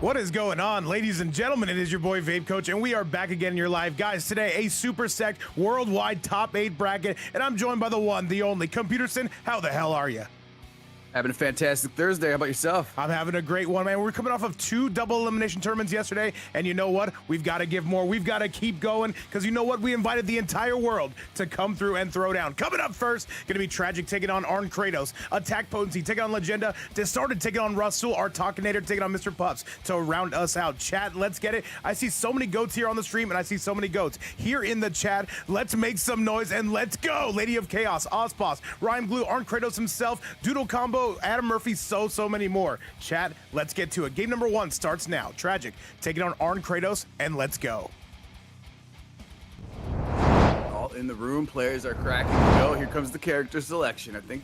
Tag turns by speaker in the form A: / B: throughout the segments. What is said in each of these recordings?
A: What is going on, ladies and gentlemen? It is your boy VapeCoach, and we are back again in your live. Guys, today, a super stacked worldwide top 8 bracket, and I'm joined by the one, the only, Computerson. How the hell are you?
B: Having a fantastic Thursday. How about yourself?
A: I'm having a great one, man. We're coming off of 2 double elimination tournaments yesterday, and you know what? We've got to give more. We've got to keep going, because you know what? We invited the entire world to come through and throw down. Coming up first, going to be Tragic taking on ArnKratos, AttackPotency taking on Legenda, Disarted taking on Rassul, Artakinator taking on Mr. Pups to round us out. Chat, let's get it. I see so many goats here on the stream, and I see so many goats here in the chat. Let's make some noise, and let's go. Lady of Chaos, Ozboss, Rhyme Glue, ArnKratos himself, Doodle Combo, Adam Murphy, so many more. Chat, let's get to it. Game number 1 starts now. Tragic taking on ArnKratos, and let's go.
B: All in the room, players are cracking to go. Here comes the character selection. I think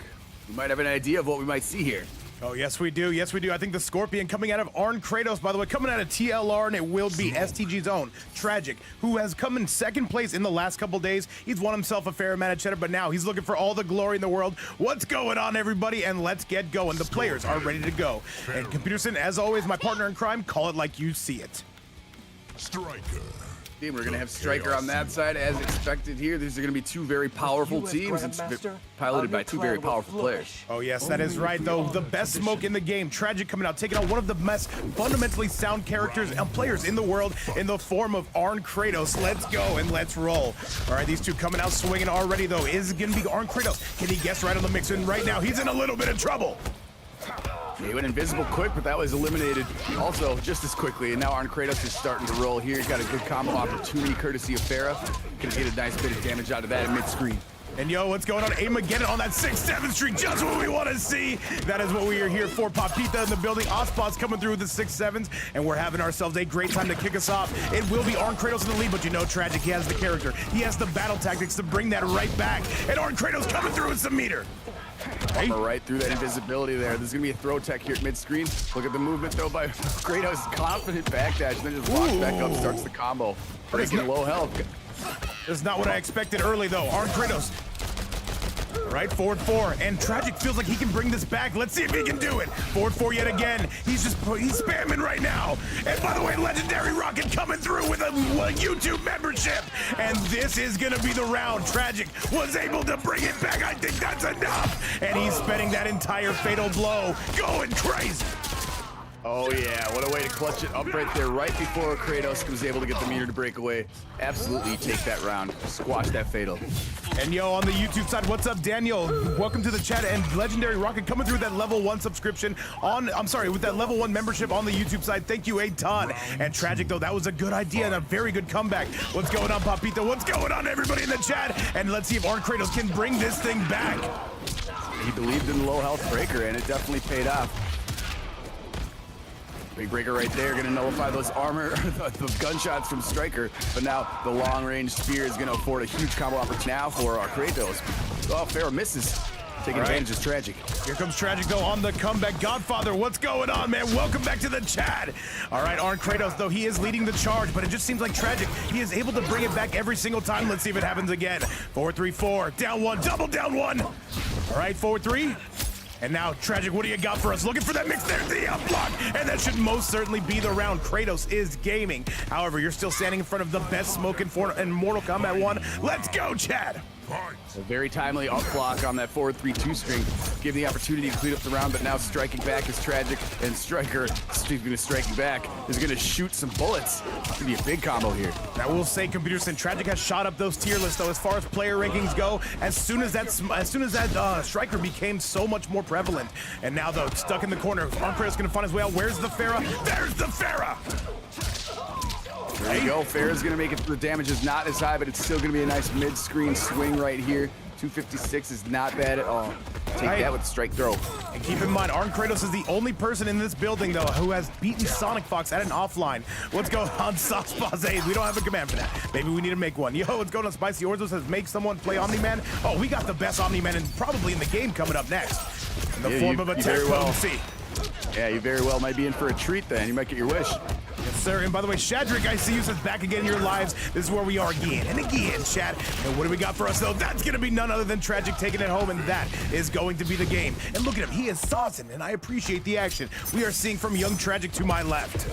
B: we might have an idea of what we might see here.
A: Oh, yes, we do. Yes, we do. I think the Scorpion coming out of ArnKratos, by the way, coming out of TLR, and it will be STG's own Tragic, who has come in 2nd place in the last couple days. He's won himself a fair amount of cheddar, but now he's looking for all the glory in the world. What's going on, everybody? And let's get going. The players are ready to go. And Computerson, as always, my partner in crime, call it like you see it.
C: Striker.
B: We're going to have Striker on that side, as expected here. These are going to be 2 very powerful teams, and piloted by 2 very powerful players.
A: Oh, yes, that is right, though. The best smoke in the game. Tragic coming out, taking on one of the most fundamentally sound characters and players in the world in the form of ArnKratos. Let's go and let's roll. All right, these 2 coming out swinging already, though. Is it going to be ArnKratos? Can he guess right on the mix? And right now, he's in a little bit of trouble.
B: He went invisible quick, but that was eliminated also just as quickly. And now ArnKratos is starting to roll here. He's got a good combo opportunity courtesy of Farah. Gonna get a nice bit of damage out of that in mid-screen.
A: And yo, what's going on? Aim again on that 6-7 streak. Just what we want to see. That is what we are here for. Papita in the building. Ozboss coming through with the 6-7s. And we're having ourselves a great time to kick us off. It will be ArnKratos in the lead, but you know Tragic, he has the character. He has the battle tactics to bring that right back. And ArnKratos coming through with some meter.
B: Hey. Right through that invisibility there. There's gonna be a throw tech here at mid-screen. Look at the movement though by Kratos. Confident backdash, and then just walks back up, starts the combo. Breaking low health.
A: That's not what I expected early though. ArnKratos. Right, forward 4, and Tragic feels like he can bring this back. Let's see if he can do it. Forward 4 yet again. He's spamming right now. And by the way, Legendary Rocket coming through with a YouTube membership. And this is gonna be the round. Tragic was able to bring it back. I think that's enough. And he's spending that entire fatal blow, going crazy.
B: Oh yeah, what a way to clutch it up right there, right before Kratos was able to get the meter to break away. Absolutely take that round, squash that fatal.
A: And yo, on the YouTube side, what's up, Daniel? Welcome to the chat, and Legendary Rocket coming through with that level 1 subscription with that level 1 membership on the YouTube side. Thank you a ton. And Tragic though, that was a good idea and a very good comeback. What's going on, Papito? What's going on, everybody in the chat? And let's see if ArnKratos can bring this thing back.
B: He believed in the low health breaker, and it definitely paid off. Big breaker right there, gonna nullify those armor, the gunshots from Striker, but now the long-range spear is gonna afford a huge combo opportunity now for our Kratos. Oh, Farah misses. Taking advantage is Tragic.
A: Here comes Tragic though on the comeback. Godfather, what's going on, man? Welcome back to the chat. All right, ArnKratos though, he is leading the charge, but it just seems like Tragic, he is able to bring it back every single time. Let's see if it happens again. 4-3-4, down 1, double down 1. All right, forward 3. And now, Tragic, what do you got for us? Looking for that mix there, the up block, and that should most certainly be the round. Kratos is gaming. However, you're still standing in front of the best smoke in Mortal Kombat 1. Let's go, Chad.
B: A very timely up block on that forward 3-2 string, giving the opportunity to clean up the round, but now striking back is Tragic, and Striker, speaking of striking back, is gonna shoot some bullets. It's gonna be a big combo here.
A: Now we'll say, Computerson, Tragic has shot up those tier lists though as far as player rankings go. As soon as that Striker became so much more prevalent, and now though stuck in the corner, ArnKratos gonna find his way out. Where's the Farah? There's the Farah.
B: There you go. Farah's gonna make it. The damage is not as high, but it's still gonna be a nice mid-screen swing right here. 256 is not bad at all. Take that with strike throw.
A: And keep in mind, ArnKratos is the only person in this building though who has beaten Sonic Fox at an offline. What's going on, Sauce Aid? We don't have a command for that. Maybe we need to make one. Yo, what's going on? Spicy Orzo says make someone play Omni-Man. Oh, we got the best Omni-Man and probably in the game coming up next. In the form of AttackPotency.
B: Yeah, you very well might be in for a treat then. You might get your wish.
A: Yes, sir. And by the way, Shadrick, I see you says back again in your lives. This is where we are again and again, chat. And what do we got for us, though? That's going to be none other than Tragic taking it home, and that is going to be the game. And look at him. He is saucing, and I appreciate the action we are seeing from young Tragic to my left.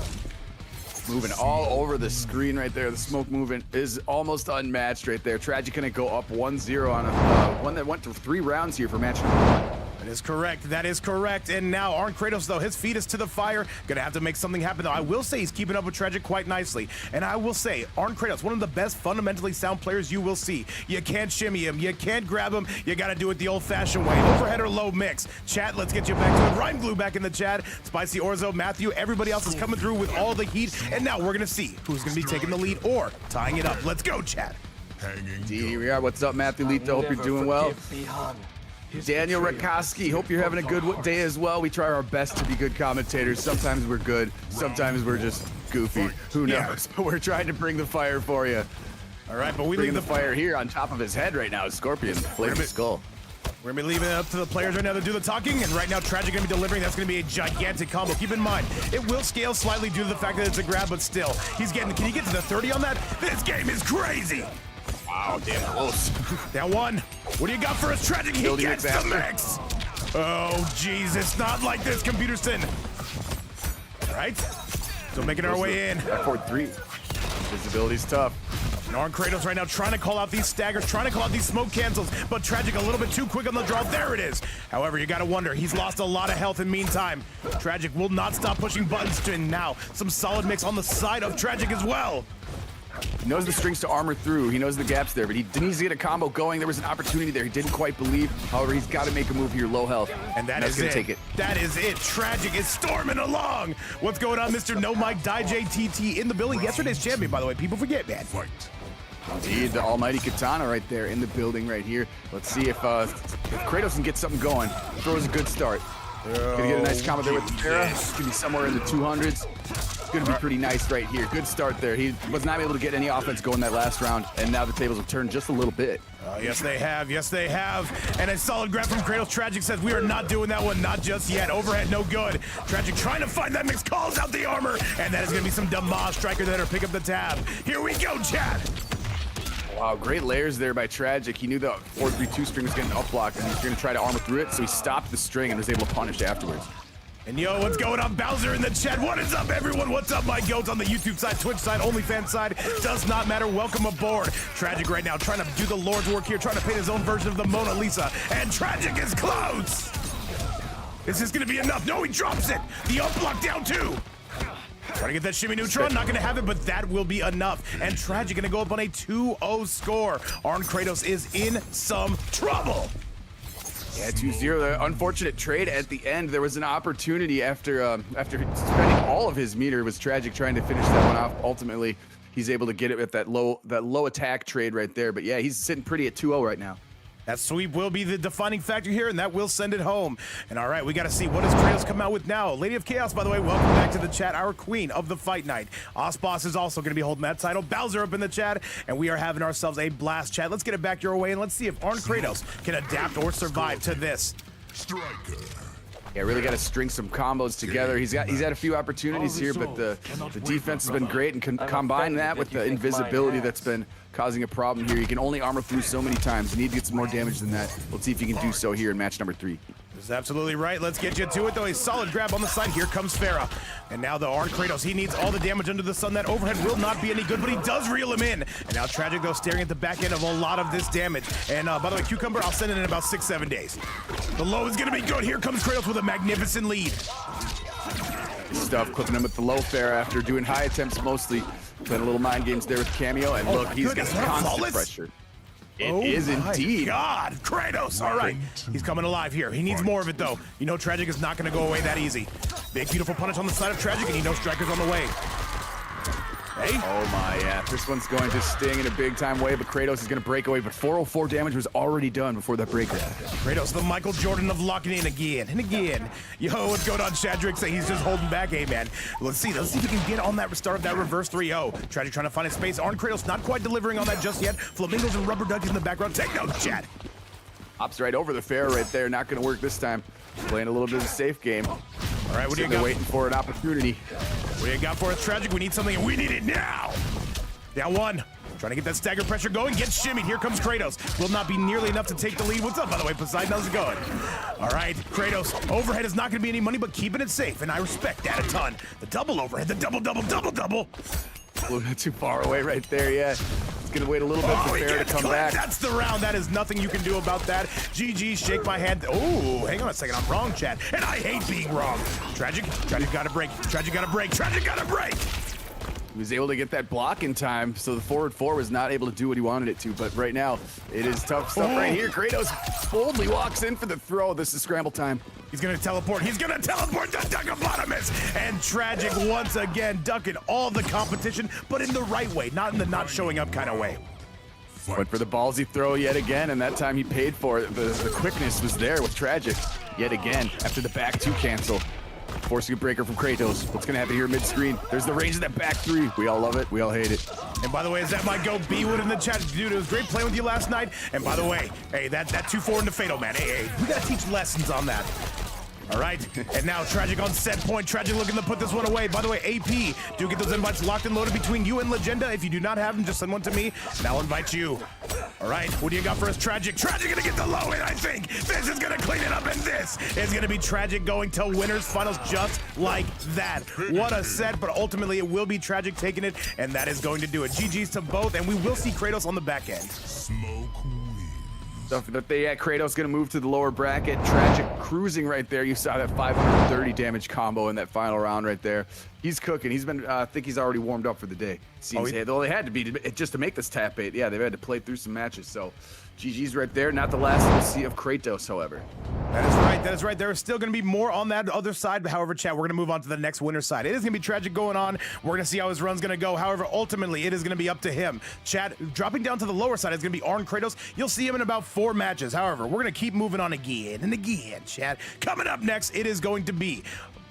B: Moving all over the screen right there. The smoke movement is almost unmatched right there. Tragic gonna go up 1-0 on a one that went to 3 rounds here for match number 1.
A: That is correct. That is correct. And now ArnKratos, though, his feet is to the fire. Gonna have to make something happen, though. I will say he's keeping up with Tragic quite nicely. And I will say, ArnKratos, one of the best fundamentally sound players you will see. You can't shimmy him. You can't grab him. You gotta do it the old-fashioned way. Overhead or low mix. Chat, let's get you back to it. Rhyme Glue back in the chat. Spicy Orzo, Matthew, everybody else is coming through with all the heat. And now we're gonna see who's gonna be taking the lead or tying it up. Let's go, chat.
B: Here we are. What's up, Matthew Lito? Hope you're doing well. Daniel Rakoski, hope you're having a good day as well. We try our best to be good commentators. Sometimes we're good, sometimes we're just goofy. Who knows? But we're trying to bring the fire for you.
A: All right, but we
B: bring
A: leave
B: the fire here on top of his head right now. Scorpion, flaming skull.
A: We're gonna be leaving it up to the players right now to do the talking, and right now Tragic gonna be delivering. That's gonna be a gigantic combo. Keep in mind, it will scale slightly due to the fact that it's a grab, but still, he's getting. Can he get to the 30 on that? This game is crazy.
B: Wow, damn close.
A: Down 1. What do you got for us, Tragic? He gets the mix. Oh, Jesus, not like this, Computer Sin. All right, still making our way in.
B: Back forward 3. Visibility's tough.
A: And ArnKratos right now trying to call out these staggers, trying to call out these smoke cancels, but Tragic a little bit too quick on the draw. There it is. However, you gotta wonder, he's lost a lot of health in the meantime. Tragic will not stop pushing buttons, and now some solid mix on the side of Tragic as well.
B: He knows the strings to armor through. He knows the gaps there, but he needs to get a combo going. There was an opportunity there. He didn't quite believe. However, he's got to make a move here, low health.
A: And that's gonna take it. That is it. Tragic is storming along. What's going on, Mr. No Mike DJTT in the building? Yesterday's champion, by the way. People forget, man.
B: Indeed, the almighty Katana right there in the building right here. Let's see if Kratos can get something going. Throws a good start. Gonna get a nice combo there with the Farah. It's gonna be somewhere in the 200s. It's gonna be pretty nice right here. Good start there. He was not able to get any offense going that last round, and now the tables have turned just a little bit.
A: Yes, they have. Yes, they have. And a solid grab from Kratos. Tragic says, we are not doing that one. Not just yet. Overhead, no good. Tragic trying to find that mix. Calls out the armor. And that is going to be some damage. Striker there to pick up the tab. Here we go, chat.
B: Wow, great layers there by Tragic. He knew the 4-3-2 string was getting up blocked, and he was going to try to armor through it, so he stopped the string and was able to punish afterwards.
A: And yo, what's going on? Bowser in the chat. What is up, everyone? What's up, my goats on the YouTube side, Twitch side, OnlyFans side? Does not matter. Welcome aboard. Tragic right now trying to do the Lord's work here, trying to paint his own version of the Mona Lisa. And Tragic is close. Is this going to be enough? No, he drops it. The up block down 2. Trying to get that shimmy neutron, not gonna have it, but that will be enough. And Tragic gonna go up on a 2-0 score. ArnKratos is in some trouble.
B: Yeah, 2-0. The unfortunate trade at the end. There was an opportunity after spending all of his meter. Was Tragic trying to finish that one off. Ultimately, he's able to get it with that low attack trade right there. But yeah, he's sitting pretty at 2-0 right now.
A: That sweep will be the defining factor here, and that will send it home. And all right, we got to see what does Kratos come out with now. Lady of Chaos, by the way, welcome back to the chat, our queen of the fight night. Osboss is also going to be holding that title. Bowser up in the chat, and we are having ourselves a blast, chat. Let's get it back your way, and let's see if Arnkratos can adapt or survive to this.
C: Striker.
B: Yeah, really got to string some combos together. He's had a few opportunities here, but the defense has been great, and combine that with the invisibility that's been causing a problem here. You can only armor through so many times. You need to get some more damage than that. Let's see if you can do so here in match number 3.
A: That's absolutely right. Let's get you to it, though. A solid grab on the side. Here comes Farah. And now the ArnKratos, he needs all the damage under the sun. That overhead will not be any good, but he does reel him in. And now Tragic, though, staring at the back end of a lot of this damage. And by the way, Cucumber, I'll send it in about 6-7 days. The low is going to be good. Here comes Kratos with a magnificent lead.
B: Good stuff, clipping him with the low fair after doing high attempts mostly. Playing a little mind games there with Cameo, and look, he's got constant pressure. It is indeed.
A: God, Kratos, all right. He's coming alive here. He needs more of it, though. You know Tragic is not going to go away that easy. Big, beautiful punish on the side of Tragic, and he knows Striker's on the way. Hey.
B: Oh my, yeah. This one's going to sting in a big-time way, but Kratos is going to break away, but 404 damage was already done before that break.
A: Kratos, the Michael Jordan of locking in again and again. Yo, what's going on, Shadrick? Say he's just holding back. Hey, man. Let's see if we can get on that start of that reverse 3-0. Tragic trying to find his space. ArnKratos not quite delivering on that just yet. Flamingos and rubber duckies in the background. Take notes, Chad.
B: Hops right over the fair right there. Not going to work this time. Playing a little bit of a safe game.
A: All right, what do you
B: They're
A: got?
B: waiting for an opportunity.
A: What do you got for us, Tragic? We need something, and we need it now. Down one. Trying to get that stagger pressure going. Gets shimmied. Here comes Kratos. Will not be nearly enough to take the lead. What's up, by the way, Poseidon? How's it going? All right, Kratos. Overhead is not going to be any money, but keeping it safe, and I respect that a ton. The double overhead, the double.
B: A little bit too far away right there, yeah. It's going to wait a little bit for Fair to come back.
A: That's the round. That is nothing you can do about that. GG, shake my hand. Oh, hang on a second. I'm wrong, chat. And I hate being wrong. Tragic got a break. Tragic got a break.
B: He was able to get that block in time, so the forward four was not able to do what he wanted it to. But right now, it is tough stuff right here. Kratos boldly walks in for the throw. This is scramble time.
A: He's gonna teleport. He's gonna teleport the Duckopotamus. And Tragic once again ducking all the competition, but in the right way, not in the not showing up kind of way.
B: Went for the ballsy throw yet again, and that time he paid for it. The quickness was there with Tragic yet again after the back two cancel. Forcing a breaker from Kratos. What's gonna happen here mid-screen? There's the range of that back three. We all love it. We all hate it.
A: And by the way, is that my go B-Wood in the chat? Dude, it was great playing with you last night. And by the way, hey, that 2-4 into Fatal, man. Hey, we gotta teach lessons on that. All right, and now Tragic on set point. Tragic looking to put this one away. By the way, AP, do get those invites locked and loaded between you and Legenda. If you do not have them, just send one to me, and I'll invite you. All right, what do you got for us, Tragic? Tragic gonna get the low in, I think. This is gonna clean it up, and this is gonna be Tragic going to winners finals just like that. What a set, but ultimately it will be Tragic taking it, and that is going to do it. GG's to both, and we will see Kratos on the back end.
B: Stuff that they had. Kratos gonna move to the lower bracket. Tragic cruising right there. You saw that 530 damage combo in that final round right there. He's cooking. He's been, I think he's already warmed up for the day. Seems well, they had to be just to make this tap 8. Yeah, they've had to play through some matches. So GG's right there. Not the last we'll see of Kratos, however.
A: That is right. That is right. There is still going to be more on that other side. However, chat, we're going to move on to the next winner side. It is going to be Tragic going on. We're going to see how his run's going to go. However, ultimately, it is going to be up to him. Chat, dropping down to the lower side is going to be ArnKratos. You'll see him in about 4 matches. However, we're going to keep moving on again and again, chat. Coming up next, it is going to be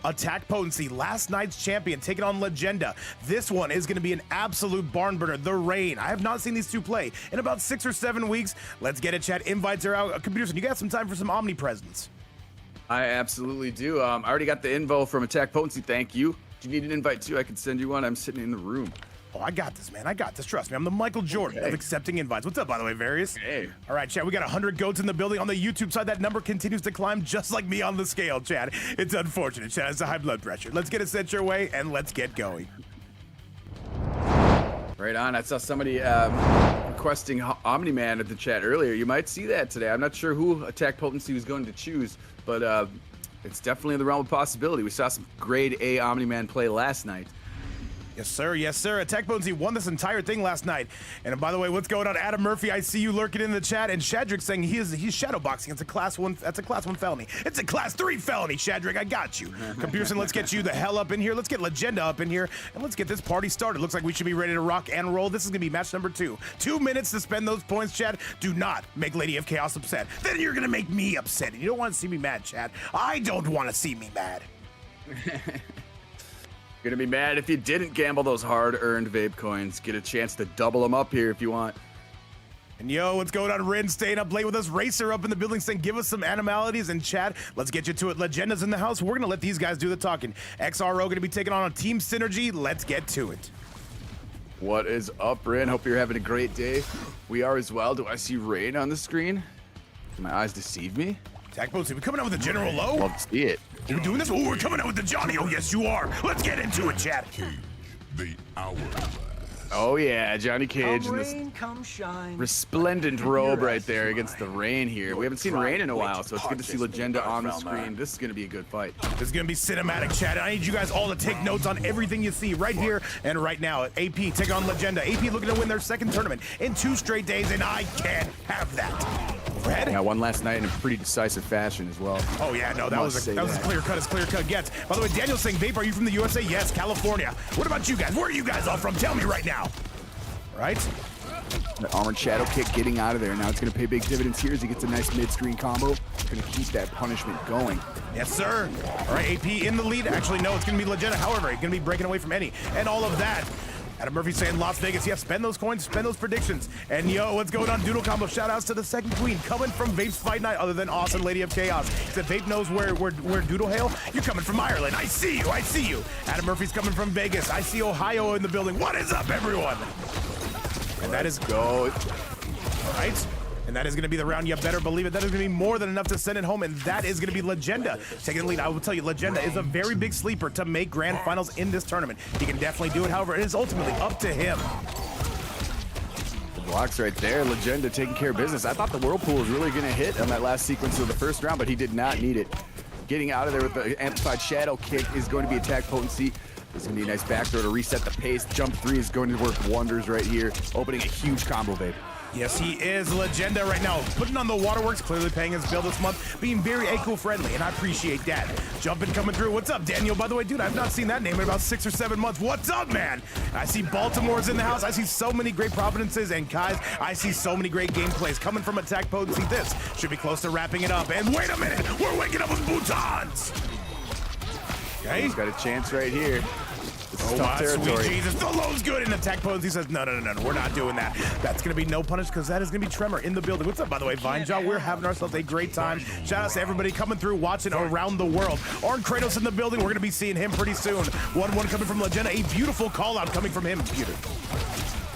A: AttackPotency, last night's champion, taking on Legenda. This one is going to be an absolute barn burner. The Rain. I have not seen these two play in about 6 or 7 weeks. Let's get it, chat. Invites are out. Computers, you got some time for some omnipresence?
B: I absolutely do. I already got the info from AttackPotency. Thank you. If you need an invite too, I can send you one. I'm sitting in the room.
A: Oh, I got this, man. I got this. Trust me. I'm the Michael Jordan of accepting invites. What's up, by the way, Various?
B: Hey.
A: All right, chat. We got 100 goats in the building. On the YouTube side, that number continues to climb just like me on the scale, chat. It's unfortunate, chat. It's a high blood pressure. Let's get it set your way, and let's get going.
B: Right on. I saw somebody requesting Omni-Man at the chat earlier. You might see that today. I'm not sure who AttackPotency was going to choose, but it's definitely in the realm of possibility. We saw some grade A Omni-Man play last night.
A: Yes, sir. Yes, sir. AttackPotency won this entire thing last night. And by the way, what's going on, Adam Murphy? I see you lurking in the chat. And Shadrick saying he's shadowboxing. It's a class 1. That's a class 1 felony. It's a class 3 felony, Shadrick. I got you. Computerson, let's get you the hell up in here. Let's get Legenda up in here, and let's get this party started. Looks like we should be ready to rock and roll. This is gonna be match number 2. 2 minutes to spend those points, chat. Do not make Lady of Chaos upset. Then you're gonna make me upset, and you don't want to see me mad, chat. I don't want to see me mad.
B: You're gonna be mad if you didn't gamble those hard-earned vape coins. Get a chance to double them up here if you want.
A: And yo, what's going on? Rin staying up late with us. Racer up in the building saying, give us some animalities and chat. Let's get you to it. Legenda's in the house. We're gonna let these guys do the talking. XRO gonna be taking on a team synergy. Let's get to it.
B: What is up, Rin? Hope you're having a great day. We are as well. Do I see Rain on the screen? Do my eyes deceive me?
A: AttackPotency, we coming out with a general low?
B: Love to see it.
A: Are we doing this? Oh, we're coming out with the Johnny. Oh, yes, you are. Let's get into it, chat.
C: The hourglass.
B: Oh, yeah, Johnny Cage in this resplendent robe right there against the Rain here. We haven't seen Rain in a while, so it's good to see Legenda on the screen. This is going to be a good fight.
A: This is going to be cinematic, chat. I need you guys all to take notes on everything you see right here and right now. AP take on Legenda. AP looking to win their 2nd tournament in 2 straight days, and I can't have that. Red?
B: Yeah, one last night in a pretty decisive fashion as well.
A: Oh yeah, no, that was as clear cut as clear cut gets. By the way, Daniel's saying, Vape, are you from the USA? Yes, California. What about you guys? Where are you guys all from? Tell me right now. Right?
B: The armored shadow kick getting out of there. Now it's going to pay big dividends here as he gets a nice mid-screen combo. Going to keep that punishment going.
A: Yes, sir. All right, AP in the lead. Actually, no, it's going to be Legenda. However, he's going to be breaking away from any and all of that. Adam Murphy saying Las Vegas. Yeah, spend those coins, spend those predictions. And yo, what's going on? Doodle combo. Shout outs to the second queen coming from Vape's Fight Night, other than Awesome Lady of Chaos. He said Vape knows where Doodle hail. You're coming from Ireland. I see you. I see you. Adam Murphy's coming from Vegas. I see Ohio in the building. What is up, everyone? And that is
B: go.
A: All right. And that is going to be the round. You better believe it. That is going to be more than enough to send it home. And that is going to be Legenda taking the lead. I will tell you, Legenda is a very big sleeper to make grand finals in this tournament. He can definitely do it. However, it is ultimately up to him.
B: The blocks right there. Legenda taking care of business. I thought the Whirlpool was really going to hit on that last sequence of the first round, but he did not need it. Getting out of there with the amplified shadow kick is going to be attack potency. It's going to be a nice back throw to reset the pace. Jump 3 is going to work wonders right here, opening a huge combo, babe.
A: Yes, he is Legenda right now. Putting on the waterworks, clearly paying his bill this month, being very eco-friendly, and I appreciate that. Jumping coming through. What's up, Daniel? By the way, dude, I've not seen that name in about 6 or 7 months. What's up, man? I see Baltimore's in the house. I see so many great Providences, and Kai's. I see so many great gameplays coming from Attack Potency. This should be close to wrapping it up. And wait a minute, we're waking up with Boutons. Okay.
B: He's got a chance right here.
A: Oh, my sweet Jesus. The low's good. And Attack Potency says, no, we're not doing that. That's going to be no punish because that is going to be Tremor in the building. What's up, by the way, Vinejaw? We're having ourselves a great time. Shout out to everybody coming through, watching around the world. ArnKratos in the building. We're going to be seeing him pretty soon. 1-1 coming from Legenda. A beautiful call out coming from him, Peter.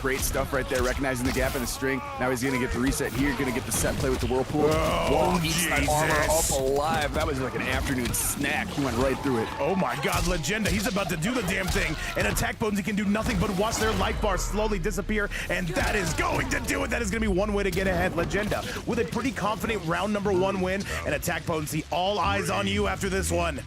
B: Great stuff right there, recognizing the gap in the string. Now he's going to get the reset here, going to get the set play with the Whirlpool.
A: Oh,
B: eats that armor up alive. That was like an afternoon snack. He went right through it.
A: Oh my God, Legenda, he's about to do the damn thing. And Attack Potency can do nothing but watch their life bar slowly disappear, and that is going to do it. That is going to be one way to get ahead. Legenda with a pretty confident round number 1 win, and Attack Potency, all eyes on you after this one.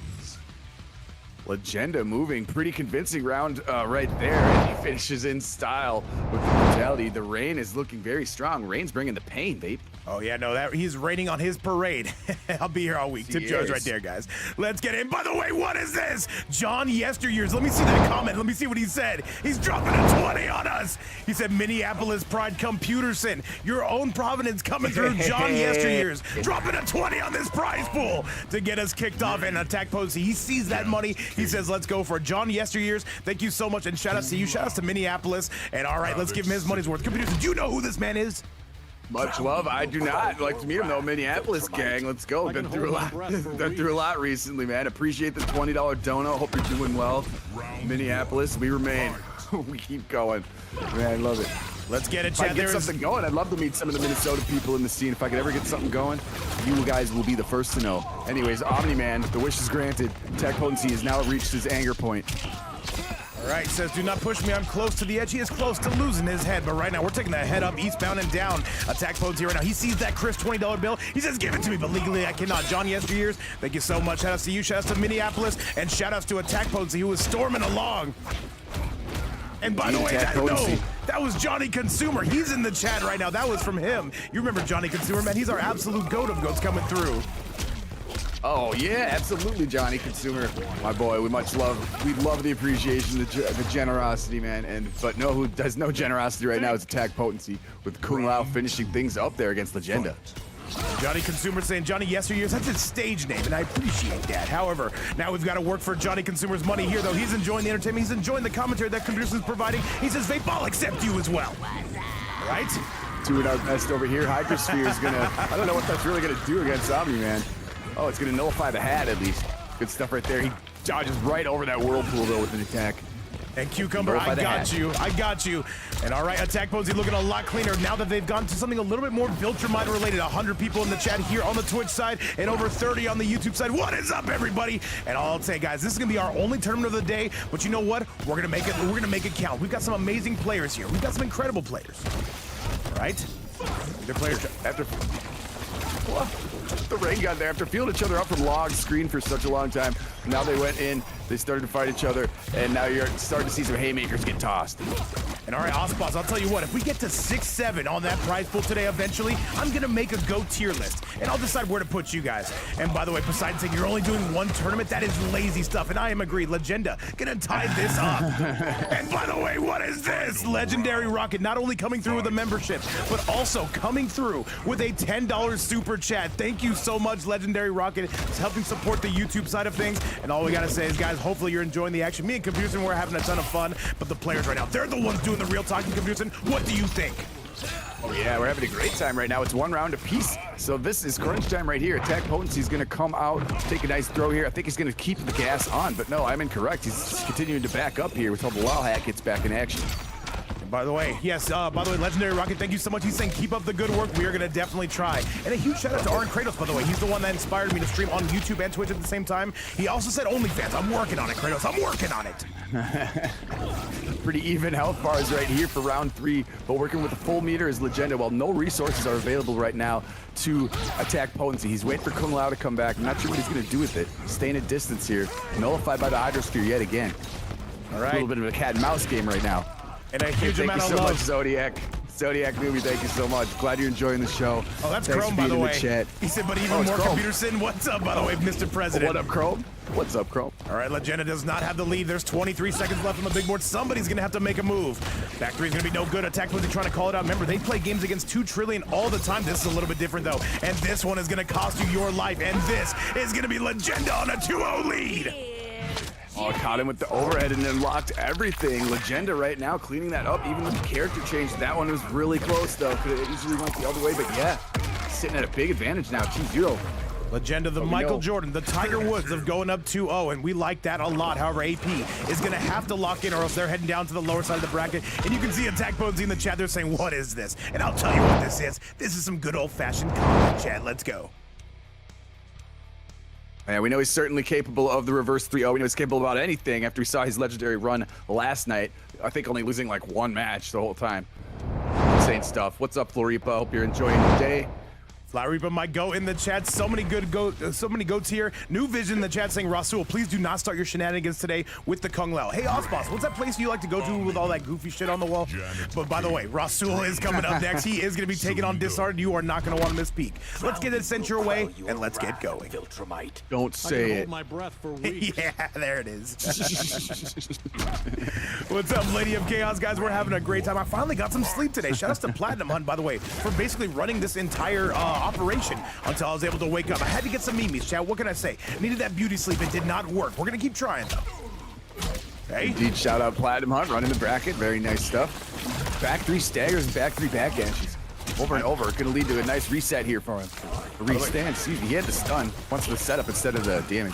B: Legenda moving pretty convincing round right there, and he finishes in style with the brutality. The Rain is looking very strong. Rain's bringing the pain, babe.
A: Oh yeah, no, that he's raining on his parade. I'll be here all week. Tip judge right there, guys. Let's get in. By the way, what is this? John Yesteryears. Let me see that comment. Let me see what he said. He's dropping a 20 on us. He said, Minneapolis Pride Computerson. Your own Providence coming through. John Yesteryears dropping a 20 on this prize pool to get us kicked off and Attack Potency. He sees that money. He says, let's go for it. John Yesteryears, thank you so much. And shout outs to you. Shout outs to Minneapolis. And all right, let's give him his money's worth. Computerson, do you know who this man is?
B: Much love. I do not like to meet him though. Minneapolis gang, let's go. Been through a lot. Been through a lot recently, man. Appreciate the $20 donut. Hope you're doing well. Minneapolis, we remain. We keep going. Man, I love it.
A: Let's get it,
B: Chad. If I get
A: there
B: something going, I'd love to meet some of the Minnesota people in the scene. If I could ever get something going, you guys will be the first to know. Anyways, Omni-Man, the wish is granted. Attack Potency has now reached his anger point.
A: All right, says, do not push me. I'm close to the edge. He is close to losing his head, but right now we're taking that head up, eastbound and down. Attack Potency right now. He sees that crisp $20 bill. He says, give it to me, but legally I cannot. John Yesteryears, thank you so much. Shout outs to you, shout outs to Minneapolis, and shout outs to Attack Potency, who was storming along. And by the way, that was Johnny Consumer. He's in the chat right now. That was from him. You remember Johnny Consumer, man? He's our absolute goat of goats coming through.
B: Oh yeah, absolutely, Johnny Consumer, my boy. We love the appreciation, the generosity, man. But no, who does no generosity right now is Attack Potency with Kung Lao finishing things up there against Legenda.
A: Johnny Consumer saying Johnny Yesteryears, that's his stage name, and I appreciate that. However, now we've got to work for Johnny Consumer's money here, though. He's enjoying the entertainment. He's enjoying the commentary that Computerson's providing. He says, Vape, I'll accept you as well. All right?
B: Doing our best over here. Hydrosphere is gonna, I don't know what that's really gonna do against Omni-Man. Oh, it's gonna nullify the hat at least. Good stuff right there. He dodges right over that Whirlpool though with an attack.
A: And Cucumber, I got you. And all right, Attack Potency looking a lot cleaner now that they've gone to something a little bit more Viltrumite related. 100 people in the chat here on the Twitch side and over 30 on the YouTube side. What is up, everybody? And all I'll say, guys, this is gonna be our only tournament of the day, but you know what? We're gonna make it count. We've got some amazing players here. We've got some incredible players. All right? They're players after
B: what? The Rain got there after feeling each other up from log screen for such a long time. Now they went in, they started to fight each other, and now you're starting to see some haymakers get tossed.
A: And all right, Ospas, I'll tell you what, if we get to 6-7 on that prize pool today eventually, I'm gonna make a GOAT tier list, and I'll decide where to put you guys. And by the way, Poseidon saying you're only doing one tournament, that is lazy stuff, and I am agreed. Legenda gonna tie this up. And by the way, what is this? Legendary Rocket not only coming through with a membership, but also coming through with a $10 super chat. Thank you so much, Legendary Rocket. It's helping support the YouTube side of things. And all we gotta say is, guys, hopefully you're enjoying the action. Me and Computer, we're having a ton of fun, but the players right now, they're the ones doing the real talking. Computer, what do you think?
B: Oh yeah, we're having a great time right now. It's 1 round apiece. So this is crunch time right here. AttackPotency is gonna come out, take a nice throw here. I think he's gonna keep the gas on, but no, I'm incorrect. He's continuing to back up here until the wall hack gets back in action.
A: By the way, yes, by the way, Legendary Rocket, thank you so much. He's saying keep up the good work. We are going to definitely try. And a huge shout out to ArnKratos, by the way. He's the one that inspired me to stream on YouTube and Twitch at the same time. He also said OnlyFans. I'm working on it, Kratos. I'm working on it.
B: Pretty even health bars right here for round 3, but working with a full meter is Legenda. While no resources are available right now to AttackPotency, he's waiting for Kung Lao to come back. I'm not sure what he's going to do with it. Staying at distance here. Nullified by the Hydrosphere yet again.
A: All right.
B: A little bit of a cat and mouse game right now.
A: And a huge amount of
B: love. Thank you so
A: love.
B: much, Zodiac. Zodiac Movie, thank you so much. Glad you're enjoying the show.
A: Oh, that's
B: Thanks
A: Chrome,
B: for
A: by the
B: being in
A: way.
B: Chat.
A: He said, but even more Computer Sin. What's up, by the way, Mr. President?
B: What up, Chrome? What's up, Chrome?
A: All right, Legenda does not have the lead. There's 23 seconds left on the big board. Somebody's going to have to make a move. Back 3 is going to be no good. AttackPotency trying to call it out. Remember, they play games against 2 trillion all the time. This is a little bit different, though. And this one is going to cost you your life. And this is going to be Legenda on a 2-0 lead.
B: Oh, caught him with the overhead and then locked everything. Legenda right now cleaning that up, even with the character change. That one was really close, though. Could have easily went the other way, but yeah, sitting at a big advantage now, 2-0.
A: Legenda, the Michael Jordan, the Tiger Woods of going up 2-0, and we like that a lot. However, AP is going to have to lock in, or else they're heading down to the lower side of the bracket. And you can see AttackPotency in the chat. They're saying, what is this? And I'll tell you what this is. This is some good old-fashioned combat, chat. Let's go.
B: Yeah, we know he's certainly capable of the reverse 3-0. We know he's capable about anything after we saw his legendary run last night. I think only losing like 1 match the whole time. Insane stuff. What's up, Floripa? Hope you're enjoying the day.
A: Floripa might go in the chat. So many goats here. New Vision in the chat saying, Rasul, please do not start your shenanigans today with the Kung Lao. Hey, Osboss, what's that place you like to go to with all that goofy shit on the wall? But by the way, Rasul is coming up next. He is going to be taking on Disarted. You are not going to want to miss peak. Let's get it sent your way, and let's get going.
B: Don't say it.
D: My breath for weeks.
A: Yeah, there it is. What's up, Lady of Chaos, guys? We're having a great time. I finally got some sleep today. Shout out to Platinum Hunt, by the way, for basically running this entire operation until I was able to wake up. I had to get some memes, chat. What can I say? Needed that beauty sleep. It did not work. We're gonna keep trying though. Hey.
B: Indeed, shout out Platinum Hunt running the bracket. Very nice stuff. Back 3 staggers and back 3 backdashes. Over and over. Going to lead to a nice reset here for him. A restand. Excuse me. He had the stun. Wants the setup instead of the damage.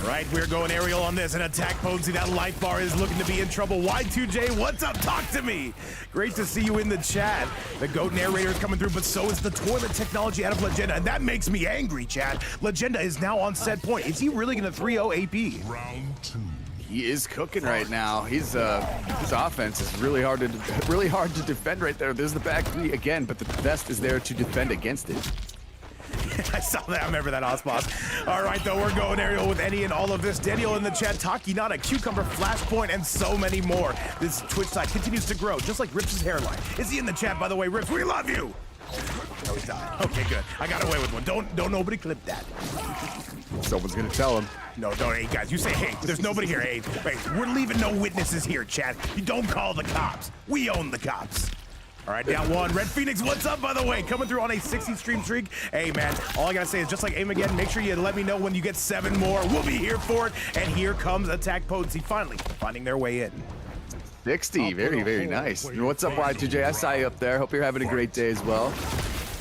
A: All right, we're going aerial on this, and AttackPotency, that life bar is looking to be in trouble. Y2J, what's up? Talk to me. Great to see you in the chat. The GOAT narrator is coming through, but so is the toilet technology out of Legenda, and that makes me angry, chat. Legenda is now on set point. Is he really going to 3-0 AP?
C: Round 2.
B: He is cooking right now. He's his offense is really hard to defend right there. There's the back 3 again, but the best is there to defend against it.
A: I saw that. I remember that, Osboss. All right, though, we're going aerial with any and all of this. Daniel in the chat, Artakinator, Cucumber, Flashpoint, and so many more. This Twitch side continues to grow, just like Rips' hairline. Is he in the chat, by the way? Rips, we love you. No, he's not. Okay, good. I got away with one. Don't nobody clip that.
B: Someone's gonna tell him.
A: No, don't. Hey, guys, you say, hey, there's nobody here. Hey, we're leaving no witnesses here, chat. You don't call the cops. We own the cops. All right, down 1. Red Phoenix, what's up, by the way? Coming through on a 60 stream streak. Hey, man, all I gotta say is just like aim again, make sure you let me know when you get 7 more. We'll be here for it. And here comes AttackPotency, finally finding their way in.
B: 60, very, very nice. What's up, Y2J? I saw you up there. Hope you're having a great day as well.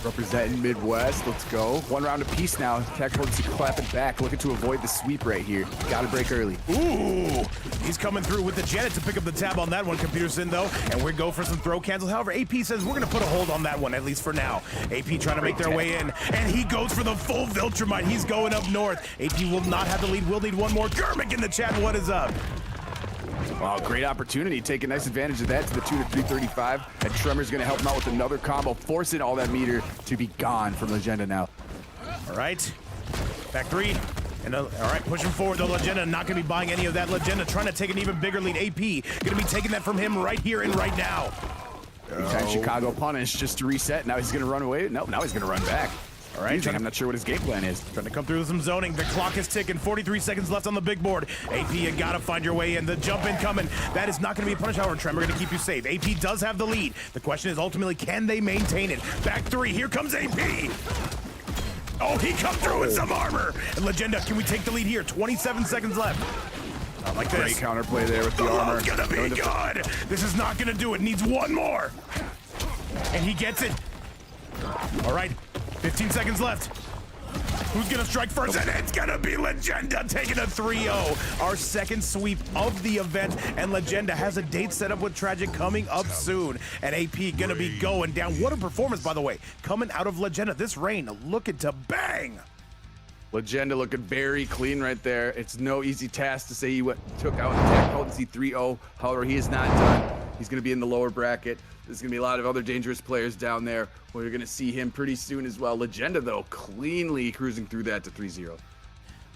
B: Representing Midwest, let's go. 1 round apiece now. AttackPotency clapping back, looking to avoid the sweep right here. Gotta break early.
A: Ooh, he's coming through with the Janet to pick up the tab on that one, Computerson, though. And we go for some throw cancels. However, AP says we're gonna put a hold on that one, at least for now. AP trying to make their way in, and he goes for the full Viltrumite. He's going up north. AP will not have the lead. We'll need one more. Gurmick in the chat, what is up?
B: Wow, great opportunity. Taking nice advantage of that to the 2 to 335. And Tremor's gonna help him out with another combo, forcing all that meter to be gone from Legenda now.
A: All right, back 3. And all right, pushing forward though. Legenda not gonna be buying any of that. Legenda trying to take an even bigger lead. AP gonna be taking that from him right here and right now.
B: Time Chicago punish just to reset. Now he's gonna run away. Nope, now he's gonna run back.
A: All right,
B: I'm not sure what his game plan is.
A: Trying to come through with some zoning. The clock is ticking. 43 seconds left on the big board. AP, you gotta find your way in. The jump in coming. That is not gonna be a punish. However, Tremor gonna keep you safe. AP does have the lead. The question is ultimately, can they maintain it? Back three. Here comes AP. Oh, he come through with some armor. And Legenda, can we take the lead here? 27 seconds left. I like this.
B: Great counterplay there with the armor.
A: Oh, gonna be good. This is not gonna do it. Needs one more. And he gets it. All right, 15 seconds left. Who's gonna strike first? And it's gonna be Legenda taking a 3-0. Our second sweep of the event. And Legenda has a date set up with Tragic coming up soon. And AP gonna be going down. What a performance, by the way, coming out of Legenda. This rain looking to bang.
B: Legenda looking very clean right there. It's no easy task to say he took out AttackPotency 3-0. However, he is not done. He's going to be in the lower bracket. There's going to be a lot of other dangerous players down there. We're going to see him pretty soon as well. Legenda, though, cleanly cruising through that to 3-0.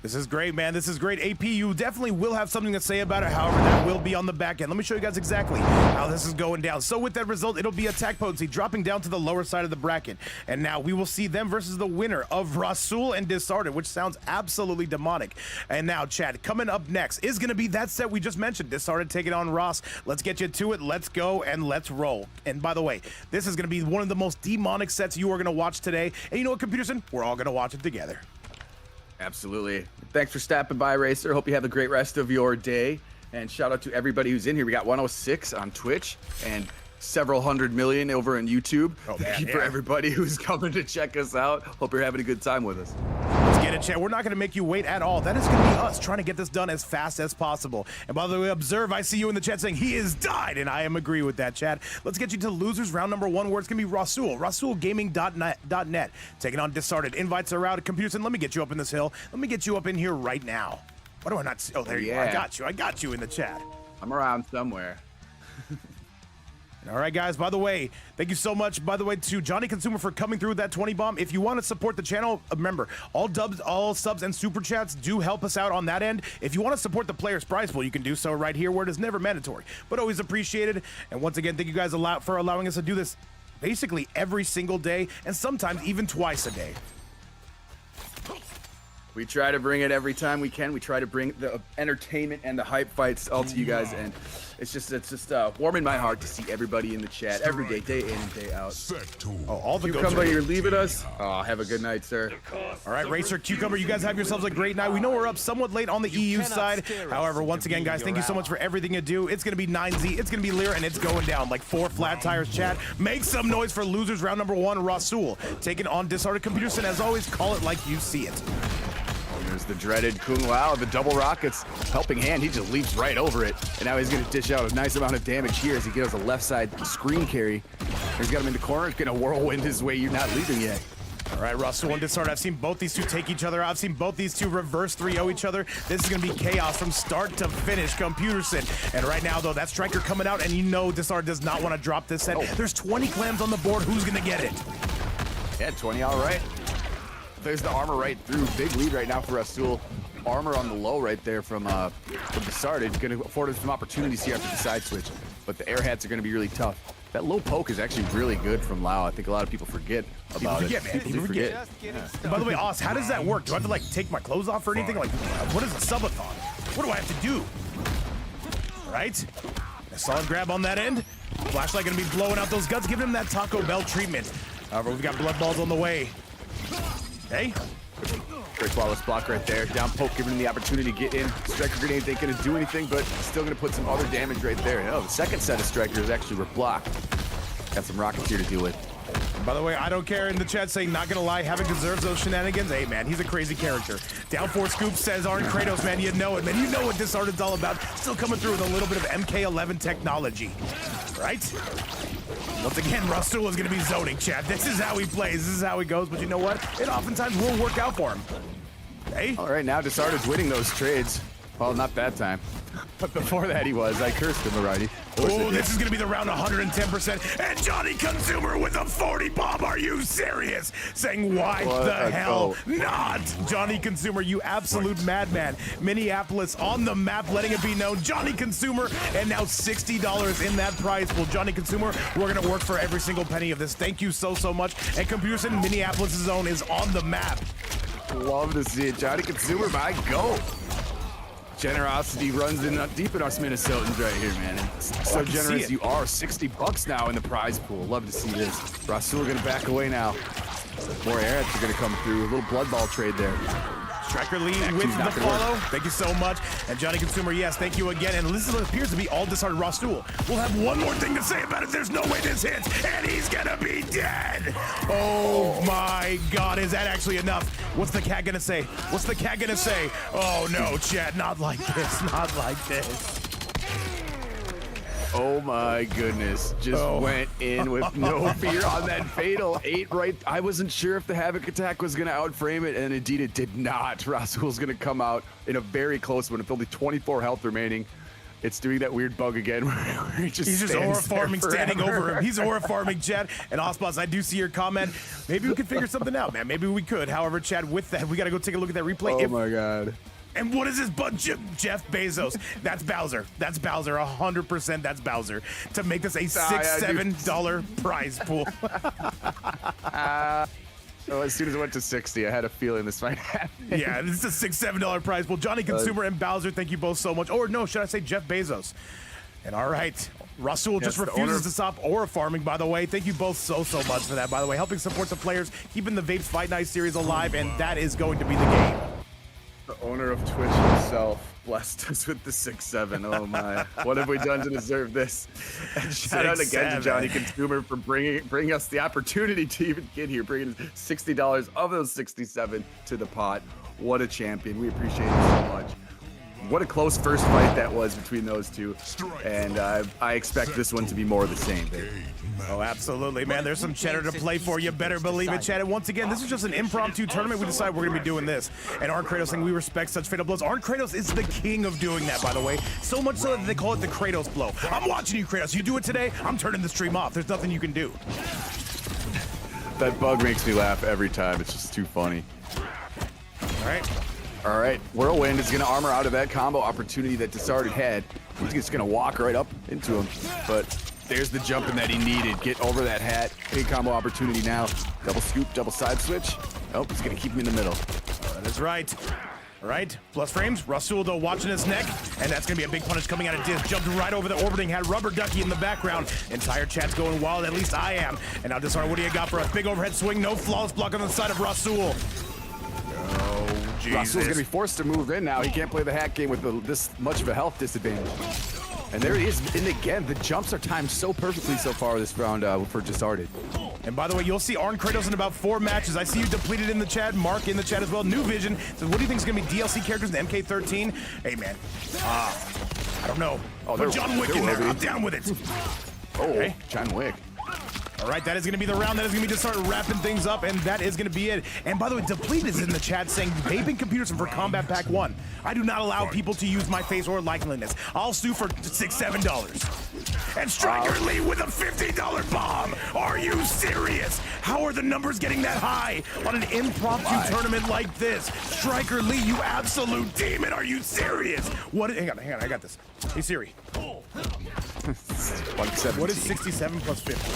A: This is great, man. This is great. AP, you definitely will have something to say about it. However, that will be on the back end. Let me show you guys exactly how this is going down. So with that result, it'll be AttackPotency dropping down to the lower side of the bracket. And now we will see them versus the winner of Rasul and Disarted, which sounds absolutely demonic. And now, Chad, coming up next is going to be that set we just mentioned. Disarted taking on Ross. Let's get you to it. Let's go and let's roll. And by the way, this is going to be one of the most demonic sets you are going to watch today. And you know what, Computerson? We're all going to watch it together.
B: Absolutely. Thanks for stopping by, Racer. Hope you have a great rest of your day. And shout out to everybody who's in here. We got 106 on Twitch and several 100 million over on YouTube. Thank you for everybody who's coming to check us out. Hope you're having a good time with us.
A: Let's get it, chat. We're not going to make you wait at all. That is going to be us trying to get this done as fast as possible. And by the way, Observe, I see you in the chat saying he is died, and I am agree with that, chat. Let's get you to losers round number one, where it's going to be Rasul, RasulGaming.net, taking on Disarted. Invites are out. Computers, and let me get you up in this hill. Let me get you up in here right now. Why do I not see? Oh, there you are. I got you in the chat.
B: I'm around somewhere.
A: All right, guys, by the way, thank you so much, by the way, to Johnny Consumer for coming through with that 20 bomb. If you want to support the channel, remember, all subs and super chats do help us out on that end. If you want to support the player's prize pool, you can do so right here, where it is never mandatory, but always appreciated. And once again, thank you guys for allowing us to do this basically every single day, and sometimes even twice a day.
B: We try to bring it every time we can. We try to bring the entertainment and the hype fights all to you guys, and it's just warming my heart to see everybody in the chat every day in and day out.
A: Oh, all the
B: Cucumber, you're leaving us. Oh, have a good night, sir.
A: All right, Racer, Cucumber, you guys have yourselves a great night. We know we're up somewhat late on the EU side. However, once again, guys, thank you so much for everything you do. It's going to be 9Z, it's going to be Lyra, and it's going down like 4 flat tires, chat. Make some noise for losers round number one, Rasul, taking on Disarted. Computers, and as always, call it like you see it.
B: There's the dreaded Kung Lao, the double rockets, helping hand. He just leaps right over it. And now he's going to dish out a nice amount of damage here as he gets a left side screen carry. He's got him in the corner. He's going to whirlwind his way. You're not leaving yet.
A: All right, Rasul and Disarted. I've seen both these two take each other out. I've seen both these two reverse 3-0 each other. This is going to be chaos from start to finish, Computerson. And right now, though, that striker coming out, and you know Disarted does not want to drop this set. There's 20 clams on the board. Who's going to get it?
B: Yeah, 20, all right. There's the armor right through. Big lead right now for Rasul. Armor on the low right there from Disarted. Going to afford us some opportunities here after the side switch. But the air hats are going to be really tough. That low poke is actually really good from Lau. I think a lot of people forget about it.
A: People forget. And by the way, Oz, how does that work? Do I have to like take my clothes off or anything? Like, what is a subathon? What do I have to do? All right. A solid grab on that end. Flashlight going to be blowing out those guts, giving him that Taco Bell treatment. However, we've got blood balls on the way. Hey.
B: Great flawless block right there. Down poke, giving him the opportunity to get in. Striker grenade ain't gonna do anything, but still gonna put some other damage right there. No, the second set of strikers actually were blocked. Got some rockets here to deal with.
A: By the way, I don't care in the chat saying, not gonna lie, Havoc deserves those shenanigans. Hey, man, he's a crazy character. Down 4 scoop says ArnKratos, man, you know it, man. You know what Disarted's all about. Still coming through with a little bit of MK1 technology, right? Once again, Rasul is going to be zoning, chat. This is how he plays. This is how he goes. But you know what? It oftentimes will work out for him. Hey.
B: All right, now Disarted's winning those trades. Well, not that time. But before that he was. I cursed him already.
A: Oh, this is going to be the round 110%. And Johnny Consumer with a 40 bomb. Are you serious? Saying, why
B: What
A: the
B: a
A: hell
B: goal.
A: not? Johnny Consumer, you absolute madman. Minneapolis on the map, letting it be known. Johnny Consumer, and now $60 in that prize pool. Johnny Consumer, we're going to work for every single penny of this. Thank you so much. And Computerson, Minneapolis' zone is on the map.
B: Love to see it. Johnny Consumer, my go. Generosity runs in deep in us Minnesotans right here, man. And so generous you are. $60 now in the prize pool. Love to see this. Rasul gonna back away now. More airheads are gonna come through. A little blood ball trade there.
A: Striker lead with the follow. Thank you so much. And Johnny Consumer, yes, thank you again. And this appears to be all Disarted Rassul. We'll have one more thing to say about it. There's no way this hits, and he's gonna be dead. Oh my God, is that actually enough? What's the cat gonna say? What's the cat gonna say? Oh no, chat, not like this, not like this.
B: Oh my goodness, just went in with no fear on that fatal 8 right. I wasn't sure if the Havoc attack was gonna outframe it, and indeed it did not. Rasul's gonna come out in a very close one with only 24 health remaining. It's doing that weird bug again where he's just
A: aura farming, standing over him. He's aura farming, Chad. And Osboss, I do see your comment. Maybe we could figure something out, man. Maybe we could. However, Chad, with that, we gotta go take a look at that replay.
B: Oh my God.
A: And what is this but Jeff Bezos? That's Bowser. That's Bowser. 100% that's Bowser. To make this a $6-7 prize pool.
B: So as soon as it went to 60, I had a feeling this might happen.
A: Yeah, this is a $6-7 prize pool. Johnny Consumer and Bowser, thank you both so much. Or no, should I say Jeff Bezos? And all right, Rasul just refuses to stop aura farming, by the way. Thank you both so much for that, by the way. Helping support the players, keeping the Vapes Fight Night series alive, and that is going to be the game.
B: The owner of Twitch himself blessed us with the 6-7. Oh my. What have we done to deserve this? And shout out again to Johnny Consumer for bringing us the opportunity to even get here, bringing $60 of those 67 to the pot. What a champion. We appreciate it so much. What a close first fight that was between those two. And I expect this one to be more of the same, baby.
A: Oh, absolutely, man. There's some cheddar to play for. You better believe it, Chad. And once again, this is just an impromptu tournament. We decided we're going to be doing this. And ArnKratos saying we respect such fatal blows. ArnKratos is the king of doing that, by the way. So much so that they call it the Kratos blow. I'm watching you, Kratos. You do it today, I'm turning the stream off. There's nothing you can do.
B: That bug makes me laugh every time. It's just too funny. All right, Whirlwind is going to armor out of that combo opportunity that Disarted had. He's just going to walk right up into him, but there's the jumping that he needed. Get over that hat. Big combo opportunity now. Double scoop, double side switch. Oh, he's going to keep him in the middle.
A: That is right. All right, plus frames. Rasul, though, watching his neck, and that's going to be a big punish coming out of Diz. Jumped right over the orbiting, had Rubber Ducky in the background. Entire chat's going wild, at least I am. And now Disarted, what do you got for us? Big overhead swing, no flawless block on the side of Rasul. Oh, Jesus.
B: Rasul's going to be forced to move in now. He can't play the hack game with this much of a health disadvantage. And there he is. And again, the jumps are timed so perfectly so far this round for Disarted.
A: And by the way, you'll see ArnKratos in about 4 matches. I see you depleted in the chat. Mark in the chat as well. New Vision. So what do you think is going to be DLC characters in MK13? Hey, man. I don't know.
B: Oh,
A: put John Wick in there. I'm down with it.
B: Oh, okay. John Wick.
A: All right, that is going to be the round. That is going to be to start wrapping things up, and that is going to be it. And by the way, Depleted is in the chat saying, vaping computers for Combat Pack 1. I do not allow people to use my face or likeliness. I'll sue for $6-7. And Striker Lee with a $50 bomb. Are you serious? How are the numbers getting that high on an impromptu tournament like this? Striker Lee, you absolute demon. Are you serious? What? Hang on. I got this. Hey, Siri. What is 67 plus 50?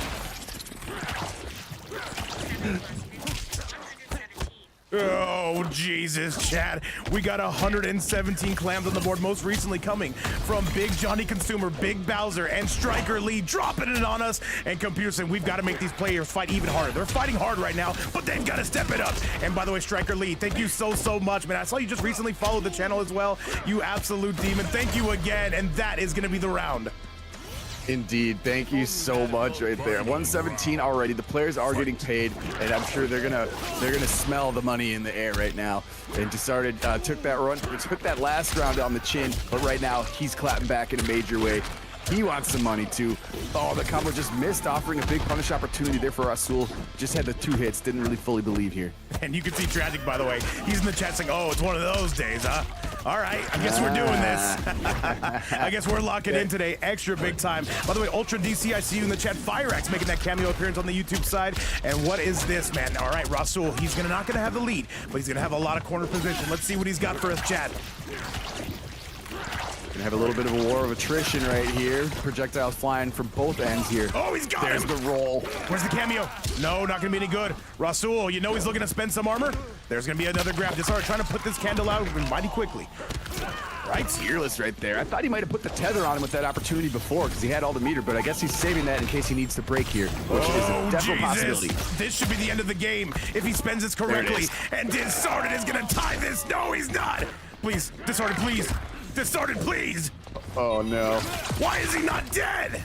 A: Oh, Jesus, Chad. We got 117 clams on the board, most recently coming from Big Johnny Consumer, Big Bowser, and Striker Lee dropping it on us. And Computer saying we've got to make these players fight even harder. They're fighting hard right now, but they've got to step it up. And by the way, Striker Lee, thank you so much, man. I saw you just recently followed the channel as well. You absolute demon. Thank you again, and that is going to be the round.
B: Indeed, thank you so much right there. 117 already. The players are getting paid, and I'm sure they're gonna smell the money in the air right now. And Disarted took that last round on the chin, but right now he's clapping back in a major way. He wants some money too. Oh, the combo just missed, offering a big punish opportunity there for Rasul. Just had the 2 hits, didn't really fully believe here.
A: And you can see Tragic, by the way. He's in the chat saying, oh, it's one of those days, huh? All right, I guess we're doing this. I guess we're locking in today, extra big time. By the way, Ultra DC, I see you in the chat. Firex making that cameo appearance on the YouTube side. And what is this, man? All right, Rasul, he's not gonna have the lead, but he's gonna have a lot of corner position. Let's see what he's got for us, chat.
B: Gonna have a little bit of a war of attrition right here. Projectiles flying from both ends here.
A: Oh, he's got
B: There's
A: him.
B: the roll.
A: Where's the cameo? No, not gonna be any good. Rasul, you know he's looking to spend some armor. There's gonna be another grab. Disarted trying to put this candle out mighty quickly. Right?
B: Fearless right there. I thought he might have put the tether on him with that opportunity before because he had all the meter, but I guess he's saving that in case he needs to break here, which is a definite possibility.
A: This should be the end of the game if he spends this correctly. And Disarted is gonna tie this. No, he's not. Please, Disarted, please. Disarted, please.
B: Oh no.
A: Why is he not dead?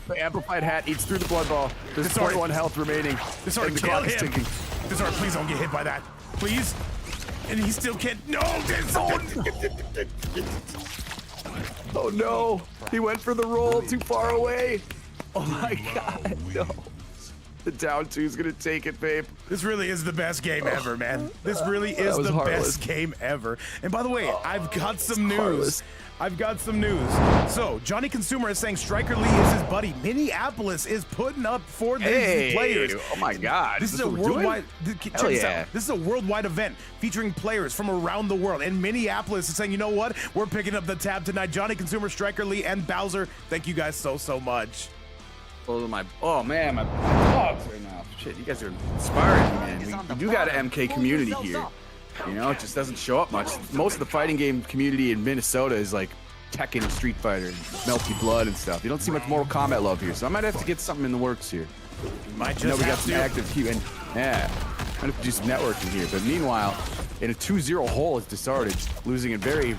B: The amplified hat eats through the blood ball. There's
A: Disarted.
B: 0.1 health remaining.
A: Disarted,
B: and the
A: kill
B: clock is
A: him.
B: ticking.
A: Disarted, please don't get hit by that. Please. And he still can't. No, Disarted.
B: Oh no. He went for the roll too far away. Oh my god. No. The down two is gonna take it, babe.
A: This really is the best game ever, man. This really is the best game ever. And by the way, I've got some news.
B: Heartless.
A: I've got some news. So, Johnny Consumer is saying Striker Lee is his buddy. Minneapolis is putting up for these players.
B: Oh my god.
A: This is a worldwide. Check this
B: yeah.
A: out. This is a worldwide event featuring players from around the world. And Minneapolis is saying, you know what? We're picking up the tab tonight. Johnny Consumer, Striker Lee, and Bowser. Thank you guys so much.
B: Oh man, my dogs right now. Shit, you guys are inspiring me, man. We do got an MK community here. You know, it just doesn't show up much. Most of the fighting game community in Minnesota is like Tekken and Street Fighter and Melty Blood and stuff. You don't see much Mortal Kombat love here, so I might have to get something in the works here.
A: Might
B: I know
A: just
B: we got
A: have
B: some
A: to.
B: active queue, and yeah, I'm gonna have to do some networking here. But meanwhile, in a 2-0 hole, it's Disarted, losing in very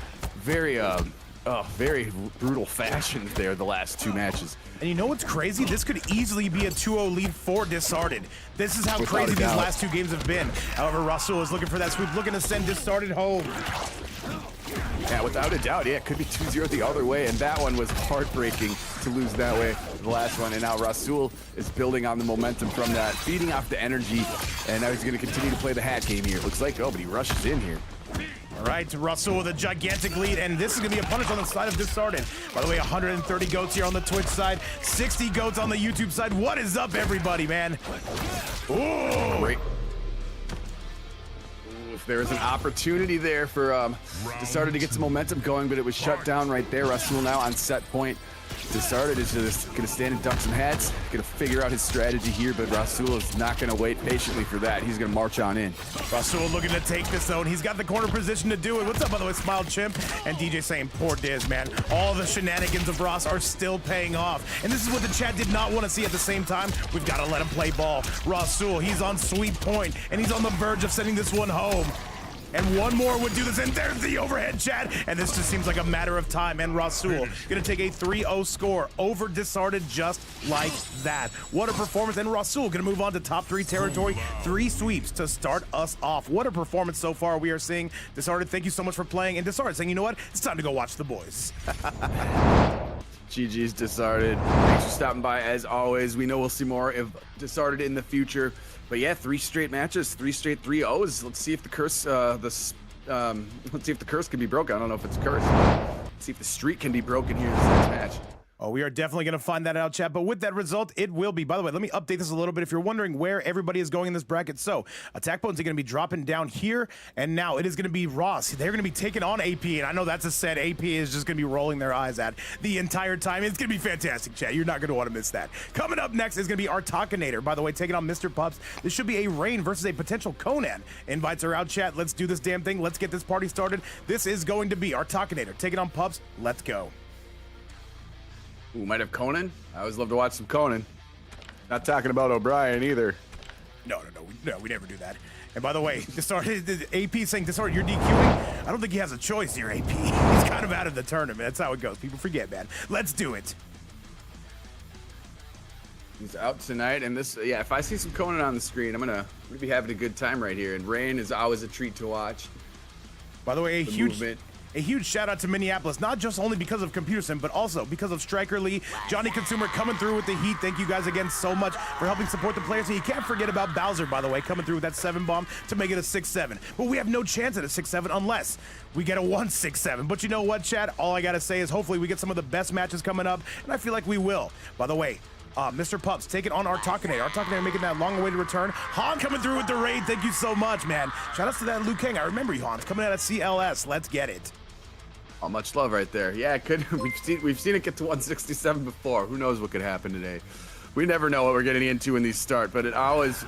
B: brutal fashion there the last two matches.
A: And you know what's crazy? This could easily be a 2-0 lead for Disarted. This is how
B: Without
A: crazy
B: a
A: these
B: doubt.
A: last two games have been. However, Rasul is looking for that sweep, looking to send Disarted home.
B: Yeah, without a doubt, yeah, it could be 2-0 the other way, and that one was heartbreaking to lose that way, the last one. And now Rasul is building on the momentum from that, feeding off the energy, and now he's going to continue to play the hat game here. It looks like, oh, but he rushes in here.
A: All right, Rasul with a gigantic lead, and this is going to be a punish on the side of Disarted. By the way, 130 goats here on the Twitch side, 60 goats on the YouTube side. What is up, everybody, man? Ooh!
B: Great. If there was an opportunity there for Disarted to get some momentum going, but it was shut down right there. Rasul now on set point. Disarted is just gonna stand and duck some heads, gonna figure out his strategy here, but Rasul is not gonna wait patiently for that. He's gonna march on in.
A: Rasul looking to take this zone. He's got the corner position to do it. What's up, by the way, Smile Chimp? And DJ saying, poor Diz, man. All the shenanigans of Ross are still paying off. And this is what the chat did not want to see at the same time. We've got to let him play ball. Rasul, he's on sweet point, and he's on the verge of sending this one home. And one more would do this, and there's the overhead, chat. And this just seems like a matter of time. And Rasul gonna take a 3-0 score over Disarted just like that. What a performance. And Rasul gonna move on to top 3 territory. 3 sweeps to start us off. What a performance so far we are seeing. Disarted, thank you so much for playing. And Disarted saying, you know what? It's time to go watch the boys.
B: GG's Disarted. Thanks for stopping by as always. We know we'll see more of Disarted in the future. But yeah, 3 straight matches, 3 straight 3-0s. Let's see if the curse, let's see if the curse can be broken. I don't know if it's cursed. Let's see if the streak can be broken here in this next match.
A: Oh, we are definitely going to find that out, chat. But with that result, it will be. By the way, let me update this a little bit if you're wondering where everybody is going in this bracket. So, AttackPotency going to be dropping down here, and now it is going to be Ross. They're going to be taking on AP, and I know that's a set AP is just going to be rolling their eyes at the entire time. It's going to be fantastic, chat. You're not going to want to miss that. Coming up next is going to be Artakinator. By the way, taking on Mr. Pups. This should be a Rain versus a potential Conan. Invites are out, chat. Let's do this damn thing. Let's get this party started. This is going to be Artakinator taking on Pups. Let's go.
B: Ooh, might have Conan. I always love to watch some Conan. Not talking about O'Brien either.
A: No, we never do that. And by the way, Disarted, AP saying, Disarted, you're DQing? I don't think he has a choice here, AP. He's kind of out of the tournament. That's how it goes. People forget, man. Let's do it.
B: He's out tonight, and this, yeah, if I see some Conan on the screen, I'm gonna be having a good time right here. And Rain is always a treat to watch.
A: By the way, a
B: The
A: huge
B: movement.
A: a huge shout out to Minneapolis, not just only because of Computer Sim, but also because of Striker Lee, Johnny Consumer coming through with the heat. Thank you guys again so much for helping support the players. And you can't forget about Bowser, by the way, coming through with that 7 bomb to make it a 6-7. But we have no chance at a 6-7 unless we get a 1-6-7. But you know what, chat? All I gotta say is hopefully we get some of the best matches coming up, and I feel like we will. By the way, Mr. Pups taking on Artakinator. Artakinator making that long-awaited return. Han coming through with the raid. Thank you so much, man. Shout outs to that Liu Kang. I remember you, Han. It's coming out of CLS. Let's get it.
B: Oh, much love right there. Yeah, it could. We've seen it get to 167 before. Who knows what could happen today? We never know what we're getting into when these start, but it always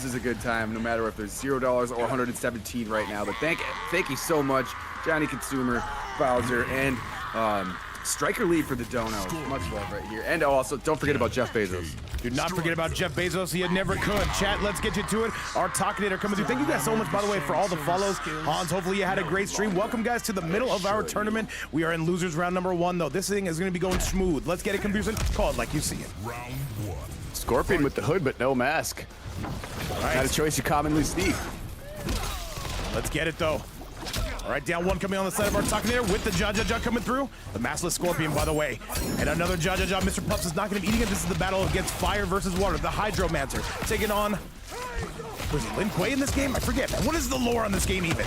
B: is a good time, no matter if there's $0 or 117 right now. But thank you so much, Johnny Consumer, Bowser, and Striker Lee for the dono. Much love right here. And also, don't forget about Jeff Bezos.
A: Do not forget about Jeff Bezos. He never could. Chat, let's get you to it. Artakinator coming through. Thank you guys so much, by the way, for all the follows. Hans, hopefully you had a great stream. Welcome, guys, to the middle of our tournament. We are in losers round number 1, though. This thing is going to be going smooth. Let's get it, Computer. Call it like you see it.
C: Round 1.
B: Scorpion with the hood, but no mask.
A: All right.
B: Not a choice you commonly see.
A: Let's get it, though. All right, down 1 coming on the side of Artakinator with the Jaja coming through. The maskless Scorpion, by the way. And another Jaja. Mr. Pups is not going to be eating it. This is the battle against fire versus water. The Hydromancer taking on... Was it Lin Kuei in this game? I forget. What is the lore on this game even?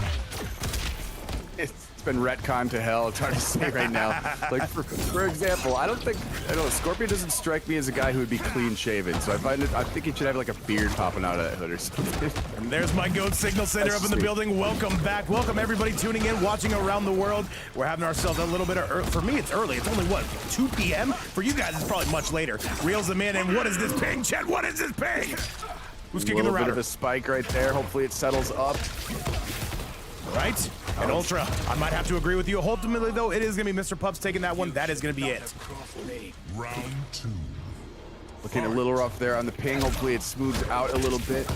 B: It's been retconned to hell. It's hard to say right now. Like, for example, I don't know, Scorpion doesn't strike me as a guy who would be clean shaven. So I think he should have like a beard popping out of that hood or something.
A: And there's my GOAT Signal Center up in the building. Welcome back. Welcome everybody tuning in, watching around the world. We're having ourselves a little bit of early. For me, it's early. It's only, what, 2 p.m.? For you guys, it's probably much later. Reels them in, and what is this ping, Chet? What is this ping? Who's kicking the router?
B: A little bit of a spike right there. Hopefully it settles up.
A: Right? And Ultra, I might have to agree with you. Ultimately, though, it is going to be Mr. Pups taking that one. That is going to be it.
C: Round 2.
B: Looking a little rough there on the ping. Hopefully it smooths out a little bit.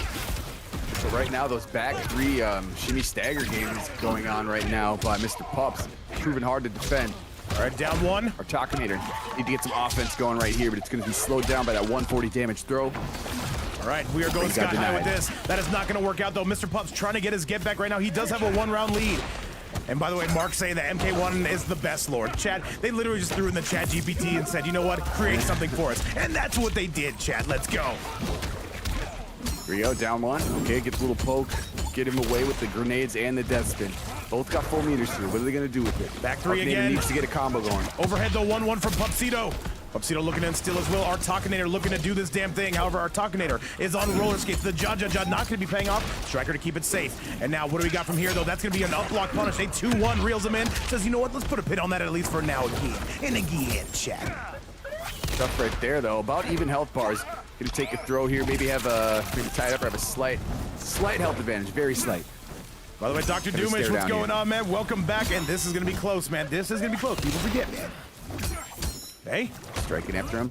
B: So right now, those back 3 shimmy stagger games going on right now by Mr. Pups. Proving hard to defend.
A: All right, down 1.
B: Artakinator need to get some offense going right here, but it's going to be slowed down by that 140 damage throw.
A: All right, we are going sky high with this. That is not going to work out, though. Mr. Pups trying to get his get back right now. He does have a 1-round lead. And by the way, Mark saying that MK1 is the best lord. Chat, they literally just threw in the chat GPT and said, you know what, create something for us. And that's what they did, chat. Let's go.
B: Here we go, down 1. Okay, gets a little poke. Get him away with the grenades and the death spin. Both got full meters through. What are they going to do with it?
A: Back 3 again.
B: Needs to get a combo going.
A: Overhead, though, 1-1 from Pupsito. Pupsito looking in still as well. Artakinator looking to do this damn thing. However, Artakinator is on roller skates. The Jaja not going to be paying off. Striker to keep it safe. And now, what do we got from here, though? That's going to be an up block punish. A 2-1 reels him in. Says, you know what? Let's put a pin on that at least for now again. And again, chat.
B: Stuff right there, though. About even health bars. Going to take a throw here. Maybe have maybe tie it up or have a slight health advantage. Very slight.
A: By the way, Dr. Doomish, what's going on, man? Welcome back. And this is going to be close, man. This is going to be close. People forget, man. Hey.
B: Striking after him.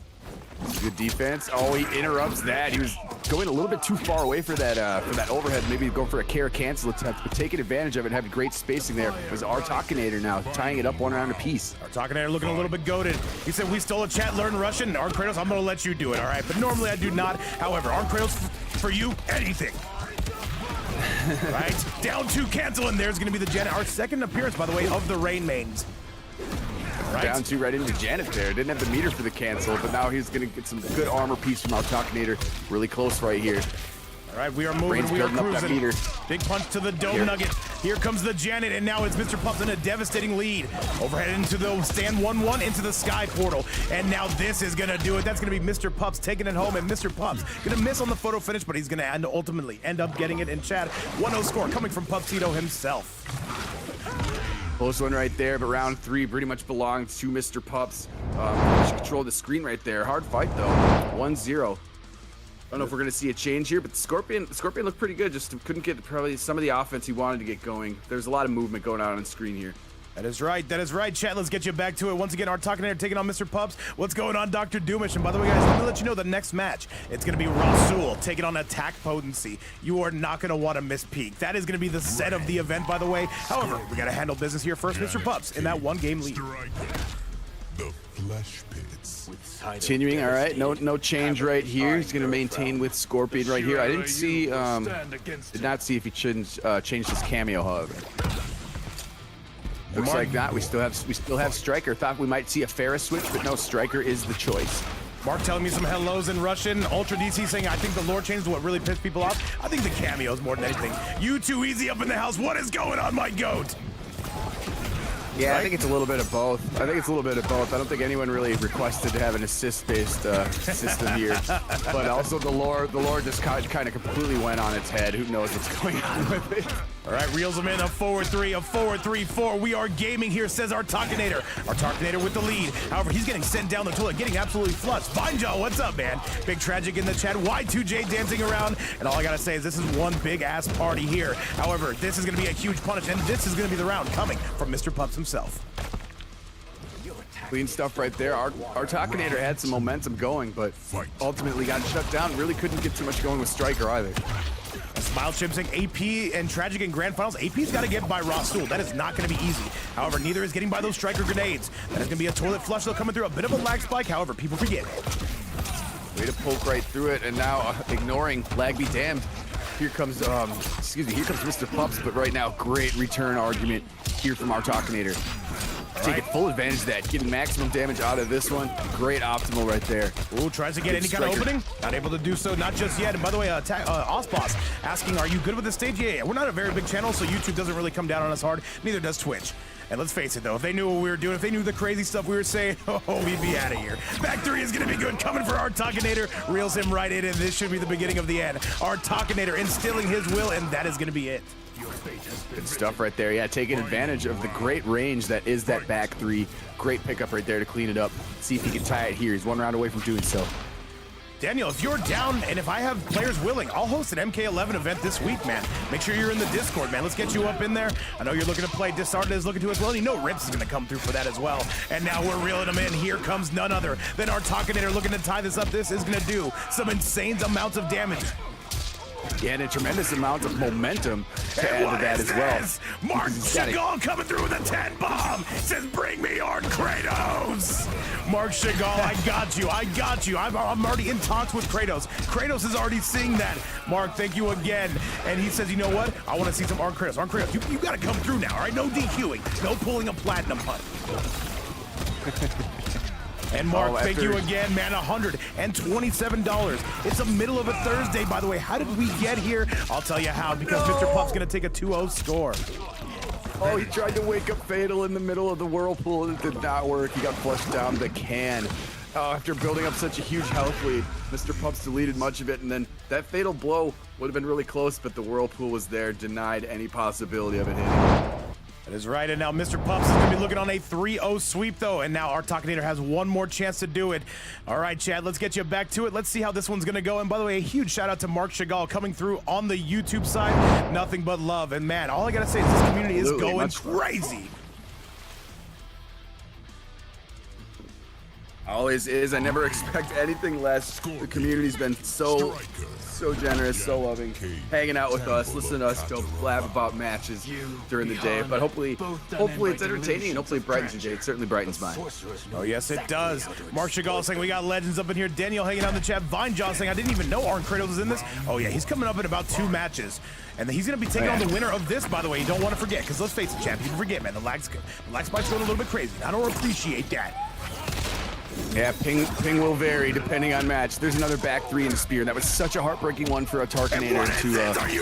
B: Good defense. Oh, he interrupts that. He was going a little bit too far away for that overhead. Maybe go for a care cancel attempt, but taking advantage of it and having great spacing there. It was Artakinator now, tying it up 1 round apiece.
A: Artakinator looking a little bit goated. He said, we stole a chat, learn Russian. ArnKratos, I'm going to let you do it, all right? But normally I do not. However, ArnKratos, for you, anything. Right? Down 2 cancel, and there's going to be the Janet. Our second appearance, by the way, of the Rain Mains. Right.
B: Down 2 right into Janet there. Didn't have the meter for the cancel, but now he's going to get some good armor piece from Artakinator. Really close right here.
A: All right, we are moving, we are cruising. Big punch to the dome nugget. Here comes the Janet, and now it's Mr. Pups in a devastating lead. Overhead into the stand 1-1 into the sky portal. And now this is going to do it. That's going to be Mr. Pups taking it home, and Mr. Pups going to miss on the photo finish, but he's going to ultimately end up getting it in chat. 1-0 score coming from Pupsito himself.
B: Close one right there, but round 3 pretty much belongs to Mr. Pups. Should control the screen right there. Hard fight, though. 1-0. I don't know if we're going to see a change here, but the Scorpion looked pretty good. Just couldn't get probably some of the offense he wanted to get going. There's a lot of movement going on the screen here.
A: That is right. That is right. Chat, let's get you back to it. Once again, Artakinator taking on Mr. Pups. What's going on, Dr. Doomish? And by the way, guys, let me let you know the next match. It's going to be Rasul taking on AttackPotency. You are not going to want to miss peak. That is going to be the set of the event, by the way. However, we got to handle business here first. Mr. Pups in that 1-game lead.
C: The flesh pits.
B: Continuing, all right. No change right here. He's going to maintain with Scorpion right here. I didn't see, did not see if he shouldn't change his cameo, however. Looks like that. We still have Striker. Thought we might see a Ferris switch, but no, Striker is the choice.
A: Mark telling me some hellos in Russian. Ultra DC saying, I think the lore change is what really pissed people off. I think the cameos more than anything. You too easy up in the house. What is going on, my goat?
B: Yeah, right? I think it's a little bit of both. I don't think anyone really requested to have an assist-based system here. But also the lore just kind of completely went on its head. Who knows what's going on with it?
A: All right, reels him in, a 4-3, a 4-3-4. We are gaming here, says Artakinator. Artakinator with the lead. However, he's getting sent down the toilet, getting absolutely flushed. Vinjo, what's up, man? Big Tragic in the chat. Y2J dancing around. And all I gotta say is this is one big-ass party here. However, this is gonna be a huge punish, and this is gonna be the round coming from Mr. Pups himself.
B: Clean stuff right there. Artakinator had some momentum going, but ultimately got shut down. Really couldn't get too much going with Striker either.
A: Smile Chip saying AP and Tragic in Grand Finals. AP's got to get by Rassul. That is not going to be easy. However, neither is getting by those Striker grenades. That is going to be a toilet flush. They're coming through a bit of a lag spike. However, people forget it.
B: Way to poke right through it, and now ignoring lag be damned. Here comes Mr. Pups, but right now, great return argument here from Artakinator. Taking full advantage of that, getting maximum damage out of this one. Great optimal right there.
A: Ooh, tries to get any kind of opening. Not able to do so, not just yet. And by the way, Osboss asking, are you good with the stage? Yeah, we're not a very big channel, so YouTube doesn't really come down on us hard. Neither does Twitch. And let's face it, though, if they knew what we were doing, if they knew the crazy stuff we were saying, oh, we'd be out of here. Back three is going to be good. Coming for Artakinator. Reels him right in, and this should be the beginning of the end. Artakinator instilling his will, and that is going to be it.
B: Good stuff right there. Yeah, taking advantage of the great range that is that back three. Great pickup right there to clean it up. See if he can tie it here. He's one round away from doing so.
A: Daniel, if you're down and if I have players willing, I'll host an MK11 event this week, man. Make sure you're in the Discord, man. Let's get you up in there. I know you're looking to play. Disarted is looking to as well. And you know Rips is going to come through for that as well. And now we're reeling him in. Here comes none other than Artakinator looking to tie this up. This is going to do some insane amounts of damage.
B: Yeah, and a tremendous amount of momentum to add to that as well.
A: Mark Chagall coming through with a 10 bomb. Says, bring me ArnKratos. Mark Chagall, I got you. I got you. I'm already in talks with Kratos. Kratos is already seeing that. Mark, thank you again. And he says, you know what? I want to see some ArnKratos. ArnKratos, you got to come through now, all right? No DQing. No pulling a platinum putt. And Mark, thank you again, man, $127. It's the middle of a Thursday, by the way. How did we get here? I'll tell you how, because Mr. Pups going to take a 2-0 score.
B: Oh, he tried to wake up Fatal in the middle of the whirlpool, and it did not work. He got flushed down the can. After building up such a huge health lead, Mr. Pups deleted much of it, and then that Fatal blow would have been really close, but the whirlpool was there, denied any possibility of it hitting.
A: That is right, and now Mr. Pups is going to be looking on a 3-0 sweep, though, and now Artakinator has one more chance to do it. All right, Chad, let's get you back to it. Let's see how this one's going to go, and by the way, a huge shout-out to Mark Chagall coming through on the YouTube side. Nothing but love, and man, all I got to say is this community is going crazy.
B: Always is. I never expect anything less. The community's been so generous, so loving, hanging out with us, listening to us go blab about matches during the day. But hopefully it's entertaining, and hopefully it brightens your day. It certainly brightens mine.
A: Oh yes, it does. Mark Chagall saying we got legends up in here. Daniel hanging out in the chat. Vinejaw saying I didn't even know ArnKratos was in this. Oh yeah, he's coming up in about 2 matches. And he's going to be taking on the winner of this, by the way. You don't want to forget, because let's face it, chat, people forget, man. The lag spike's going a little bit crazy. I don't appreciate that.
B: Yeah, ping will vary depending on match. There's another back three in the spear. That was such a heartbreaking one for Artakinator to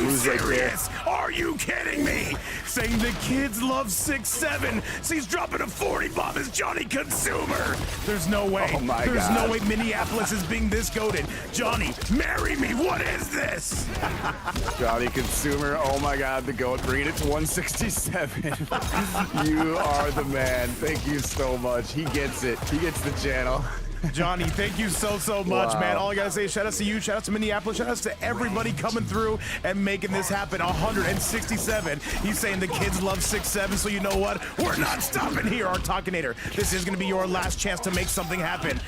B: lose right there.
A: Are you kidding me? Saying the kids love 6-7. So he's dropping a 40 bomb as Johnny Consumer. There's no way.
B: Oh my
A: There's
B: God.
A: no way Minneapolis is being this goated. Johnny, marry me. What is this?
B: Johnny Consumer. Oh my God, the goat. Bringing it to 167. You are the man. Thank you so much. He gets it. He gets the channel.
A: Johnny, thank you so much, man. All I gotta say is shout out to you, shout out to Minneapolis, shout out to everybody coming through and making this happen. 167. He's saying the kids love 6-7, so you know what? We're not stopping here, Artakinator. This is gonna be your last chance to make something happen.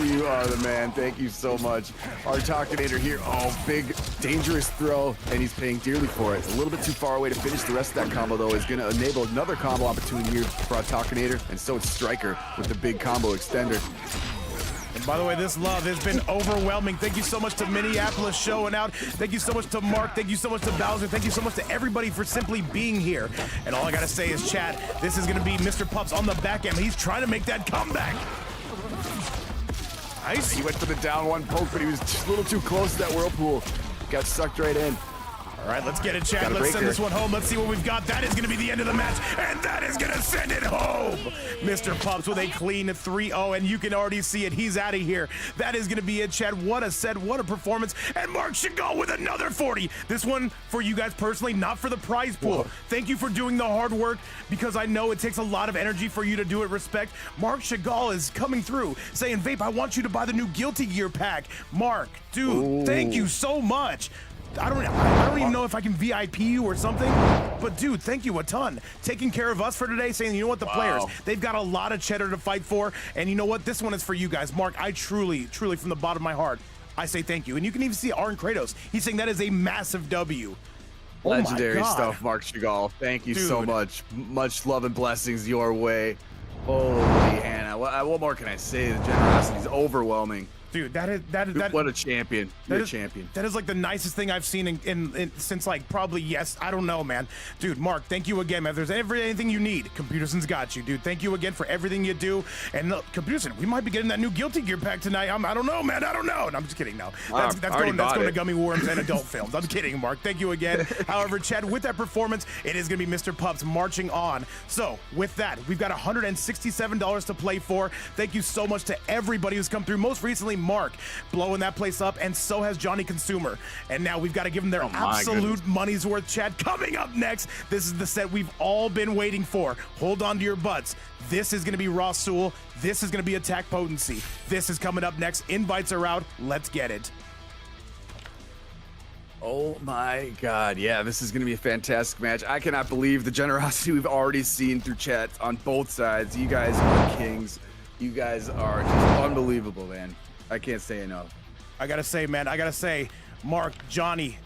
B: You are the man. Thank you so much. Artakinator here. Oh, big, dangerous throw, and he's paying dearly for it. A little bit too far away to finish the rest of that combo, though, is going to enable another combo opportunity here for Artakinator, and so it's Striker with the big combo extender.
A: And By the way, this love has been overwhelming. Thank you so much to Minneapolis showing out. Thank you so much to Mark. Thank you so much to Bowser. Thank you so much to everybody for simply being here. And all I gotta say is, chat, this is gonna be Mr. Pups on the back end. He's trying to make that comeback. Nice.
B: He went for the down one poke, but he was just a little too close to that whirlpool. Got sucked right in.
A: All right, let's get it, chat. Let's send this one home. Let's see what we've got. That is going to be the end of the match, and that is going to send it home. Mr. Pups with a clean 3-0, and you can already see it. He's out of here. That is going to be it, chat. What a set, what a performance. And Mark Chagall with another 40. This one for you guys personally, not for the prize pool. Whoa. Thank you for doing the hard work, because I know it takes a lot of energy for you to do it. Respect. Mark Chagall is coming through saying, Vape, I want you to buy the new Guilty Gear pack. Mark, dude, thank you so much. I don't even know if I can VIP you or something, but dude, thank you a ton. Taking care of us for today, saying, you know what, the players, they've got a lot of cheddar to fight for, and you know what, this one is for you guys. Mark, I truly, from the bottom of my heart, I say thank you. And you can even see ArnKratos. He's saying that is a massive W.
B: Legendary stuff, Mark Chagall. Thank you so much. Much love and blessings your way. Holy Hannah. What more can I say? The generosity is overwhelming.
A: Dude, what
B: a champion. You're a champion.
A: That is like the nicest thing I've seen in since like probably, yes, I don't know, man. Dude, Mark, thank you again, man. If there's anything you need, Computerson's got you, dude. Thank you again for everything you do. And look, Computerson, we might be getting that new Guilty Gear pack tonight. I don't know, man. I don't know. No, I'm just kidding. No, that's going to Gummy Worms and adult films. I'm kidding, Mark. Thank you again. However, Chad, with that performance, it is going to be Mr. Pups marching on. So with that, we've got $167 to play for. Thank you so much to everybody who's come through. Most recently, Mark, blowing that place up, and so has Johnny Consumer. And now we've got to give them their absolute money's worth, Chad. Coming up next, this is the set we've all been waiting for. Hold on to your butts. This is going to be Rassul. This is going to be AttackPotency. This is coming up next. Invites are out. Let's get it.
B: Oh my God, yeah, this is gonna be a fantastic match. I cannot believe the generosity we've already seen through chat on both sides. You guys are kings. You guys are just unbelievable, man. I can't say enough.
A: I gotta say, man, Mark, Johnny,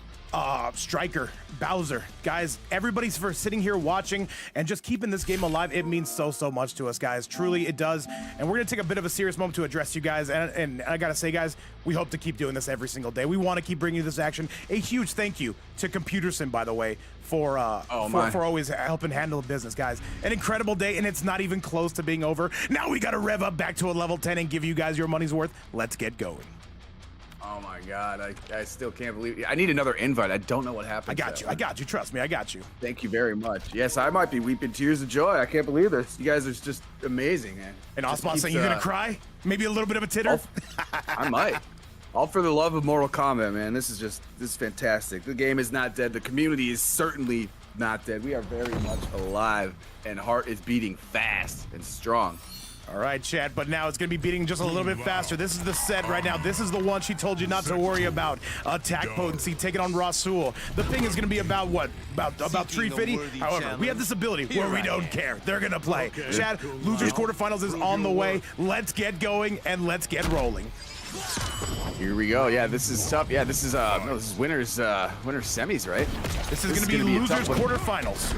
A: Striker, Bowser, guys, everybody's for sitting here watching and just keeping this game alive. It means so much to us, guys. Truly, it does. And we're gonna take a bit of a serious moment to address you guys. And I gotta say, guys, we hope to keep doing this every single day. We want to keep bringing you this action. A huge thank you to Computerson, by the way, for always helping handle the business, guys. An incredible day, and it's not even close to being over. Now we gotta rev up back to a level 10 and give you guys your money's worth. Let's get going.
B: Oh my God, I still can't believe it. I need another invite. I don't know what happened.
A: I got you. Trust me, I got you.
B: Thank you very much. Yes, I might be weeping tears of joy. I can't believe this. You guys are just amazing, man.
A: And Osmond saying you're gonna cry? Maybe a little bit of a titter?
B: I might. All for the love of Mortal Kombat, man. This is fantastic. The game is not dead. The community is certainly not dead. We are very much alive, and heart is beating fast and strong.
A: All right, chat, but now it's going to be beating just a little bit faster. This is the set right now. This is the one she told you not to worry about. AttackPotency taking on Rassul. The ping is going to be about what? About 350? However, we have this ability where we don't care. They're going to play. Chat, losers quarterfinals is on the way. Let's get going and let's get rolling.
B: Here we go. Yeah, this is tough. Yeah, this is winners semis, right?
A: This is going to be losers quarterfinals.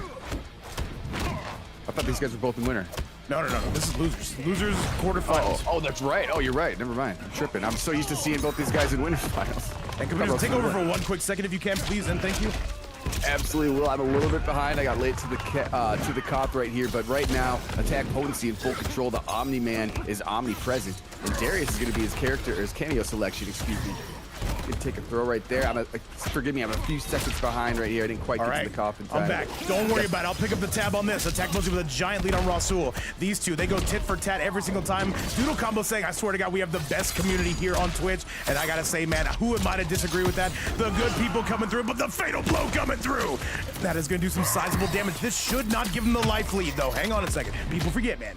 B: I thought these guys were both in winner.
A: No. This is losers. Losers quarterfinals.
B: Oh, that's right. Oh, you're right. Never mind. I'm tripping. I'm so used to seeing both these guys in winners finals.
A: And Computer, take over for one quick second if you can, please, and thank you.
B: Absolutely will. I'm a little bit behind. I got late to the cop right here, but right now, AttackPotency in full control. The Omni-Man is omnipresent, and Darius is going to be his cameo selection. Excuse me. Gonna take a throw right there. Forgive me, I'm a few seconds behind right here. I didn't quite get to the coffin time.
A: I'm back. Don't worry about it. I'll pick up the tab on this. AttackPotency with a giant lead on Rassul. These two, they go tit for tat every single time. Doodle Combo saying, I swear to God, we have the best community here on Twitch. And I gotta say, man, who am I to disagree with that? The good people coming through, but the fatal blow coming through. That is gonna do some sizable damage. This should not give them the life lead, though. Hang on a second. People forget, man.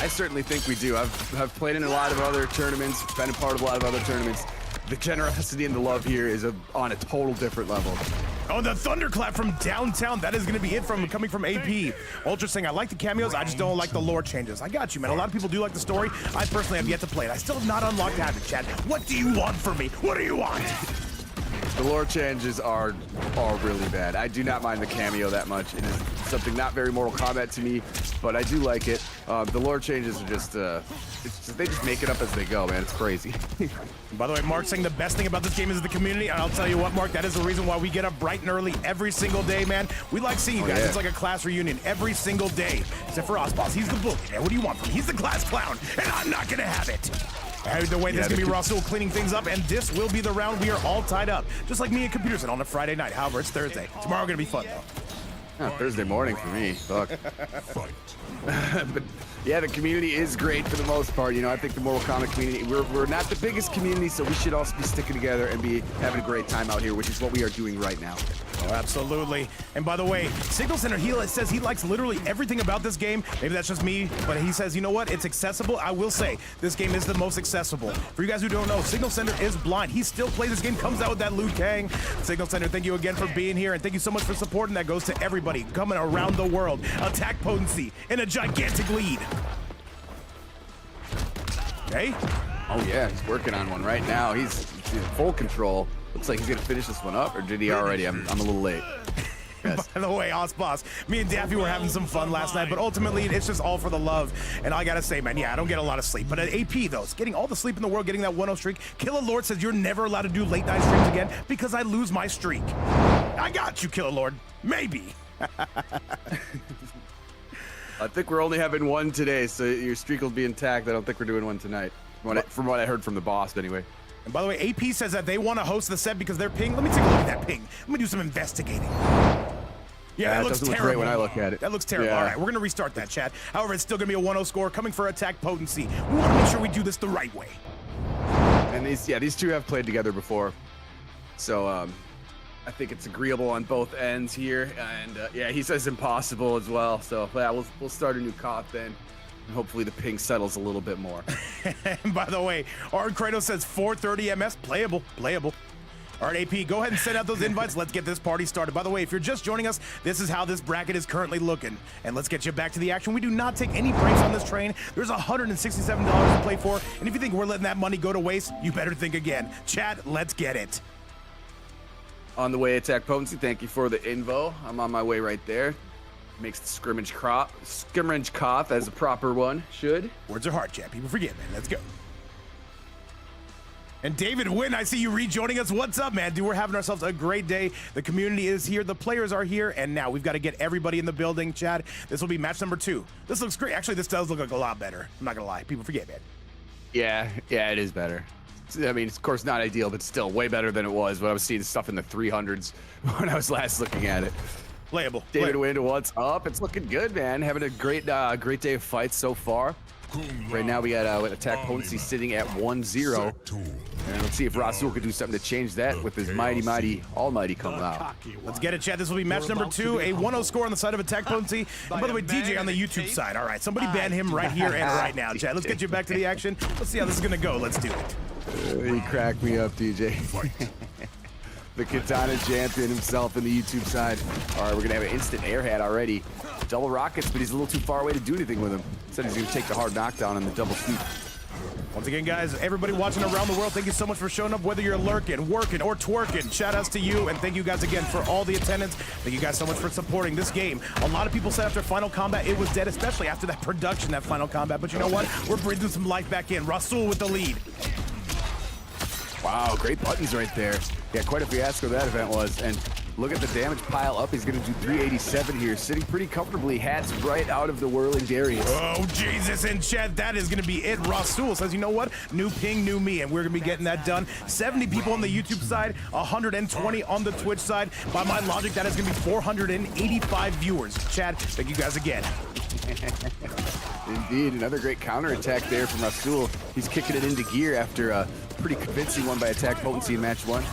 B: I certainly think we do. I've played in a lot of other tournaments, been a part of a lot of other tournaments. The generosity and the love here is on a total different level.
A: Oh, the thunderclap from downtown. That is going to be it coming from AP. Ultra saying, I like the cameos, I just don't like the lore changes. I got you, man. A lot of people do like the story. I personally have yet to play it. I still have not unlocked Havoc, Chad. What do you want from me? What do you want?
B: The lore changes are really bad. I do not mind the cameo that much. It is something not very Mortal Kombat to me, but I do like it. The lore changes are just, they just make it up as they go, man. It's crazy.
A: By the way, Mark's saying the best thing about this game is the community, and I'll tell you what, Mark, that is the reason why we get up bright and early every single day, man. We like seeing you guys.
B: Yeah.
A: It's like a class reunion every single day, except for Osboss. He's the bully, man. What do you want from him? He's the class clown, and I'm not gonna have it. The way this is gonna be Rassul cleaning things up, and this will be the round we are all tied up, just like me and Computers on a Friday night. However, it's Thursday. Tomorrow gonna be fun though.
B: Thursday morning for me. Fuck.
C: Fight.
B: But yeah, the community is great for the most part. You know, I think the Mortal Kombat community, we're not the biggest community, so we should also be sticking together and be having a great time out here, which is what we are doing right now.
A: Oh, absolutely. And by the way, Signal Center, he says he likes literally everything about this game. Maybe that's just me, but he says, you know what? It's accessible. I will say, this game is the most accessible. For you guys who don't know, Signal Center is blind. He still plays this game, comes out with that Liu Kang. Signal Center, thank you again for being here, and thank you so much for supporting. That goes to everybody coming around the world. AttackPotency in a gigantic lead. Okay.
B: Oh yeah, he's working on one right now. He's in full control. Looks like he's gonna finish this one up, or did he already? I'm a little late. Yes.
A: By the way, Osboss, me and Daffy were having some fun last night, but ultimately it's just all for the love. And I gotta say, man, yeah, I don't get a lot of sleep. But at AP, though, it's getting all the sleep in the world, getting that 1-0 streak. Killer Lord says you're never allowed to do late night streams again because I lose my streak. I got you, Killer Lord. Maybe.
B: I think we're only having one today, so your streak will be intact. I don't think we're doing one tonight, from what I heard from the boss, anyway.
A: And by the way, AP says that they want to host the set because their ping. Let me take a look at that ping. Let me do some investigating. Yeah, that looks
B: doesn't
A: terrible.
B: look great when I look at it.
A: That looks terrible.
B: Yeah.
A: All right, we're going to restart that, chat. However, it's still going to be a 1-0 score coming for AttackPotency. We want to make sure we do this the right way.
B: And these two have played together before, so I think it's agreeable on both ends here. And yeah, he says impossible as well. So yeah, we'll start a new COP then. And hopefully the ping settles a little bit more.
A: And by the way, ArnKratos says 430 MS, playable. All right, AP, go ahead and send out those invites. Let's get this party started. By the way, if you're just joining us, this is how this bracket is currently looking. And let's get you back to the action. We do not take any breaks on this train. There's $167 to play for. And if you think we're letting that money go to waste, you better think again. Chat, let's get it.
B: On the way, AttackPotency, thank you for the info. I'm on my way right there. Makes the scrimmage cough as a proper one should.
A: Words are hard, chat. People forget, man. Let's go. And David Wynn, I see you rejoining us. What's up, man? Dude, we're having ourselves a great day. The community is here. The players are here. And now we've got to get everybody in the building, Chad. This will be match number 2. This looks great. Actually, this does look like a lot better. I'm not going to lie. People forget, man.
B: Yeah, it is better. I mean, of course, not ideal, but still way better than it was when I was seeing stuff in the 300s when I was last looking at it.
A: Playable.
B: David Wind, what's up? It's looking good, man. Having a great day of fights so far. Right now we got AttackPotency sitting at 1-0. And let's see if Rasul could do something to change that with his mighty, almighty coming out.
A: Let's get it, Chad. This will be match number 2. A 1-0 score on the side of AttackPotency. And by the way, DJ on the YouTube side. All right, somebody ban him right here and right now, Chad. Let's get you back to the action. Let's see how this is going to go. Let's do it.
B: He cracked me up, DJ. The Katana champion himself in the YouTube side. All right, we're gonna have an instant air hat already. Double rockets, but he's a little too far away to do anything with him. Said he's gonna take the hard knockdown on the double sweep.
A: Once again, guys, everybody watching around the world, thank you so much for showing up, whether you're lurking, working, or twerking. Shout outs to you, and thank you guys again for all the attendance. Thank you guys so much for supporting this game. A lot of people said after Final Combat it was dead, especially after that production, that Final Combat. But you know what? We're breathing some life back in. Rasul with the lead.
B: Wow, great buttons right there. Yeah, quite a fiasco that event was. And look at the damage pile up. He's going to do 387 here, sitting pretty comfortably. Hats right out of the whirling Darius.
A: Oh, Jesus, and Chad, that is going to be it. Rasul says, you know what? New ping, new me, and we're going to be getting that done. 70 people on the YouTube side, 120 on the Twitch side. By my logic, that is going to be 485 viewers. Chad, thank you guys again.
B: Indeed, another great counterattack there from Rasul. He's kicking it into gear after a pretty convincing one by AttackPotency in match 1.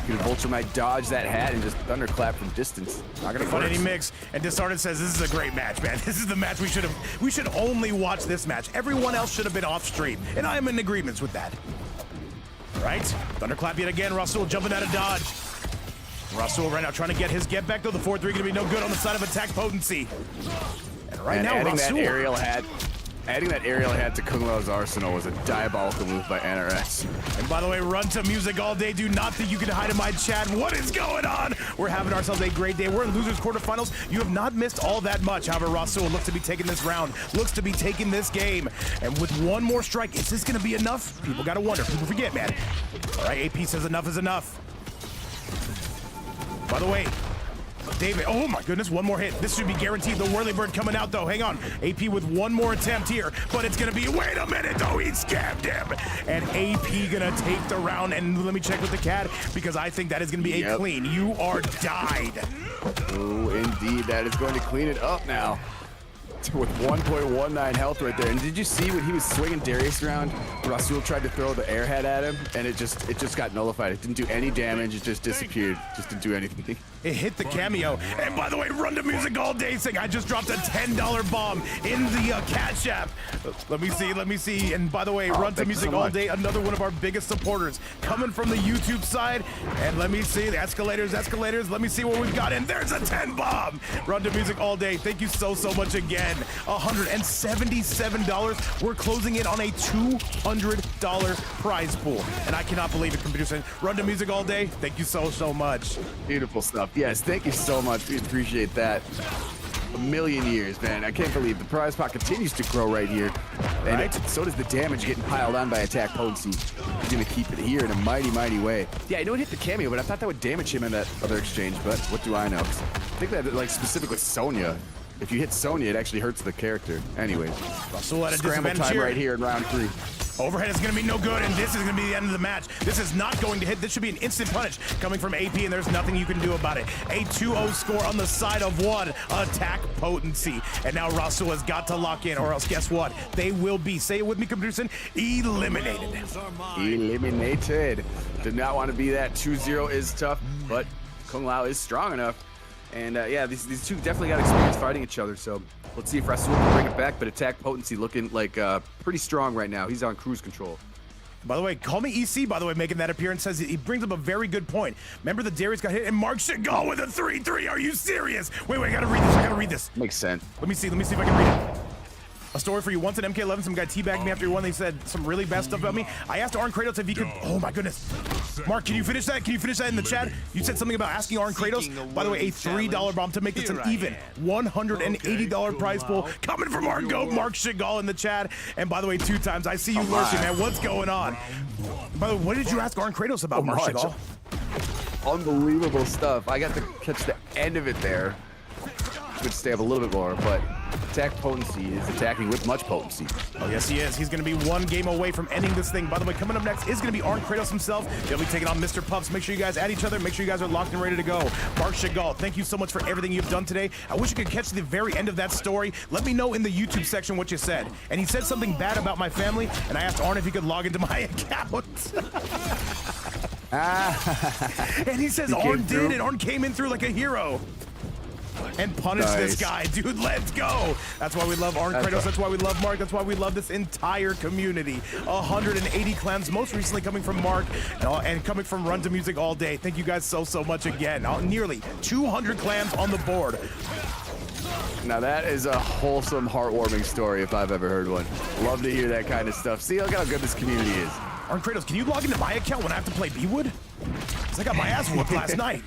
B: Gonna Ultramite dodge that hat and just thunderclap from distance. Not gonna
A: Fun any mix. And Disarted says this is a great match, man. This is the match we should only watch this match. Everyone else should have been off stream, and I am in agreement with that. All right, thunderclap yet again. Rasul jumping out of dodge. Rasul right now trying to get his get back though. The 4-3 gonna be no good on the side of AttackPotency. And right now,
B: adding
A: Rasul.
B: that aerial hat. Adding that aerial head to Kung Lao's arsenal was a diabolical move by NRX.
A: And by the way, run to music all day. Do not think you can hide in my chat. What is going on? We're having ourselves a great day. We're in losers quarterfinals. You have not missed all that much. However, Rasul looks to be taking this round, looks to be taking this game. And with one more strike, is this going to be enough? People got to wonder. People forget, man. All right, AP says enough is enough. By the way, David, oh my goodness, one more hit. This should be guaranteed. The Whirly Bird coming out though. Hang on. AP with one more attempt here, but it's gonna be, wait a minute though, he scammed him. And AP gonna take the round, and let me check with the cat, because I think that is gonna be a clean. You are died.
B: Oh, indeed, that is going to clean it up now. With 1.19 health right there. And did you see when he was swinging Darius around, Rasul tried to throw the airhead at him, and it just got nullified. It didn't do any damage, it just disappeared. Just didn't do anything.
A: It hit the cameo. And by the way, run to music all day saying I just dropped a $10 bomb in the Cash App. Let me see. And by the way, run to music all day, another one of our biggest supporters coming from the YouTube side. And let me see the escalators. Let me see what we've got. And there's a 10 bomb. Run to music all day. Thank you so much again. $177. We're closing in on a $200 prize pool. And I cannot believe it, computer saying run to music all day. Thank you so much.
B: Beautiful stuff. Yes, thank you so much. We appreciate that. A million years, man. I can't believe the prize pot continues to grow right here. And so does the damage getting piled on by AttackPotency. He's going to keep it here in a mighty way. Yeah, I know it hit the cameo, but I thought that would damage him in that other exchange, but what do I know? I think that, like, specifically Sonya. If you hit Sonya, it actually hurts the character. Anyways,
A: Rasul at a
B: scramble time right here in round 3.
A: Overhead is going to be no good, and this is going to be the end of the match. This is not going to hit. This should be an instant punish coming from AP, and there's nothing you can do about it. A 2-0 score on the side of one. AttackPotency. And now Rasul has got to lock in, or else guess what? They will be, say it with me, computer, eliminated.
B: Eliminated. Did not want to be that. 2-0 is tough, but Kung Lao is strong enough. And yeah, these two definitely got experience fighting each other, so let's see if Rasul can bring it back, but AttackPotency looking like pretty strong right now. He's on cruise control.
A: By the way, call me EC, by the way, making that appearance, says he brings up a very good point. Remember the Darius got hit, and Mark should go with a 3-3. Are you serious? Wait, I gotta read this.
B: Makes sense.
A: Let me see if I can read it. A story for you. Once at MK11, some guy teabagged me after he won. They said some really bad stuff about me. I asked ArnKratos if he could. Oh my goodness. Mark, can you finish that? Can you finish that in the chat? You said something about asking ArnKratos. By the way, a $3 bomb to make this an even $180 prize pool coming from our goat Mark Chagall in the chat. And by the way, 2 times. I see you lurking, man. What's going on? By the way, what did you ask ArnKratos about, Mark Chagall?
B: Unbelievable stuff. I got to catch the end of it there. Would stay up a little bit more, but AttackPotency is attacking with much potency.
A: Oh, yes, he is. He's going to be 1 game away from ending this thing. By the way, coming up next is going to be ArnKratos himself. He'll be taking on Mr. Pups. Make sure you guys add each other. Make sure you guys are locked and ready to go. Mark Chagall, thank you so much for everything you've done today. I wish you could catch the very end of that story. Let me know in the YouTube section what you said. And he said something bad about my family, and I asked Arn if he could log into my account. And he says Arn did, and Arn came in through like a hero. And punish this guy, dude. Let's go. That's why we love ArnKratos. That's why we love Mark. That's why we love this entire community. 180 clams, most recently coming from Mark and coming from Run to Music all day. Thank you guys so much again. Nearly 200 clams on the board.
B: Now that is a wholesome, heartwarming story if I've ever heard one. Love to hear that kind of stuff. See, look how good this community is.
A: ArnKratos, can you log into my account when I have to play B-Wood? Because I got my ass whooped last night.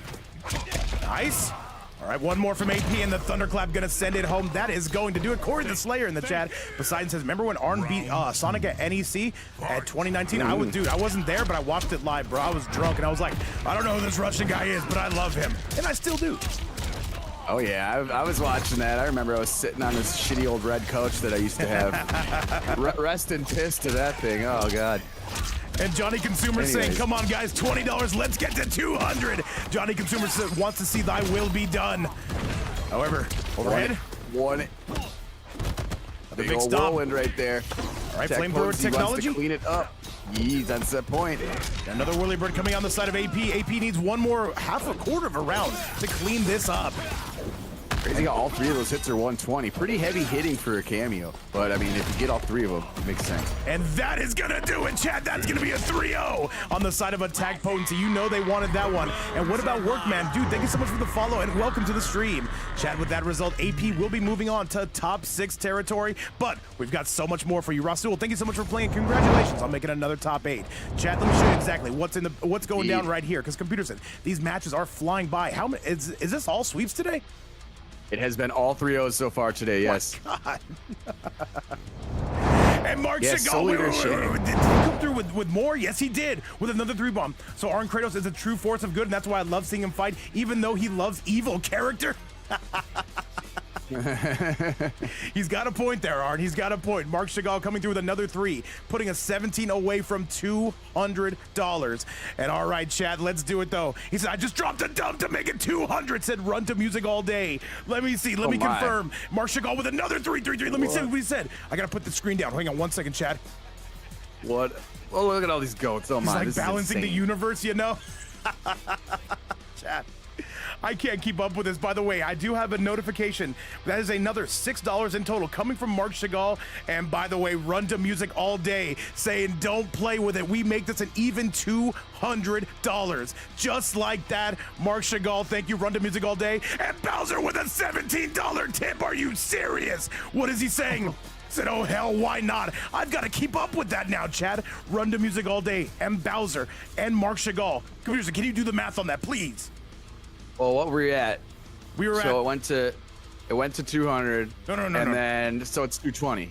A: Nice. All right, one more from AP, and the Thunderclap gonna send it home. That is going to do it. Corey the Slayer in the chat. Poseidon says, remember when Arn beat Sonic at NEC at 2019? I wasn't there, but I watched it live, bro. I was drunk, and I was like, I don't know who this Russian guy is, but I love him. And I still do.
B: Oh, yeah, I was watching that. I remember I was sitting on this shitty old red coach that I used to have. Rest in piss to that thing. Oh, God.
A: And Johnny Consumer saying, come on, guys, $20. Let's get to 200. Johnny Consumer wants to see thy will be done. However, overhead.
B: One.
A: The big stop.
B: Whirlwind right there.
A: All right, Flamethrower technology.
B: Wants to clean it up. Yeez, that's that point.
A: Another Whirly Bird coming on the side of AP. AP needs one more half a quarter of a round to clean this up.
B: Crazy how all three of those hits are 120. Pretty heavy hitting for a cameo. But, I mean, if you get all three of them, it makes sense.
A: And that is going to do it, chat. That's going to be a 3-0 on the side of AttackPotency. You know they wanted that one. And what about Workman? Dude, thank you so much for the follow and welcome to the stream. Chat, with that result, AP will be moving on to top 6 territory. But we've got so much more for you. Rasul, thank you so much for playing. Congratulations on making another top 8. Chat, let me show you exactly what's going down right here. Because computer said these matches are flying by. How many, is this all sweeps today?
B: It has been all 3-0s so far today, yes.
A: Oh my God. And Mark
B: Yes,
A: Chagall, did he come through with more? Yes, he did, with another 3-bomb. So ArnKratos is a true force of good, and that's why I love seeing him fight, even though he loves evil character. He's got a point there, Arn. He's got a point. Mark Chagall coming through with another 3, putting a 17 away from $200. And all right, chat, let's do it though. He said, I just dropped a dub to make it 200. Said, run to music all day. Let me see. Let me confirm. Mark Chagall with another 333. Let me see what he said. I gotta put the screen down. Hang on 1 second, chat.
B: What? Oh, look at all these goats. Oh my.
A: He's like balancing the universe, you know? Chat. I can't keep up with this. By the way, I do have a notification. That is another $6 in total coming from Mark Chagall. And by the way, run to music all day saying don't play with it. We make this an even $200. Just like that. Mark Chagall, thank you. Run to music all day. And Bowser with a $17 tip. Are you serious? What is he saying? Said, oh hell, why not? I've got to keep up with that now, Chad. Run to music all day. And Bowser and Mark Chagall. Computer, can you do the math on that, please?
B: Well, what were you at?
A: We were
B: so it went to 200.
A: No.
B: Then so it's 220.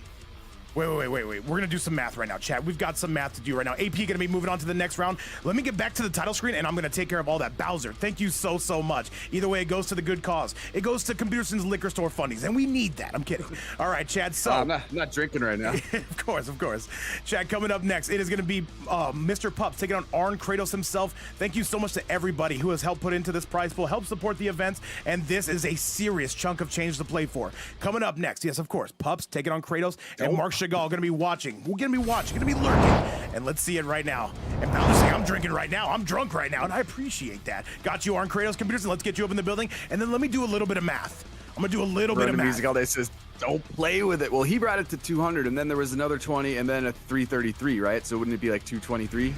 A: Wait. We're gonna do some math right now, chat. We've got some math to do right now. AP gonna be moving on to the next round. Let me get back to the title screen and I'm gonna take care of all that. Bowser, thank you so much. Either way, it goes to the good cause. It goes to Computerson's liquor store fundies, and we need that. I'm kidding. All right, Chad. So
B: I'm not drinking right now.
A: Of course. Chad, coming up next, it is gonna be Mr. Pups taking on ArnKratos himself. Thank you so much to everybody who has helped put into this prize pool, help support the events, and this is a serious chunk of change to play for. Coming up next, yes, of course, Pups taking on Kratos, and Mark Chagall gonna be watching. We're gonna be watching, gonna be lurking, and let's see it right now. And Bowser saying, I'm drinking right now. I'm drunk right now, and I appreciate that. Got you, ArnKratos computers, and let's get you up in the building. And then let me do a little bit of math. I'm gonna do a little bit of math. Music
B: all day says, don't play with it. Well, he brought it to 200, and then there was another 20, and then a 333, right? So wouldn't it be like 223?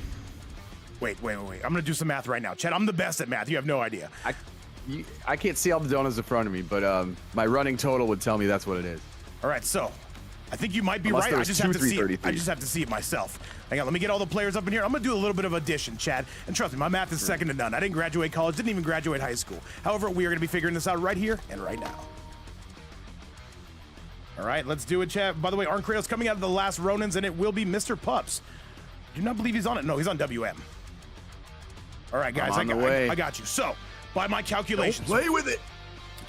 A: Wait. I'm gonna do some math right now, Chad. I'm the best at math. You have no idea.
B: I can't see all the donuts in front of me, but my running total would tell me that's what it is.
A: All right, so I think you might be right. I just have to see it. I just have to see it myself. Hang on, let me get all the players up in here. I'm gonna do a little bit of addition, Chad. And trust me, my math is second to none. I didn't graduate college, didn't even graduate high school. However, we are gonna be figuring this out right here and right now. All right, let's do it, Chad. By the way, ArnKratos coming out of the last Ronins, and it will be Mr. Pups. Do not believe he's on it. No, he's on WM. All right, guys, I got you. So, by my calculations,
B: don't play with it.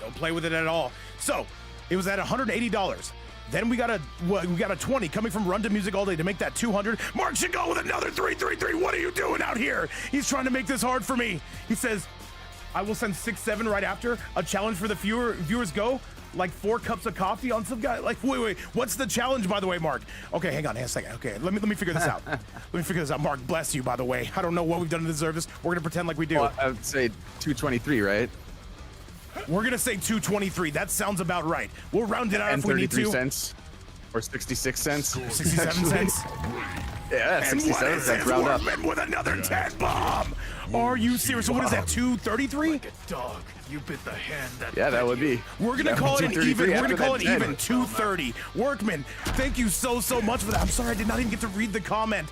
A: Don't play with it at all. So, it was at $180. Then we got a 20 coming from Run to Music All Day to make that 200. Mark Chagall with another 333. What are you doing out here? He's trying to make this hard for me. He says, I will send 6-7 right after. A challenge for the viewers go. Like 4 cups of coffee on some guy. Like, wait. What's the challenge, by the way, Mark? Okay, hang on a second. Okay, let me figure this out. Mark, bless you, by the way. I don't know what we've done to deserve this. We're gonna pretend like we do.
B: Well, I would say 223, right?
A: We're gonna say 223. That sounds about right. We'll round it out if we need to.
B: 33 cents or 66 cents.
A: 67 cents.
B: Yeah, 67 cents. Round up.
A: And with another 10 bomb. Are you serious? So what is that? 233?
D: Like a dog, you bit the hand that.
B: Yeah, that would be.
A: We're gonna call it even. We're gonna call it even 230. Workman, thank you so much for that. I'm sorry I did not even get to read the comment.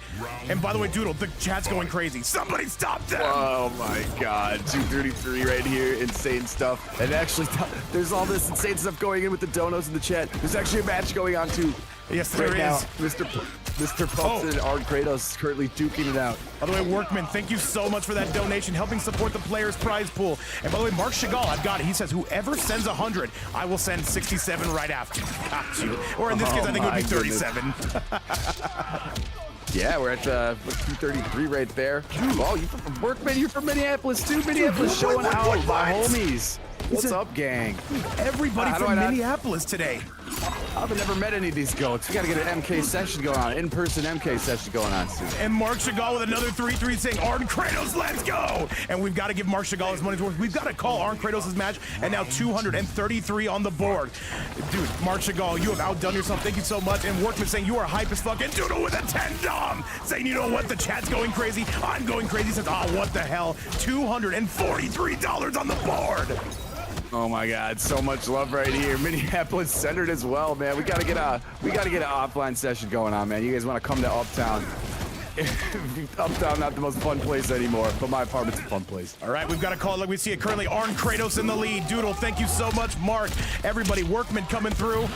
A: And by the way, Doodle, the chat's going crazy. Somebody stop them!
B: Oh my God, 233 right here, insane stuff. And actually, there's all this insane stuff going in with the donos in the chat. There's actually a match going on too.
A: Yes, there is.
B: Now, Mr. Pups and ArnKratos currently duking it out.
A: By the way, Workman, thank you so much for that donation, helping support the players' prize pool. And by the way, Mark Chagall, I've got it. He says, whoever sends 100, I will send 67 right after. Got you. Or in this case, I think it would be 37.
B: Yeah, we're at 233 right there. Oh, you from Workman? You're from Minneapolis too. Minneapolis showing out, my homies. What's up, gang?
A: Everybody from Minneapolis today.
B: I've never met any of these goats. We gotta get an MK session going on, in-person MK session going on soon.
A: And Mark Chagall with another 3-3 saying, ArnKratos, let's go! And we've got to give Mark Chagall his money's worth. We've got to call ArnKratos' match, and now 233 on the board. Dude, Mark Chagall, you have outdone yourself. Thank you so much. And Workman saying, you are hype as fuck. And Doodle with a 10 dom, saying, you know what, the chat's going crazy. I'm going crazy. Says, oh, what the hell? $243 on the board.
B: Oh my God, so much love right here. Minneapolis centered as well, man. We gotta get an offline session going on, man. You guys want to come to Uptown? Uptown, not the most fun place anymore, but my apartment's a fun place.
A: All right, we've got a call. Like we see it currently, ArnKratos in the lead. Doodle, thank you so much. Mark, everybody, Workman coming through.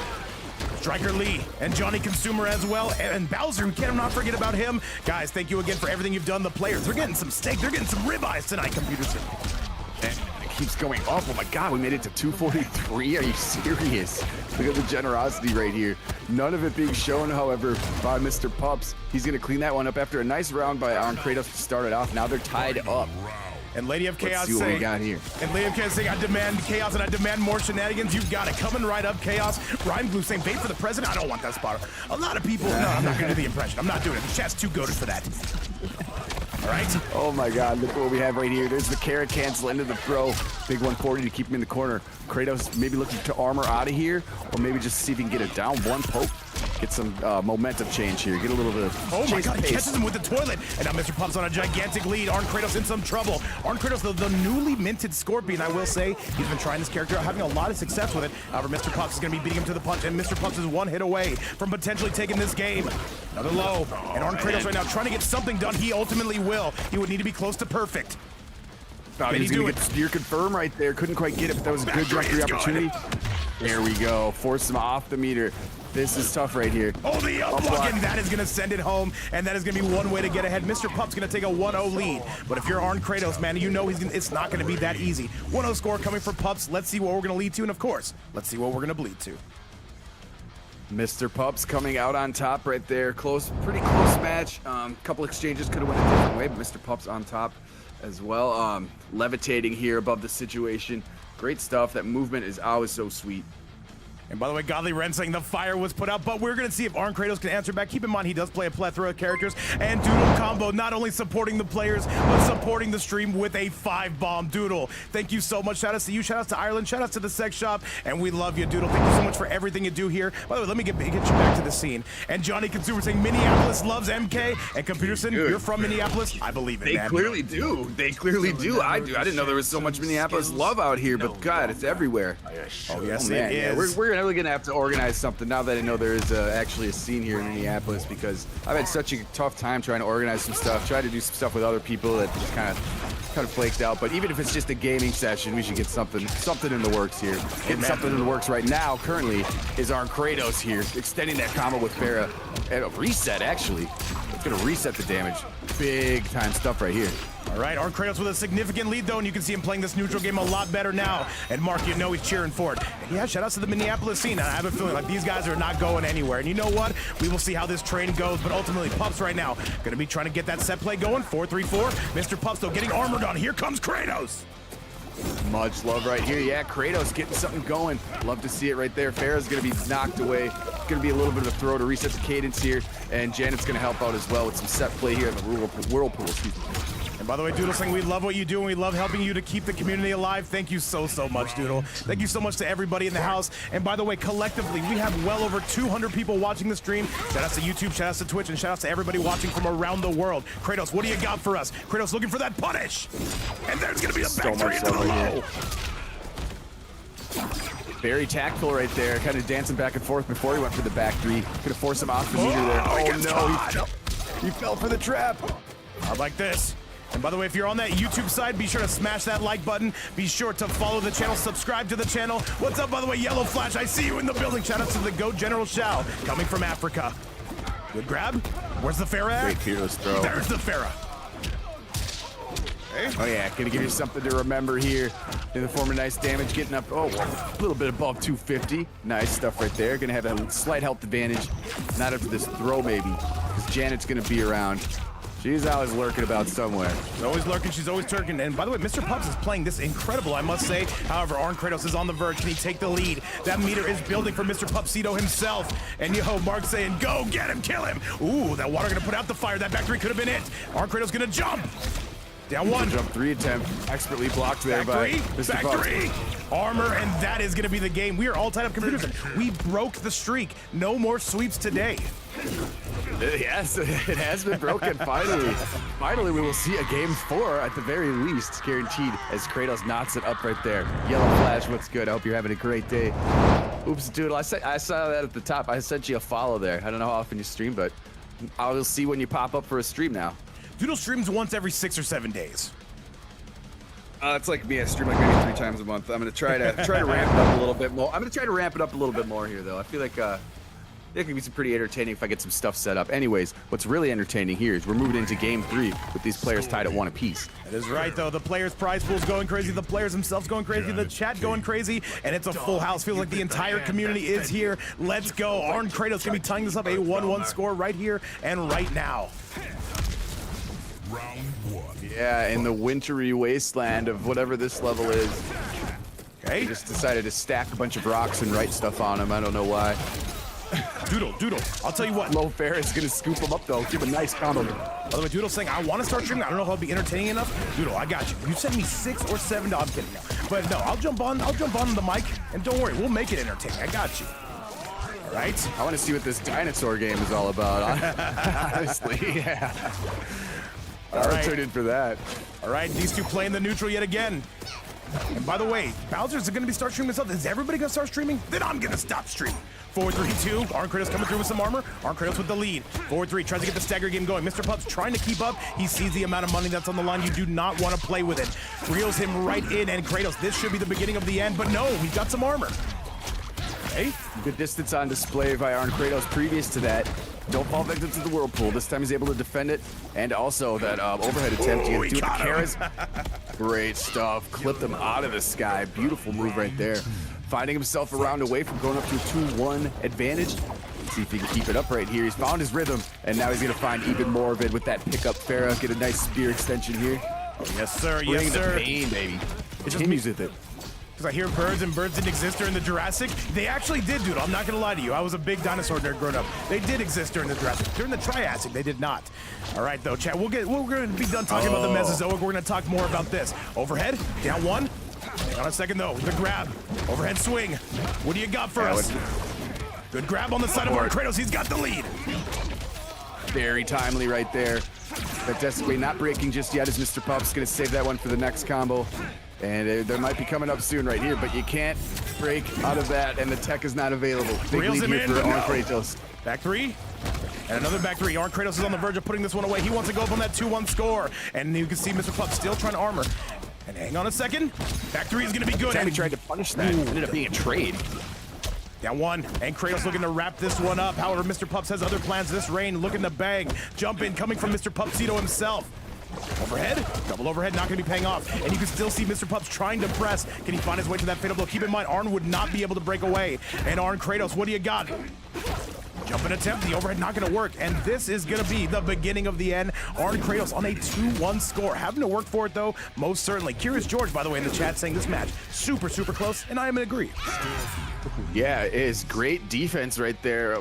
A: Striker Lee and Johnny Consumer as well, and Bowser, we cannot forget about him. Guys, thank you again for everything you've done. The players, they're getting some steak, they're getting some ribeyes tonight, Computers.
B: And it keeps going up. Oh my God, we made it to 243. Are you serious? Look at the generosity right here. None of it being shown, however, by Mr. Pups. He's gonna clean that one up after a nice round by ArnKratos to start it off. Now they're tied up.
A: And Lady of Chaos
B: Let's see what
A: saying,
B: we got here.
A: And Lady of Chaos saying, I demand chaos and I demand more shenanigans. You've got it. Coming right up, Chaos. Rhyme Glue saying, bait for the president. I don't want that spotter. A lot of people, no, I'm not gonna do the impression. I'm not doing it. The chat's too goated for that. All right.
B: Oh my God, look what we have right here. There's the carrot cancel into the throw. Big 140 to keep him in the corner. Kratos maybe looking to armor out of here, or maybe just see if he can get a down one poke. Get some momentum change here. Get a little bit of
A: oh my God, he
B: pace.
A: catches him with the toilet. And now Mr. Pups on a gigantic lead. ArnKratos in some trouble. ArnKratos, the newly minted Scorpion, I will say. He's been trying this character out, having a lot of success with it. However, Mr. Pups is going to be beating him to the punch, and Mr. Pups is one hit away from potentially taking this game. Another low. And ArnKratos right now trying to get something done. He ultimately will. He would need to be close to perfect.
B: Thought he was going to get the spear confirm right there. Couldn't quite get it, but that was a good jump free opportunity. There we go. Force him off the meter. This is tough right here.
A: Oh, the up block, and that is going to send it home, and that is going to be one way to get ahead. Mr. Pup's going to take a 1-0 lead, but if you're ArnKratos, man, you know it's not going to be that easy. 1-0 score coming for Pups. Let's see what we're going to lead to, and of course, let's see what we're going to bleed to.
B: Mr. Pups coming out on top right there. Close, pretty close match. Couple exchanges could have went a different way, but Mr. Pups on top as well. Levitating here above the situation. Great stuff. That movement is always so sweet.
A: And by the way, Godly Ren saying the fire was put out, but we're going to see if ArnKratos can answer back. Keep in mind, he does play a plethora of characters. And Doodle Combo, not only supporting the players, but supporting the stream with a 5-bomb. Doodle, thank you so much. Shout outs to you, shout outs to Ireland, shout outs to the sex shop, and we love you, Doodle. Thank you so much for everything you do here. By the way, let me get you back to the scene. And Johnny Consumer saying Minneapolis loves MK. And Computerson, you're from Minneapolis? I believe it,
B: They
A: man.
B: clearly do. They clearly do. I do. I didn't know there was so much Minneapolis love out here, but God, it's everywhere.
A: Oh, yes,
B: Man,
A: it
B: yeah,
A: is.
B: we're really gonna have to organize something now that I know there is actually a scene here in Minneapolis, because I've had such a tough time trying to organize some stuff, try to do some stuff with other people that just kind of flaked out. But even if it's just a gaming session, we should get something in the works here. Getting something in the works right now currently is ArnKratos here, extending that combo with Farah and a reset. Actually, it's gonna reset the damage. Big time stuff right here.
A: All right, ArnKratos with a significant lead, though, and you can see him playing this neutral game a lot better now. And Mark, you know he's cheering for it. And yeah, shout outs to the Minneapolis scene. I have a feeling like these guys are not going anywhere. And you know what? We will see how this train goes, but ultimately, Pups right now going to be trying to get that set play going. 4-3-4. Mr. Pups, though, getting armored on. Here comes Kratos.
B: Much love right here. Yeah, Kratos getting something going. Love to see it right there. Farah's going to be knocked away. It's going to be a little bit of a throw to reset the cadence here. And Janet's going to help out as well with some set play here in the whirlpool. Excuse me.
A: And by the way, Doodle saying we love what you do and we love helping you to keep the community alive. Thank you so much, Doodle. Thank you so much to everybody in the house. And by the way, collectively, we have well over 200 people watching the stream. Shout outs to YouTube, shout outs to Twitch, and shout outs to everybody watching from around the world. Kratos, what do you got for us? Kratos looking for that punish. And there's going to be a back three into the low.
B: Very tactful right there, kind of dancing back and forth before he went for the back three. Could have forced him off the meter there. Oh no, he fell for the trap.
A: I like this. And by the way, if you're on that YouTube side, be sure to smash that like button. Be sure to follow the channel, subscribe to the channel. What's up, by the way, Yellow Flash? I see you in the building. Shout out to the GOAT General Shao, coming from Africa. Good grab. Where's the Farah at?
B: Great fearless throw.
A: There's the Farah.
B: Okay. Oh yeah, gonna give you something to remember here in the form of nice damage, getting up, a little bit above 250. Nice stuff right there. Gonna have a slight health advantage. Not after this throw maybe, because Janet's gonna be around. She's always lurking about somewhere.
A: She's always lurking, she's always turking. And by the way, Mr. Pups is playing this incredible, I must say. However, ArnKratos is on the verge. Can he take the lead? That meter is building for Mr. Pupsito himself. And yo, Mark saying, go get him, kill him. Ooh, that water gonna put out the fire. That back three could have been it. ArnKratos gonna jump. Down one.
B: Jump 3 attempt. Expertly blocked there by Mr.
A: Back
B: Pups.
A: three. Armor, and that is gonna be the game. We are all tied up computers. We broke the streak. No more sweeps today.
B: Yes, it has been broken, finally. Finally, we will see a game 4 at the very least, guaranteed, as Kratos knocks it up right there. Yellow flash, what's good? I hope you're having a great day. Oops, Doodle, I saw that at the top. I sent you a follow there. I don't know how often you stream, but I will see when you pop up for a stream now.
A: Doodle streams once every 6 or 7 days.
E: It's like me. I stream like maybe 3 times a month. I'm gonna try to ramp it up a little bit more. I'm gonna try to ramp it up a little bit more here, though. I feel like it can be some pretty entertaining if I get some stuff set up. Anyways, what's really entertaining here is we're moving into game 3 with these players tied at 1 apiece.
A: That is right, though. The players' prize pool's going crazy. The players themselves going crazy. The chat going crazy. And it's a full house. Feels like the entire community is here. Let's go. ArnKratos gonna be tying this up a 1-1 score right here and right now.
C: Round 1.
B: Yeah, in the wintry wasteland of whatever this level is.
A: Okay.
B: I just decided to stack a bunch of rocks and write stuff on them. I don't know why.
A: Doodle, I'll tell you what.
B: Low Fair is going to scoop them up, though. Give a nice combo.
A: By the way, Doodle's saying, I want to start streaming. I don't know if I'll be entertaining enough. Doodle, I got you. You send me 6 or 7. No, I'm kidding now. But no, I'll jump on the mic, and don't worry, we'll make it entertaining. I got you. All right?
B: I want to see what this dinosaur game is all about. Honestly, yeah.
A: All right.
B: I'll tune in for that.
A: All right, these two playing the neutral yet again. And by the way, Bowser's going to be start streaming this up. Is everybody going to start streaming? Then I'm going to stop streaming. 4-3-2. ArnKratos coming through with some armor. ArnKratos with the lead. 4-3. Tries to get the stagger game going. Mr. Pups trying to keep up. He sees the amount of money that's on the line. You do not want to play with it. Reels him right in. And Kratos, this should be the beginning of the end. But no, we've got some armor. Okay.
B: Good distance on display by ArnKratos previous to that. Don't fall victim to the whirlpool. This time he's able to defend it. And also that overhead attempt. You do it with the carrots. Great stuff. Clipped him out of the sky. Beautiful move right there. Finding himself a round away from going up to a 2-1 advantage. Let's see if he can keep it up right here. He's found his rhythm. And now he's going to find even more of it with that pickup Farah. Get a nice spear extension here.
A: Oh, yes, sir.
B: Bring
A: Yes,
B: the
A: sir.
B: pain, baby.
A: It's just
B: Continues with it.
A: Because I hear birds, and birds didn't exist during the Jurassic. They actually did, dude. I'm not going to lie to you. I was a big dinosaur nerd growing up. They did exist during the Jurassic. During the Triassic, they did not. All right, though, chat. We're going to be done talking about the Mesozoic. We're going to talk more about this. Overhead, down one. Hang on a second, though. The grab. Overhead swing. What do you got for us? Good grab on the side of ArnKratos. He's got the lead.
B: Very timely right there. That Desecrate not breaking just yet as Mr. Pups going to save that one for the next combo. And there might be coming up soon right here, but you can't break out of that, and the tech is not available. Big
A: Reels
B: lead
A: him
B: here
A: in,
B: for
A: but no.
B: ArnKratos.
A: Back three. And another back three. ArnKratos is on the verge of putting this one away. He wants to go up on that 2-1 score. And you can see Mr. Pups still trying to armor. And hang on a second. Back three is going to be good.
B: He tried to punish that. It ended up being a trade.
A: Down one, and Kratos looking to wrap this one up. However, Mr. Pups has other plans this rain, looking to bang. Jump in, coming from Mr. Pupsito himself. Overhead, double overhead, not gonna be paying off. And you can still see Mr. Pups trying to press. Can he find his way to that fatal blow? Keep in mind, Arn would not be able to break away. And ArnKratos, what do you got? Jumping attempt, the overhead not gonna work. And this is gonna be the beginning of the end. ArnKratos on a 2-1 score. Having to work for it though, most certainly. Curious George, by the way, in the chat saying this match, super, super close, and I am in agree.
B: Yeah, it is great defense right there.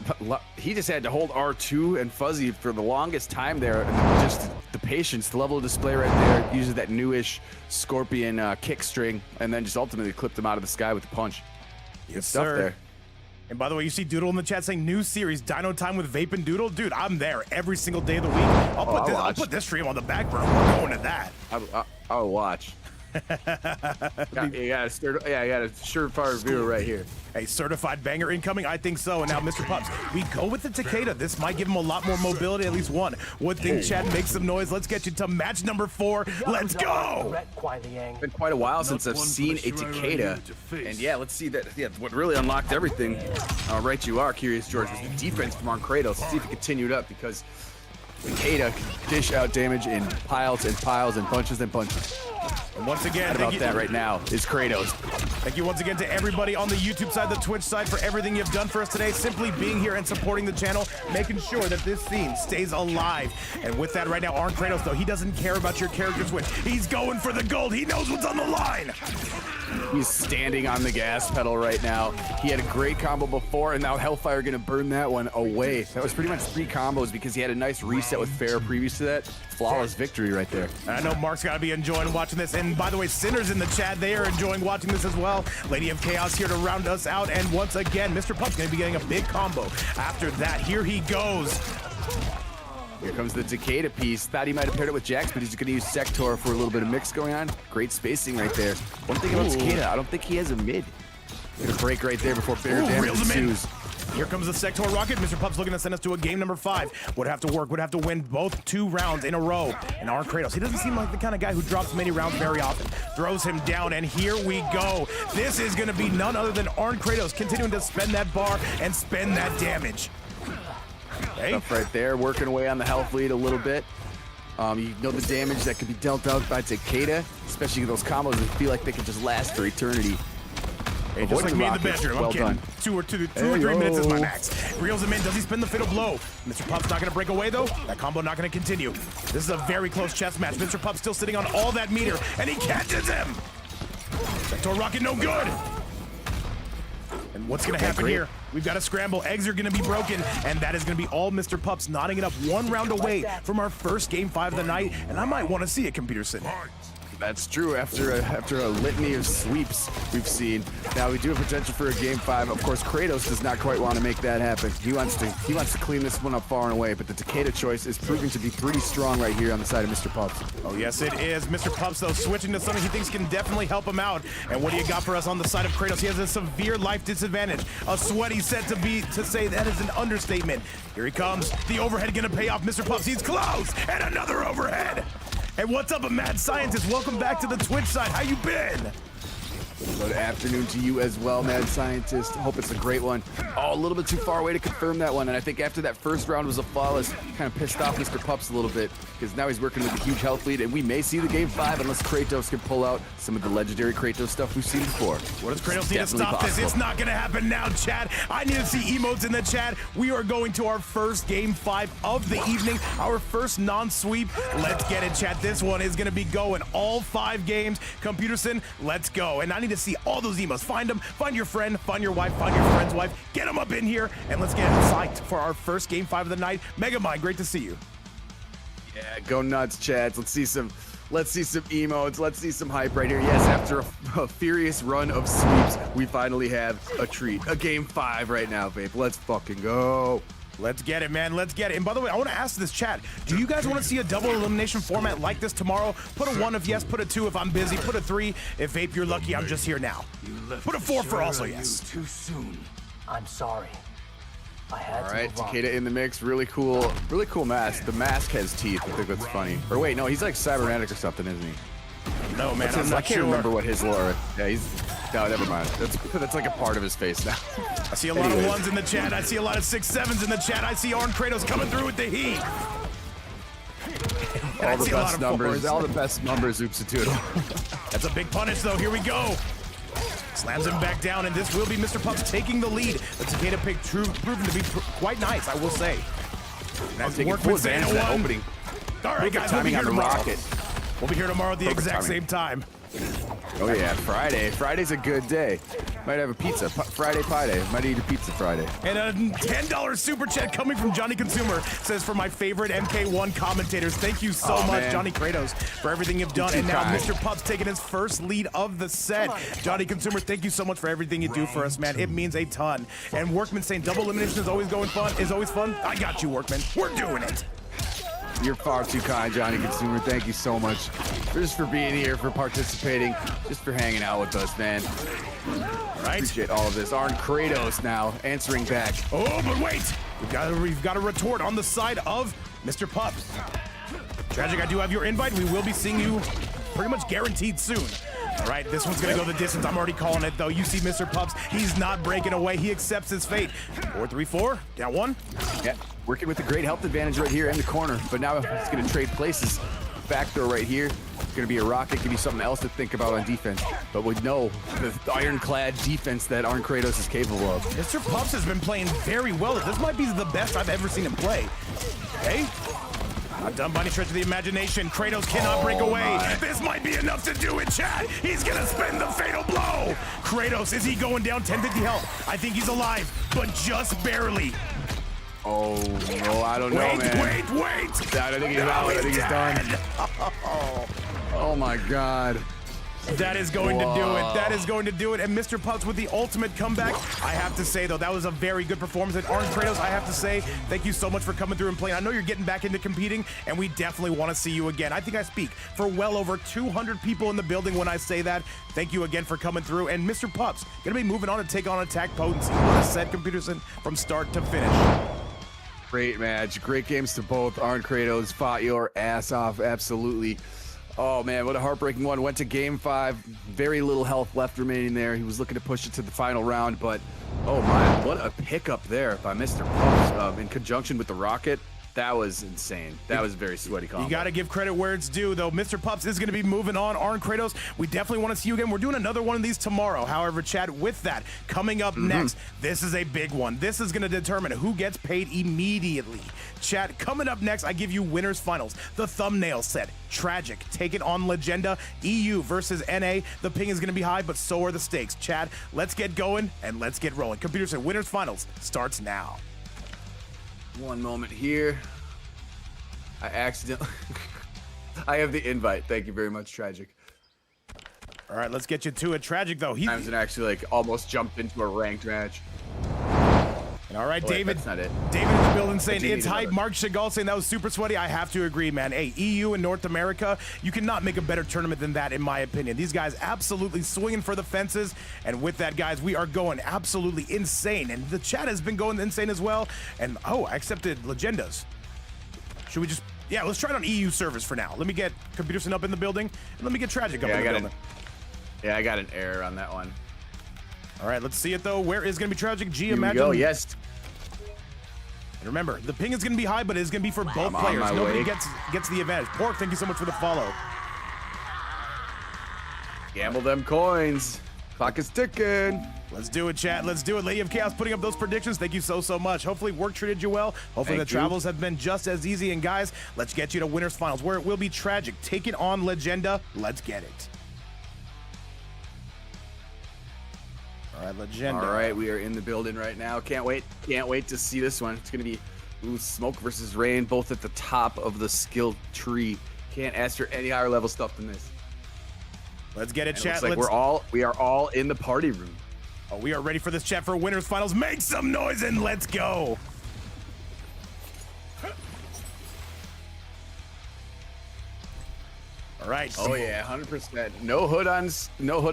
B: He just had to hold R2 and Fuzzy for the longest time there. And just the patience, the level of display right there. Uses that newish Scorpion kick string, and then just ultimately clipped him out of the sky with the punch. Good stuff there.
A: And by the way, you see Doodle in the chat saying new series, Dino Time with Vape and Doodle. Dude, I'm there every single day of the week. I'll put this stream on the back burner. We're going to that.
B: I'll watch. You got a surefire viewer right here.
A: A certified banger incoming? I think so. And now Mr. Pups, we go with the Takeda. This might give him a lot more mobility, at least one. Would think chat make some noise. Let's get you to match number 4. Let's go!
B: It's been quite a while since I've seen a Takeda. And yeah, let's see that. Yeah, what really unlocked everything, right you are, Curious George, was the defense from ArnKratos. Let's see if he continued up, because Takeda can dish out damage in piles and piles and bunches and bunches.
A: And once again,
B: Right about that right now is Kratos.
A: Thank you once again to everybody on the YouTube side, the Twitch side, for everything you've done for us today. Simply being here and supporting the channel, making sure that this scene stays alive. And with that right now, ArnKratos, though, he doesn't care about your character's win. He's going for the gold. He knows what's on the line.
B: He's standing on the gas pedal right now. He had a great combo before, and now Hellfire gonna burn that one away. That was pretty much 3 combos because he had a nice reset with Fair previous to that. Flawless victory right there.
A: And I know Mark's gotta be enjoying watching this. And by the way, Sinners in the chat, they are enjoying watching this as well. Lady of Chaos here to round us out. And once again, Mr. Pups gonna be getting a big combo. After that, here he goes.
B: Here comes the Takeda piece. Thought he might have paired it with Jax, but he's going to use Sector for a little bit of mix going on. Great spacing right there. One thing about Takeda, I don't think he has a mid. Gonna break right there before fair damage
A: reels him in.
B: ensues.
A: Here comes the Sector rocket. Mr. Pups looking to send us to a game number 5. Would have to work, would have to win both 2 rounds in a row. And ArnKratos, he doesn't seem like the kind of guy who drops many rounds very often. Throws him down, and here we go. This is gonna be none other than ArnKratos continuing to spend that bar and spend that damage. Hey.
B: Up right there, working away on the health lead a little bit. You know the damage that could be dealt out by Takeda, especially those combos that feel like they could just last for eternity.
A: Hey, just like me in the bedroom. I'm kidding.
B: Done.
A: 2 or 3 minutes is my max. Reels him in. Does he spin the fatal blow? Mr. Pups not going to break away, though. That combo not going to continue. This is a very close chess match. Mr. Pups still sitting on all that meter, and he catches him. Sector rocket no good. And what's going to happen here? We've got to scramble. Eggs are going to be broken, and that is going to be all Mr. Pups knotting it up 1 round away from our first game 5 of the night. And I might want to see it, Computer Sin.
B: That's true. After a litany of sweeps we've seen, now we do have potential for a game 5. Of course, Kratos does not quite want to make that happen. He wants to clean this one up far and away. But the Takeda choice is proving to be pretty strong right here on the side of Mr. Pups.
A: Oh yes, it is. Mr. Pups though switching to something he thinks can definitely help him out. And what do you got for us on the side of Kratos? He has a severe life disadvantage. A sweaty set to say that is an understatement. Here he comes. The overhead gonna pay off. Mr. Pups, he's close, and another overhead. And what's up, a mad scientist? Welcome back to the Twitch side. How you been?
B: Good afternoon to you as well, mad scientist. Hope it's a great one. Oh, a little bit too far away to confirm that one. And I think after that first round was a flawless, kind of pissed off Mr. Pups a little bit because now he's working with a huge health lead, and we may see the game 5 unless Kratos can pull out some of the legendary Kratos stuff we've seen before.
A: What does Kratos need to stop this? It's not gonna happen now, chat. I need to see emotes in the chat. We are going to our first game 5 of the evening, our first non-sweep. Let's get it, chat. This one is gonna be going all 5 games. Computer Sin, let's go. And I need to see all those emotes. Find them, find your friend, find your wife, find your friend's wife. Get them up in here, and let's get psyched for our first game 5 of the night. Megamind, great to see you.
B: Yeah, go nuts, chads. Let's see some emotes. Let's see some hype right here. Yes, after a furious run of sweeps, we finally have a treat. A game 5 right now, Vape. Let's fucking go.
A: Let's get it, man. Let's get it. And by the way, I want to ask this chat, do you guys want to see a double elimination format like this tomorrow? Put a 1 if yes, put a 2 if I'm busy, put a 3 if Vape, you're lucky I'm just here now. Put a 4 for also yes.
D: Too soon.
F: I'm sorry. I had
B: All
F: to
B: right,
F: move on.
B: Takeda in the mix. Really cool mask. The mask has teeth. I think that's funny. Or wait, no, he's like cybernetic or something, isn't he?
A: No, man,
B: What's
A: I'm
B: his-
A: not
B: I can't
A: sure.
B: remember what his lore. Yeah, no, never mind. That's like a part of his face now.
A: I see a lot of 1s in the chat. I see a lot of 6, 7s in the chat. I see ArnKratos coming through with the heat.
B: All the best numbers. All the best numbers, Oopsatoodle.
A: That's a big punish, though. Here we go. Slams him back down, and this will be Mr. Pups taking the lead. The Takeda pick proven to be quite nice, I will say.
B: I'm taking full advantage of that opening.
A: All right, guys, we'll be
B: timing
A: here
B: on the
A: tomorrow.
B: rocket.
A: We'll be here tomorrow at the
B: Perfect
A: exact
B: timing.
A: same time.
B: Oh yeah, Friday. Friday's a good day. Might have a pizza. Friday pie day. Might eat a pizza Friday.
A: And a $10 super chat coming from Johnny Consumer says, for my favorite MK1 commentators, thank you so much,
B: man.
A: Johnny Kratos, for everything you've done.
B: Too
A: And now
B: kind.
A: Mr. Pups taking his first lead of the set. Johnny Consumer, thank you so much for everything you do for us, man. It means a ton. And Workman saying double elimination is always fun. I got you, Workman. We're doing it.
B: You're far too kind, Johnny Consumer. Thank you so much. Just for being here, for participating, just for hanging out with us, man.
A: Right?
B: Appreciate all of this. ArnKratos now answering back.
A: Oh, but wait! We've got a retort on the side of Mr. Pups. Tragic, I do have your invite. We will be seeing you pretty much guaranteed soon. All right, this one's gonna go the distance. I'm already calling it, though. You see Mr. Pups, he's not breaking away. He accepts his fate. 4-3-4, down 1.
B: Yeah, working with a great health advantage right here in the corner, but now he's gonna trade places. backdoor right here. Gonna be a rocket, give you something else to think about on defense. But we know the ironclad defense that ArnKratos is capable of.
A: Mr. Pups has been playing very well. This might be the best I've ever seen him play. Okay. Not done by any stretch of the imagination. Kratos cannot break away. This might be enough to do it, chat. He's gonna spend the fatal blow. Kratos, is he going down 1050 health? I think he's alive, but just barely.
B: Oh, no, I don't know, man.
A: Wait.
B: I think he's out. I think he's done. Oh, my God.
A: That is going to do it. That is going to do it. And Mr. Pups with the ultimate comeback. I have to say, though, that was a very good performance. And ArnKratos, I have to say, thank you so much for coming through and playing. I know you're getting back into competing, and we definitely want to see you again. I think I speak for well over 200 people in the building when I say that. Thank you again for coming through. And Mr. Pups, going to be moving on to take on AttackPotency. What a set, Computerson, from start to finish.
B: Great match. Great games to both. ArnKratos fought your ass off. Absolutely. Oh, man, what a heartbreaking one. Went to game 5. Very little health left remaining there. He was looking to push it to the final round, but, oh, my, what a pickup there by Mr. Pups in conjunction with the rocket. That was insane. That was a very sweaty combo.
A: You got to give credit where it's due, though. Mr. Pups is going to be moving on. ArnKratos, we definitely want to see you again. We're doing another one of these tomorrow. However, Chad, with that, coming up next, this is a big one. This is going to determine who gets paid immediately. Chad, coming up next, I give you winners finals. The thumbnail set, Tragic, taking on Legenda, EU versus NA. The ping is going to be high, but so are the stakes. Chad, let's get going and let's get rolling. Computer said winners finals starts now.
B: One moment here. I accidentally... I have the invite. Thank you very much, Tragic.
A: All right, let's get you to it. Tragic, though.
B: Times and actually, like, almost jumped into a ranked match.
A: And all right,
B: Oh, wait,
A: David.
B: that's not it.
A: David in the building saying
B: Continue
A: it's
B: to
A: hype.
B: another.
A: Mark Chagall saying that was super sweaty. I have to agree, man. Hey, EU and North America, you cannot make a better tournament than that, in my opinion. These guys absolutely swinging for the fences. And with that, guys, we are going absolutely insane. And the chat has been going insane as well. And, oh, I accepted Legendas. Should we just... Yeah, let's try it on EU servers for now. Let me get Computerson up in the building. And let me get Tragic up in the building.
B: Yeah, I got an error on that one.
A: All right, let's see it, though. Where is going to be Tragic? G,
B: Here we
A: imagine...
B: go, yes.
A: And remember, the ping is going to be high, but it's going to be for both
B: I'm on
A: players.
B: my
A: Nobody
B: way.
A: gets the advantage. Pork, thank you so much for the follow.
B: Gamble them coins. Clock is ticking.
A: Let's do it, chat. Let's do it. Lady of Chaos putting up those predictions. Thank you so much. Hopefully work treated you well. Hopefully
B: Thank
A: the
B: you.
A: travels have been just as easy. And guys, let's get you to winners finals where it will be Tragic taking on Legenda. Let's get it. All right, Legenda.
B: All right, we are in the building right now. Can't wait to see this one. It's gonna be Smoke versus Rain, both at the top of the skill tree. Can't ask for any higher level stuff than this.
A: Let's get it,
B: And it
A: chat.
B: looks like we are all in the party room.
A: Oh, we are ready for this chat for winners finals. Make some noise and let's go. All right.
B: Oh yeah, 100%. No hood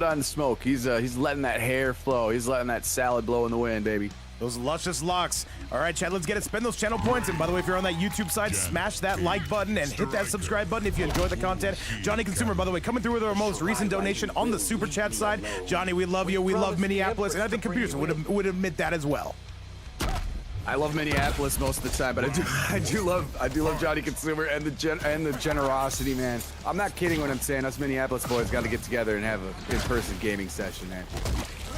B: on Smoke. He's letting that hair flow. He's letting that salad blow in the wind, baby.
A: Those luscious locks. All right, chat, let's get it. Spend those channel points. And by the way, if you're on that YouTube side, smash that like button and hit that subscribe button if you enjoy the content. Johnny Consumer, by the way, coming through with our most recent donation on the super chat side. Johnny, we love you. We love Minneapolis. And I think Computers would admit that as well.
B: I love Minneapolis most of the time, but I do love Johnny Consumer and the generosity, man. I'm not kidding when I'm saying us Minneapolis boys got to get together and have a in-person gaming session, man.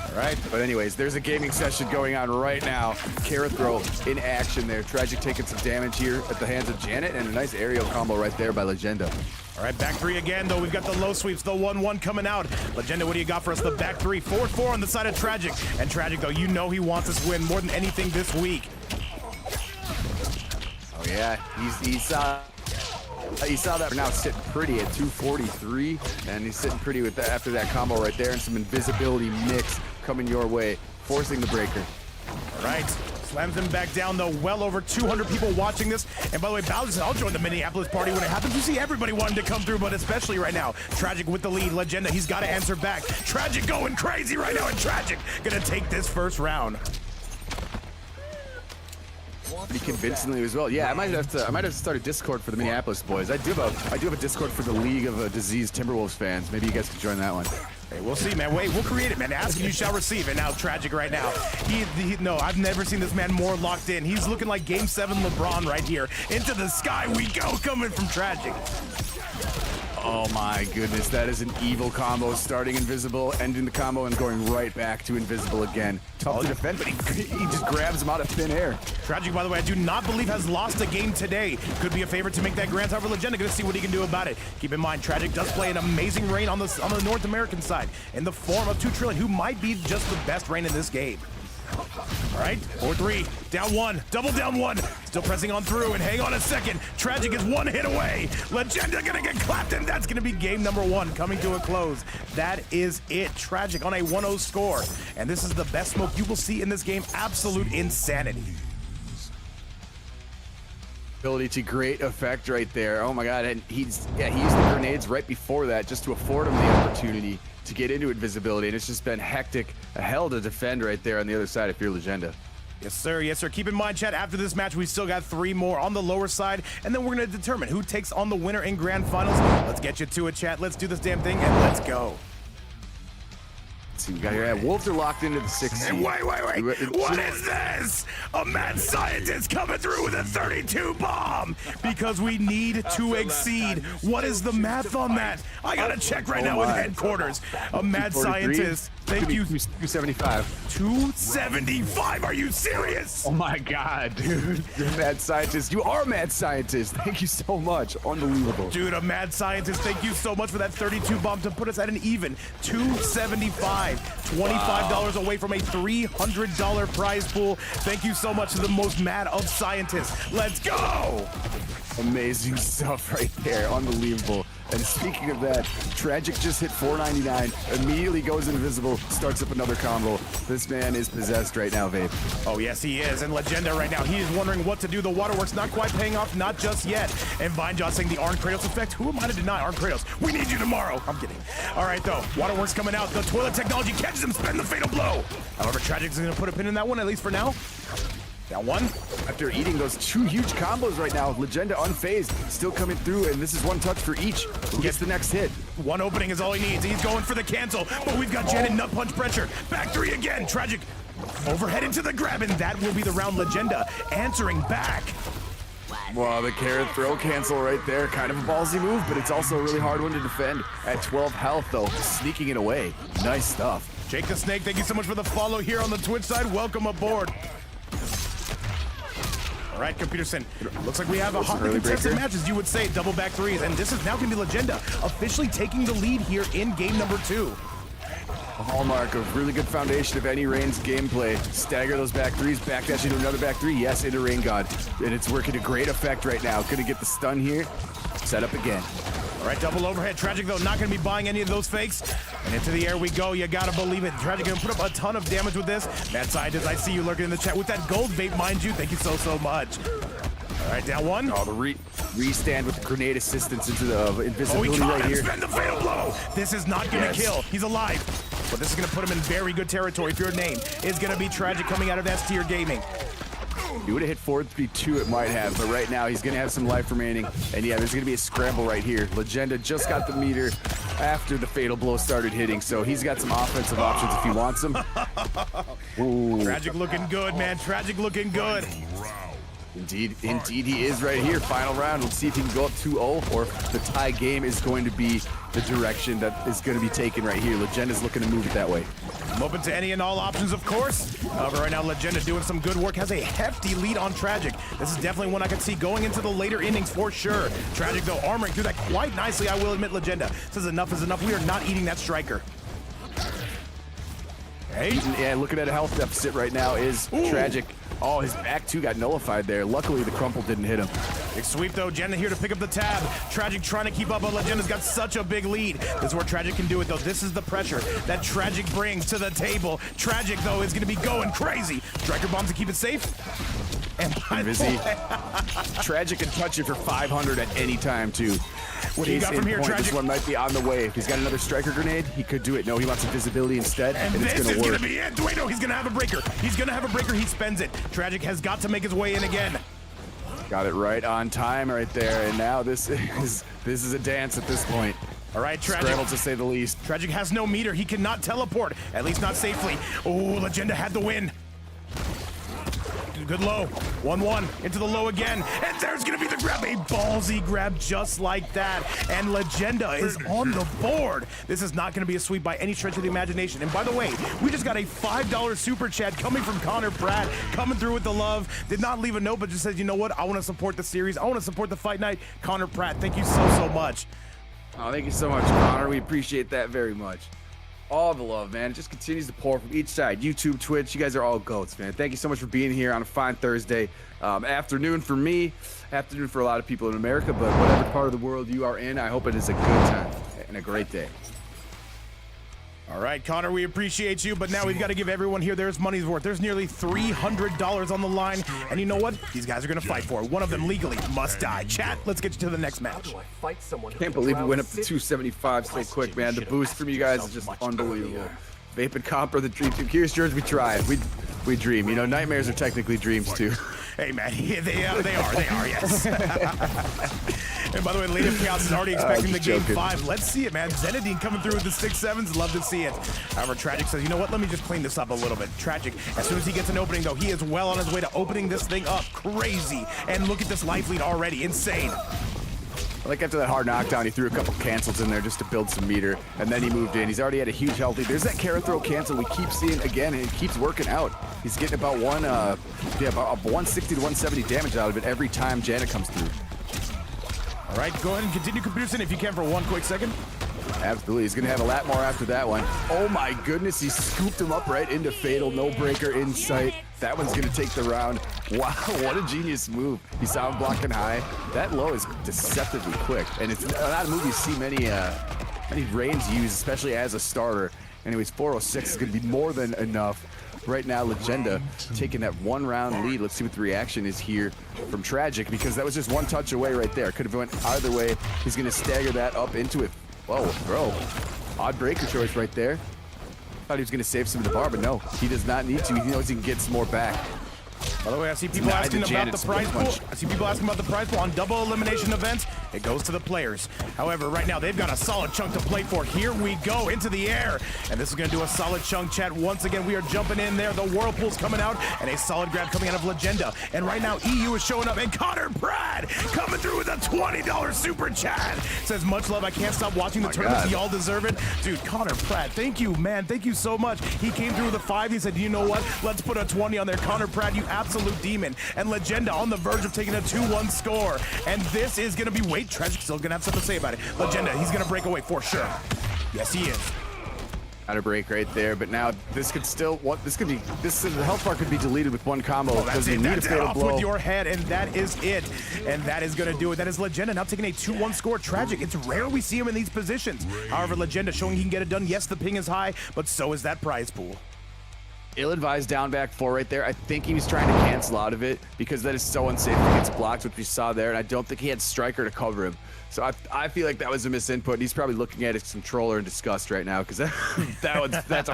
B: All right, but anyways, there's a gaming session going on right now. Carrot throw in action there. Tragic taking some damage here at the hands of Janet, and a nice aerial combo right there by Legenda.
A: All right, back three again, though. We've got the low sweeps, the 1-1 coming out. Legenda, what do you got for us? The back three, 4-4 on the side of Tragic. And Tragic, though, you know he wants this win more than anything this week.
B: Oh yeah, he saw that now sitting pretty at 243, and he's sitting pretty with that after that combo right there, and some invisibility mix coming your way, forcing the breaker.
A: All right, slams him back down, though. Well over 200 people watching this. And by the way, Bowser said, I'll join the Minneapolis party when it happens. You see everybody wanting to come through, but especially right now. Tragic with the lead. Legenda, he's got to answer back. Tragic going crazy right now, and Tragic gonna take this first round.
B: Pretty convincingly as well. Yeah, I might have to start a Discord for the Minneapolis boys. I do have a Discord for the League of Diseased Timberwolves fans. Maybe you guys could join that one.
A: Hey, we'll see, man. Wait, we'll create it, man. Ask and you shall receive. And now Tragic right now. No, I've never seen this man more locked in. He's looking like Game 7 LeBron right here. Into the sky we go, coming from Tragic.
B: Oh my goodness, that is an evil combo. Starting invisible, ending the combo, and going right back to invisible again. Tough to defend, but he just grabs him out of thin air.
A: Tragic, by the way, I do not believe has lost a game today. Could be a favorite to make that grand title for Legenda. Gonna see what he can do about it. Keep in mind, Tragic does play an amazing Rain on the North American side in the form of 2 Trillion, who might be just the best Rain in this game. All right, 4-3, down 1, double down 1, still pressing on through, and hang on a second. Tragic is 1 hit away. Legenda gonna get clapped, and that's gonna be game number 1 coming to a close. That is it. Tragic on a 1-0 score, and this is the best smoke you will see in this game. Absolute insanity.
B: Ability to great effect right there. Oh my god, and he used the grenades right before that just to afford him the opportunity to get into invisibility, and it's just been hectic, a hell to defend right there on the other side if you're Legenda.
A: Yes, sir. Yes, sir. Keep in mind, chat, after this match, we still got 3 more on the lower side, and then we're going to determine who takes on the winner in grand finals. Let's get you to it, chat. Let's do this damn thing, and let's go.
B: Let's see, we got here. Yeah, Wolves are locked into the 6th seed.
A: Wait. What is this? A mad scientist coming through with a 32 bomb because we need to exceed. What is the math on that? I got to check right now with headquarters. A mad scientist. Thank you.
B: 275.
A: 275? Are you serious?
B: Oh my god, dude. You're a mad scientist. You are a mad scientist. Thank you so much. Unbelievable.
A: Dude, a mad scientist. Thank you so much for that 32 bomb to put us at an even 275. $25 away from a $300 prize pool. Thank you so much to the most mad of scientists. Let's go!
B: Amazing stuff right there. Unbelievable. And speaking of that, Tragic just hit 499, immediately goes invisible, starts up another combo. This man is possessed right now, Vape.
A: Oh, yes, he is. And Legenda right now, he is wondering what to do. The waterworks not quite paying off, not just yet. And Vinejaw's saying the ArnKratos effect. Who am I to deny ArnKratos? We need you tomorrow. I'm kidding. All right, though. Waterworks coming out. The toilet technology catches him, spend the fatal blow. However, Tragic's going to put a pin in that one, at least for now. Down 1.
B: After eating those 2 huge combos right now, Legenda unfazed, still coming through, and this is 1 touch for each. Who gets the next hit?
A: 1 opening is all he needs. He's going for the cancel, but we've got Janet nut punch pressure. Back 3 again. Tragic overhead into the grab, and that will be the round. Legenda answering back.
B: Well, the carrot throw cancel right there. Kind of a ballsy move, but it's also a really hard one to defend. At 12 health, though, sneaking it away. Nice stuff.
A: Jake the Snake, thank you so much for the follow here on the Twitch side. Welcome aboard. All right, Computerson, looks like we have a hotly contested matches, you would say, double back 3s, and this is now going to be Legenda officially taking the lead here in game number 2.
B: A hallmark of really good foundation of any Rain's gameplay. Stagger those back 3s, backdash into another back 3, yes, into Rain God. And it's working to great effect right now. Gonna get the stun here, set up again.
A: All right, double overhead. Tragic, though, not going to be buying any of those fakes. And into the air we go. You got to believe it. Tragic going to put up a ton of damage with this. Mad Scientist, I see you lurking in the chat with that gold vape, mind you. Thank you so much. All right, down 1.
B: Oh, the re-stand with the grenade assistance into the invisibility
A: he caught
B: right
A: him.
B: here.
A: Spend the fatal blow. This is not going to kill. He's alive. But this is going to put him in very good territory if your name is going to be Tragic coming out of S-Tier Gaming.
B: He would have hit 4-3-2, it might have, but right now he's going to have some life remaining. And yeah, there's going to be a scramble right here. Legenda just got the meter after the fatal blow started hitting, so he's got some offensive options if he wants them. Ooh.
A: Tragic looking good, man. Tragic looking good.
B: Indeed he is right here. Final round. Let's see if he can go up 2-0 or if the tie game is going to be the direction that is going to be taken right here. Legenda's looking to move it that way.
A: I'm open to any and all options, of course. However, right now, Legenda doing some good work, has a hefty lead on Tragic. This is definitely one I can see going into the later innings for sure. Tragic, though, armoring through that quite nicely, I will admit. Legenda says enough is enough. We are not eating that striker. Hey.
B: Yeah, looking at a health deficit right now is Tragic. Oh, his back 2 got nullified there. Luckily, the crumple didn't hit him.
A: Big sweep, though. Jenna here to pick up the tab. Tragic trying to keep up, but Legenda's got such a big lead. This is where Tragic can do it, though. This is the pressure that Tragic brings to the table. Tragic, though, is going to be going crazy. Striker bombs to keep it safe. And
B: Busy. Tragic can touch it for 500 at any time, too.
A: What do you got from here, Tragic?
B: This one might be on the way. If he's got another striker grenade, he could do it. No, he wants invisibility instead,
A: and
B: it's
A: this
B: going to
A: is
B: work.
A: going to be it. Wait, no, he's going to have a breaker. He's going to have a breaker. He spends it. Tragic has got to make his way in again.
B: Got it right on time right there, and now this is a dance at this point.
A: All right, Tragic.
B: Scramble to say the least.
A: Tragic has no meter. He cannot teleport, at least not safely. Oh, Legenda had the win. good low. 1-1 into the low again. And there's going to be the grab. A ballsy grab just like that. And Legenda is on the board. This is not going to be a sweep by any stretch of the imagination. And by the way, we just got a $5 super chat coming from Connor Pratt, coming through with the love. Did not leave a note, but just says, you know what? I want to support the series. I want to support the fight night. Connor Pratt, thank you so much.
E: Oh, thank you so much, Connor. We appreciate that very much. All the love, man. It just continues to pour from each side. YouTube, Twitch, you guys are all goats, man. Thank you so much for being here on a fine Thursday afternoon for me, afternoon for a lot of people in America, but whatever part of the world you are in, I hope it is a good time and a great day.
A: All right, Connor, we appreciate you, but now we've got to give everyone here their money's worth. There's nearly $300 on the line, and you know what? These guys are going to fight for it. One of them legally must die. Chat, let's get you to the next match.
E: Can't believe we went up to 275 so quick, man. The boost from you guys is just unbelievable. Vape and Comp are the dream team. Here's George, we tried. We dream. You know, nightmares are technically dreams, too.
A: Hey, man, they are, yes. And by the way, Lady of Chaos is already expecting the game 5. Let's see it, man. Zenadine coming through with the 6-7s. Love to see it. However, Tragic says, you know what? Let me just clean this up a little bit. Tragic, as soon as he gets an opening, though, he is well on his way to opening this thing up. Crazy. And look at this life lead already. Insane.
B: Like after that hard knockdown, he threw a couple cancels in there just to build some meter, and then he moved in. He's already had a huge health lead. There's that carrot throw cancel we keep seeing again, and it keeps working out. He's getting about about 160 to 170 damage out of it every time Janet comes through.
A: All right, go ahead and continue producing if you can for one quick second.
B: Absolutely, he's gonna have a lot more after that one. Oh my goodness, he scooped him up right into Fatal, no breaker in sight. That one's gonna take the round. Wow, what a genius move. He saw him blocking high. That low is deceptively quick, and it's not a move you see many Reigns use, especially as a starter. Anyways, 406 is gonna be more than enough. Right now, Legenda taking that 1 round lead. Let's see what the reaction is here from Tragic, because that was just one touch away right there. Could have went either way. He's gonna stagger that up into it. Whoa, throw. Odd breaker choice right there. Thought he was going to save some of the bar, but no, he does not need to. He knows he can get some more back.
A: By the way, I see people asking about the prize pool. On double elimination events. It goes to the players. However, right now, they've got a solid chunk to play for. Here we go into the air. And this is going to do a solid chunk, chat. Once again, we are jumping in there. The Whirlpool's coming out, and a solid grab coming out of Legenda. And right now, EU is showing up, and Connor Pratt coming through with a $20 super chat. Says, much love. I can't stop watching the tournament. Y'all deserve it. Dude, Connor Pratt, thank you, man. Thank you so much. He came through with a 5. He said, you know what? Let's put a 20 on there. Connor Pratt, you absolute demon. And Legenda on the verge of taking a 2-1 score. And this is going to be, wait, Tragic still going to have something to say about it. Legenda, he's going to break away for sure. Yes, he is.
B: Got a break right there, but now this could still, the health bar could be deleted with one combo.
A: Oh, that's it. That's it. Off with your head, and that is it. And that is going to do it. That is Legenda now taking a 2-1 score. Tragic. It's rare we see him in these positions. However, Legenda showing he can get it done. Yes, the ping is high, but so is that prize pool.
B: Ill-advised down back 4 right there. I think he was trying to cancel out of it because that is so unsafe if he gets blocked, which we saw there, and I don't think he had Striker to cover him. So I feel like that was a misinput, and he's probably looking at his controller in disgust right now because that's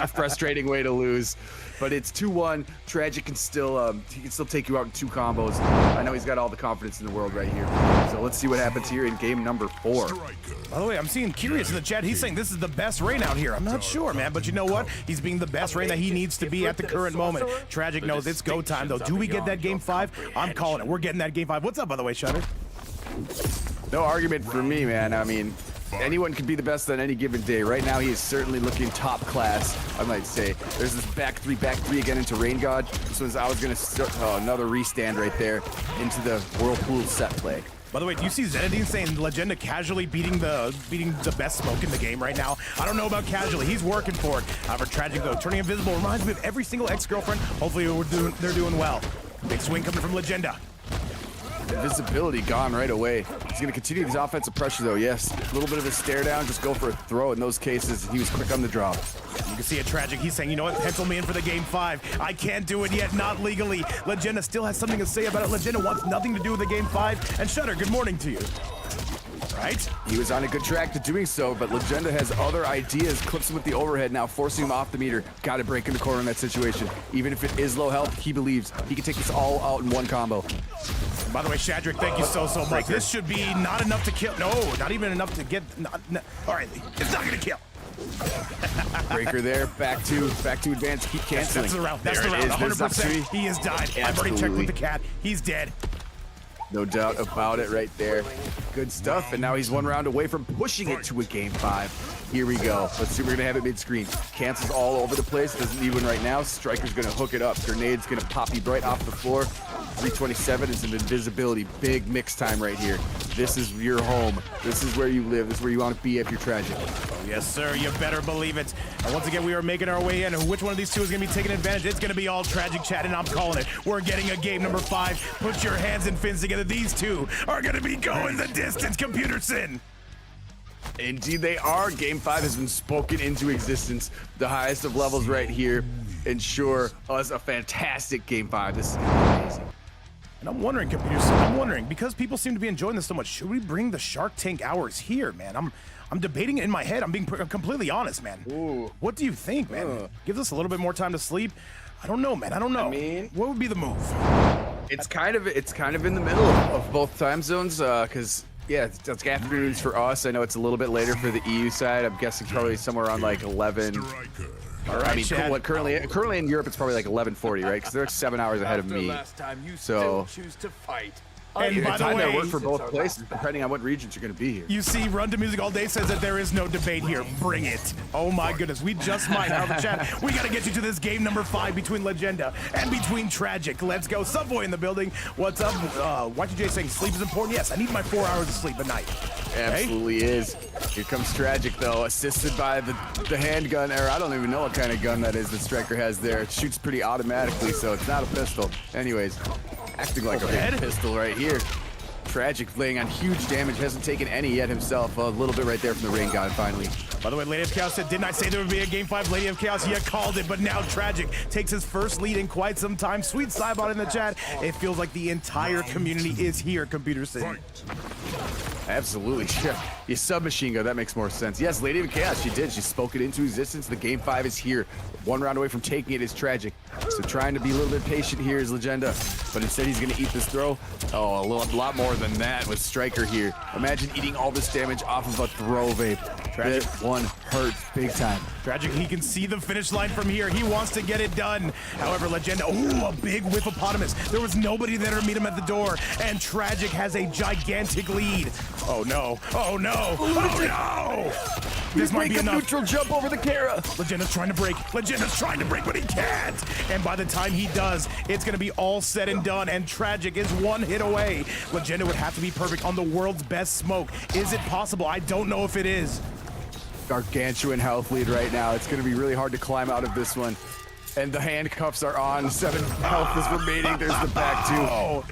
B: a frustrating way to lose. But it's 2-1. Tragic can still take you out in 2 combos. I know he's got all the confidence in the world right here. So let's see what happens here in game number 4.
A: By the way, I'm seeing Curious in the chat. He's saying this is the best Rain out here. I'm not sure, man, but you know what? He's being the best Rain that he needs to be at the current moment. Tragic knows it's go time, though. Do we get that game 5? I'm calling it. We're getting that game 5. What's up, by the way, Shutter?
B: No argument for me, man. I mean, anyone can be the best on any given day. Right now, he is certainly looking top class, I might say. There's this back three again into Rain God. This was, I was going to start, another restand right there into the Whirlpool set play.
A: By the way, do you see Zenadine saying Legenda casually beating the best smoke in the game right now? I don't know about casually. He's working for it. However, Tragic, though, turning invisible reminds me of every single ex-girlfriend. Hopefully, they're doing well. Big swing coming from Legenda.
B: Visibility gone right away. He's going to continue his offensive pressure, though. Yes, a little bit of a stare down. Just go for a throw in those cases. He was quick on the drop.
A: You can see it, Tragic. He's saying, you know what? Pencil me in for the game 5. I can't do it yet. Not legally. Legenda still has something to say about it. Legenda wants nothing to do with the game 5. And Shutter, good morning to you. Right?
B: He was on a good track to doing so, but Legenda has other ideas. Clips him with the overhead now, forcing him off the meter. Got to break in the corner in that situation. Even if it is low health, he believes he can take this all out in one combo.
A: By the way, Shadrick, thank you so much. This should be not enough to kill. No, not even enough to get. All right, it's not going to kill.
B: Breaker there, back to advance, keep canceling.
A: That's the route. That's
B: There
A: the
B: it
A: route.
B: is. There's
A: 100%.
B: opportunity.
A: He has died. I've already checked with the cat. He's dead.
B: No doubt about it right there. Good stuff, and now he's 1 round away from pushing it to a game 5. Here we go. Let's see, we're gonna have it mid-screen. Cancels all over the place, doesn't need one right now. Striker's gonna hook it up. Grenade's gonna pop you right off the floor. 327 is an invisibility. Big mix time right here. This is your home. This is where you live. This is where you want to be if you're tragic.
A: Yes, sir. You better believe it. And once again, we are making our way in. Which one of these two is going to be taking advantage? It's going to be all tragic, chat, and I'm calling it. We're getting a game number 5. Put your hands and fins together. These two are going to be going the distance, Computer Sin.
B: Indeed they are. Game 5 has been spoken into existence. The highest of levels right here. Ensure us a fantastic game 5. This is amazing.
A: And I'm wondering, Computer Sin, I'm wondering, because people seem to be enjoying this so much, should we bring the Shark Tank hours here, man? I'm debating it in my head. I'm being completely honest, man.
B: Ooh.
A: What do you think, man? Gives us a little bit more time to sleep. I don't know, man. I don't know.
E: I mean,
A: what would be the move?
E: it's kind of in the middle of both time zones, because yeah, it's afternoons for us. I know it's a little bit later for the EU side. I'm guessing probably somewhere around like 11.
C: Striker.
A: All right,
E: I mean,
A: Chad.
E: what currently in Europe it's probably like 11:40, right? Because they're 7 hours ahead of me. So
D: choose to fight.
A: And by the
E: time that
A: way,
E: work for both places, depending on what regions you're going to be here.
A: you see, Run to Music All Day says that there is no debate here. Bring it. Oh my goodness, we just might. However, Chad, we got to get you to this game number 5 between Legenda and between Tragic. Let's go. Subboy in the building. What's up? YTJ saying sleep is important. Yes, I need my 4 hours of sleep a night.
B: Absolutely is. Here comes Tragic though, assisted by the handgun, or I don't even know what kind of gun that is that Striker has there. It shoots pretty automatically, so it's not a pistol. Anyways, acting like a big pistol right here. Tragic laying on huge damage, hasn't taken any yet himself. A little bit right there from the rain god finally.
A: By the way, Lady of Chaos said, didn't I say there would be a game 5? Lady of Chaos, you called it, but now Tragic takes his first lead in quite some time. Sweet Cybot in the chat. It feels like the entire community is here, Computer City.
B: Absolutely, yeah. You submachine gun, that makes more sense. Yes, Lady of Chaos, she did. She spoke it into existence. The game 5 is here. 1 round away from taking it is Tragic. So trying to be a little bit patient here is Legenda, but instead he's gonna eat this throw. Oh, a lot more than that with Striker here. Imagine eating all this damage off of a throw vape. Tragic. That one hurts big time.
A: Tragic, he can see the finish line from here. He wants to get it done. However, Legenda, ooh, a big whiffopotamus. There was nobody there to meet him at the door, and Tragic has a gigantic lead. Oh no, oh no, oh no! This might be enough.
B: Neutral jump over the Kara.
A: Legenda's trying to break. Legenda's trying to break, but he can't. And by the time he does, it's going to be all said and done, and Tragic is 1 hit away. Legenda would have to be perfect on the world's best smoke. Is it possible? I don't know if it is.
B: Gargantuan health lead right now. It's going to be really hard to climb out of this one. And the handcuffs are on. 7 health is remaining. There's the back 2.
A: Oh,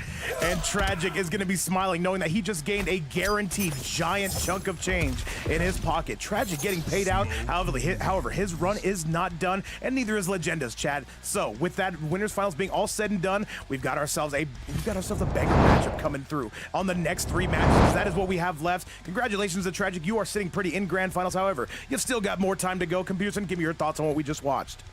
A: and Tragic is going to be smiling, knowing that he just gained a guaranteed giant chunk of change in his pocket. Tragic getting paid out. However, his run is not done, and neither is Legenda's, Chad. So, with that winners finals being all said and done, we've got ourselves a beggar matchup coming through on the next 3 matches. That is what we have left. Congratulations to Tragic. You are sitting pretty in grand finals. However, you've still got more time to go. Computers, give me your thoughts on what we just watched.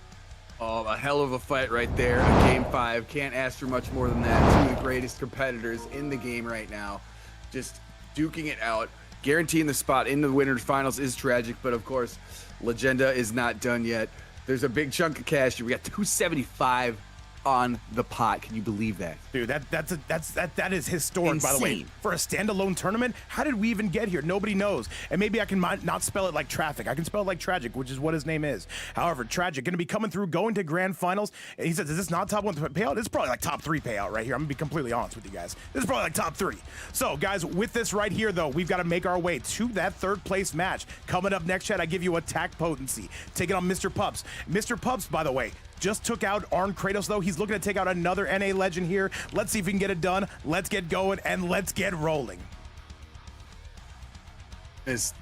E: Oh, a hell of a fight right there. A game 5. Can't ask for much more than that. 2 of the greatest competitors in the game right now. Just duking it out. Guaranteeing the spot in the winners finals is Tragic, but of course, Legenda is not done yet. There's a big chunk of cash here. We got 275 on the pot. Can you believe that?
A: Dude, that is historic, by the way.
E: Insane.
A: For a standalone tournament, how did we even get here? Nobody knows. And maybe I can not spell it like traffic. I can spell it like Tragic, which is what his name is. However, Tragic going to be coming through, going to grand finals. And he says, is this not top 1 payout? It's probably like top 3 payout right here. I'm going to be completely honest with you guys. This is probably like top 3. So, guys, with this right here, though, we've got to make our way to that 3rd place match. Coming up next, Chad, I give you AttackPotency. Taking on Mr. Pups. Mr. Pups, by the way, just took out ArnKratos, though. He's looking to take out another NA legend here. Let's see if we can get it done. Let's get going, and let's get rolling.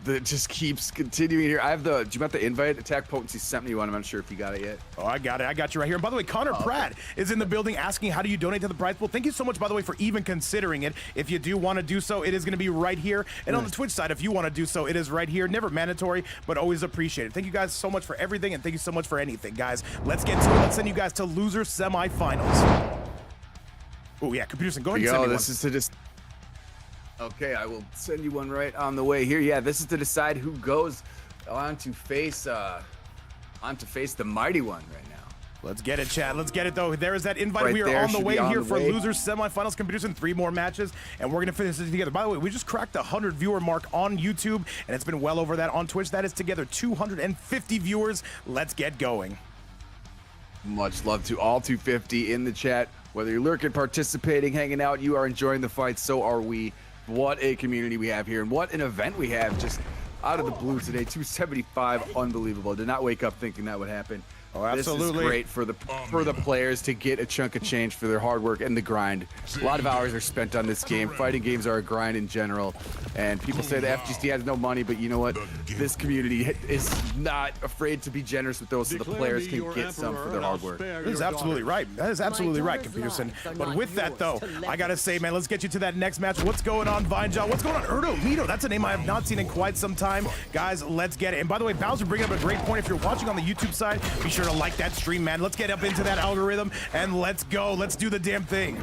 B: That just keeps continuing here. I have do you want the invite? AttackPotency sent me one. I'm not sure if you got it yet.
A: Oh, I got it. I got you right here. And by the way, Connor Pratt is in the building asking, how do you donate to the prize pool? Thank you so much, by the way, for even considering it. If you do want to do so, it is going to be right here. And on the Twitch side, if you want to do so, it is right here. Never mandatory, but always appreciated. Thank you guys so much for everything, and thank you so much for anything, guys. Let's get to it. Let's send you guys to loser semifinals. Oh, yeah, Computers, go ahead and send me
B: This is to just... Okay, I will send you one right on the way here. Yeah, this is to decide who goes
E: On to face the mighty one right now.
A: Let's get it, Chad. Let's get it, though. There is that invite.
E: Right
A: we are
E: there,
A: on the
E: should
A: way
E: be on
A: here
E: the
A: for
E: way.
A: losers semifinals computers in 3 more matches, and we're going to finish this together. By the way, we just cracked the 100 viewer mark on YouTube, and it's been well over that on Twitch. That is together 250 viewers. Let's get going.
E: Much love to all 250 in the chat. Whether you're lurking, participating, hanging out, you are enjoying the fight, so are we. What a community we have here, and what an event we have just out of the blue today. 275, unbelievable. Did not wake up thinking that would happen.
A: Oh, absolutely.
E: This is great for the players to get a chunk of change for their hard work and the grind. A lot of hours are spent on this game. Fighting games are a grind in general, and people say the FGC has no money, but you know what? This community is not afraid to be generous with those so the players can get some for their hard work.
A: That is absolutely right. That is absolutely right, Computerson. But with that, though, I got to say, man, let's get you to that next match. What's going on, Vinejaw? What's going on, Erdo? Mito, that's a name I have not seen in quite some time. Guys, let's get it. And by the way, Bowser bringing up a great point. If you're watching on the YouTube side, be sure to like that stream, man. Let's get up into that algorithm, and let's go. Let's do the damn thing.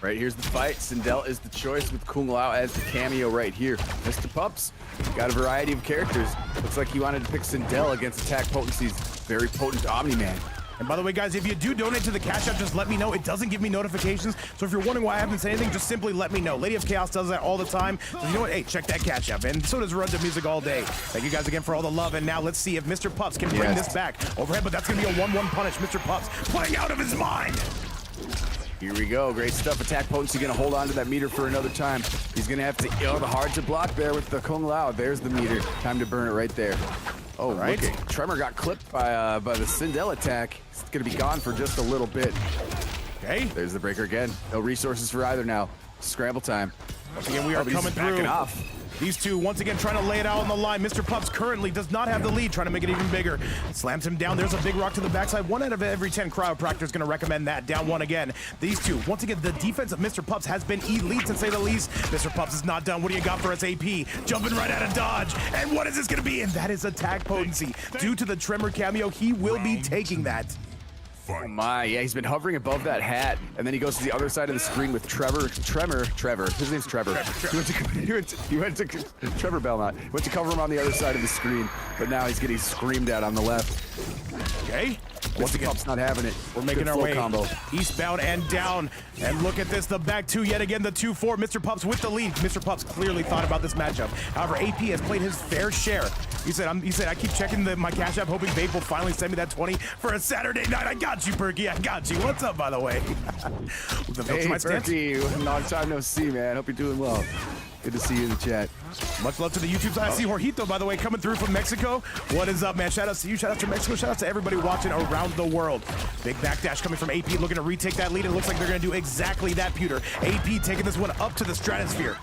E: Right, here's the fight. Sindel is the choice with Kung Lao as the cameo right here. Mr. Pups got a variety of characters. Looks like he wanted to pick Sindel against AttackPotency's very potent Omni-Man.
A: And by the way, guys, if you do donate to the Cash App, just let me know. It doesn't give me notifications. So if you're wondering why I haven't said anything, just simply let me know. Lady of Chaos does that all the time. So you know what? Hey, check that Cash App. And so does Run to Music all day. Thank you guys again for all the love. And now let's see if Mr. Pups can bring this back overhead. But that's going to be a 1-1 punish. Mr. Pups playing out of his mind.
E: Here we go. Great stuff. AttackPotency going to hold on to that meter for another time. He's going to have to, the hard to block there with the Kung Lao. There's the meter. Time to burn it right there. Oh, right. Tremor got clipped by the Sindel attack. It's going to be gone for just a little bit.
A: Okay.
E: There's the breaker again. No resources for either now. Scramble time.
A: Once again, we are coming through.
E: Off.
A: These two, once again, trying to lay it out on the line. Mr. Pups currently does not have the lead, trying to make it even bigger. Slams him down. There's a big rock to the backside. 1 out of every 10 chiropractors is going to recommend that. Down 1 again. These two, once again, the defense of Mr. Pups has been elite, to say the least. Mr. Pups is not done. What do you got for us, AP? Jumping right out of dodge. And what is this going to be? And that is AttackPotency. Due to the Tremor cameo, he will be taking that.
E: Oh my, yeah, he's been hovering above that hat, and then he goes to the other side of the screen with Trevor. His name's Trevor. He went to Trevor Belmont. Went to cover him on the other side of the screen, but now he's getting screamed at on the left.
A: Okay.
E: Once again, Pup's not having it.
A: We're making our way
E: combo.
A: eastbound and down. And look at this, the back two yet again, the 2-4. Mr. Pups with the lead. Mr. Pups clearly thought about this matchup. However, AP has played his fair share. He said, I keep checking my Cash App, hoping Vape will finally send me that 20 for a Saturday night. I got you, Perky. I got you. What's up, by the way?
E: Hey, Perky. Long time no see, man. Hope you're doing well. Good to see you in the chat.
A: Much love to the YouTube side. I see Jorgito, by the way, coming through from Mexico. What is up, man? Shout out to you. Shout out to Mexico. Shout out to everybody watching around the world. Big backdash coming from AP, looking to retake that lead. It looks like they're going to do exactly that, Pewter. AP taking this one up to the stratosphere.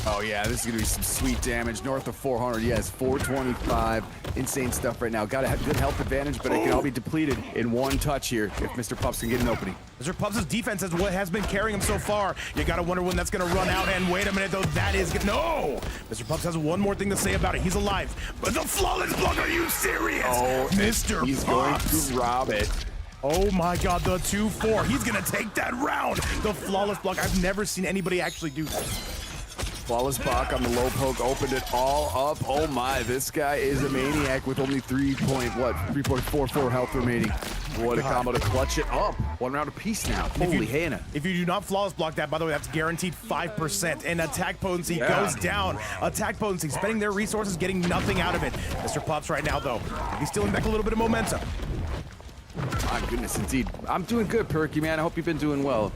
E: Oh, yeah, this is going to be some sweet damage. North of 400. Yes, 425. Insane stuff right now. Got a good health advantage, but it can all be depleted in one touch here if Mr. Pups can get an opening.
A: Mr. Pups' defense is what has been carrying him so far. You got to wonder when that's going to run out. And wait a minute, though. That is good. No! Mr. Pups has one more thing to say about it. He's alive. But the flawless block, are you serious?
E: Oh,
A: Mr. Pups.
E: He's going to rob it.
A: Oh my God, the 2-4. He's going to take that round. The flawless block. I've never seen anybody actually do that.
E: Flawless block on the low poke, opened it all up. Oh my, this guy is a maniac with only 3.44 health remaining. What a combo to clutch it up. 1 round apiece now. Holy Hannah.
A: If you do not flawless block that, by the way, that's guaranteed 5%. And AttackPotency goes down. AttackPotency spending their resources, getting nothing out of it. Mr. Pups right now, though, he's stealing back a little bit of momentum.
E: My goodness, indeed. I'm doing good, Perky, man. I hope you've been doing well.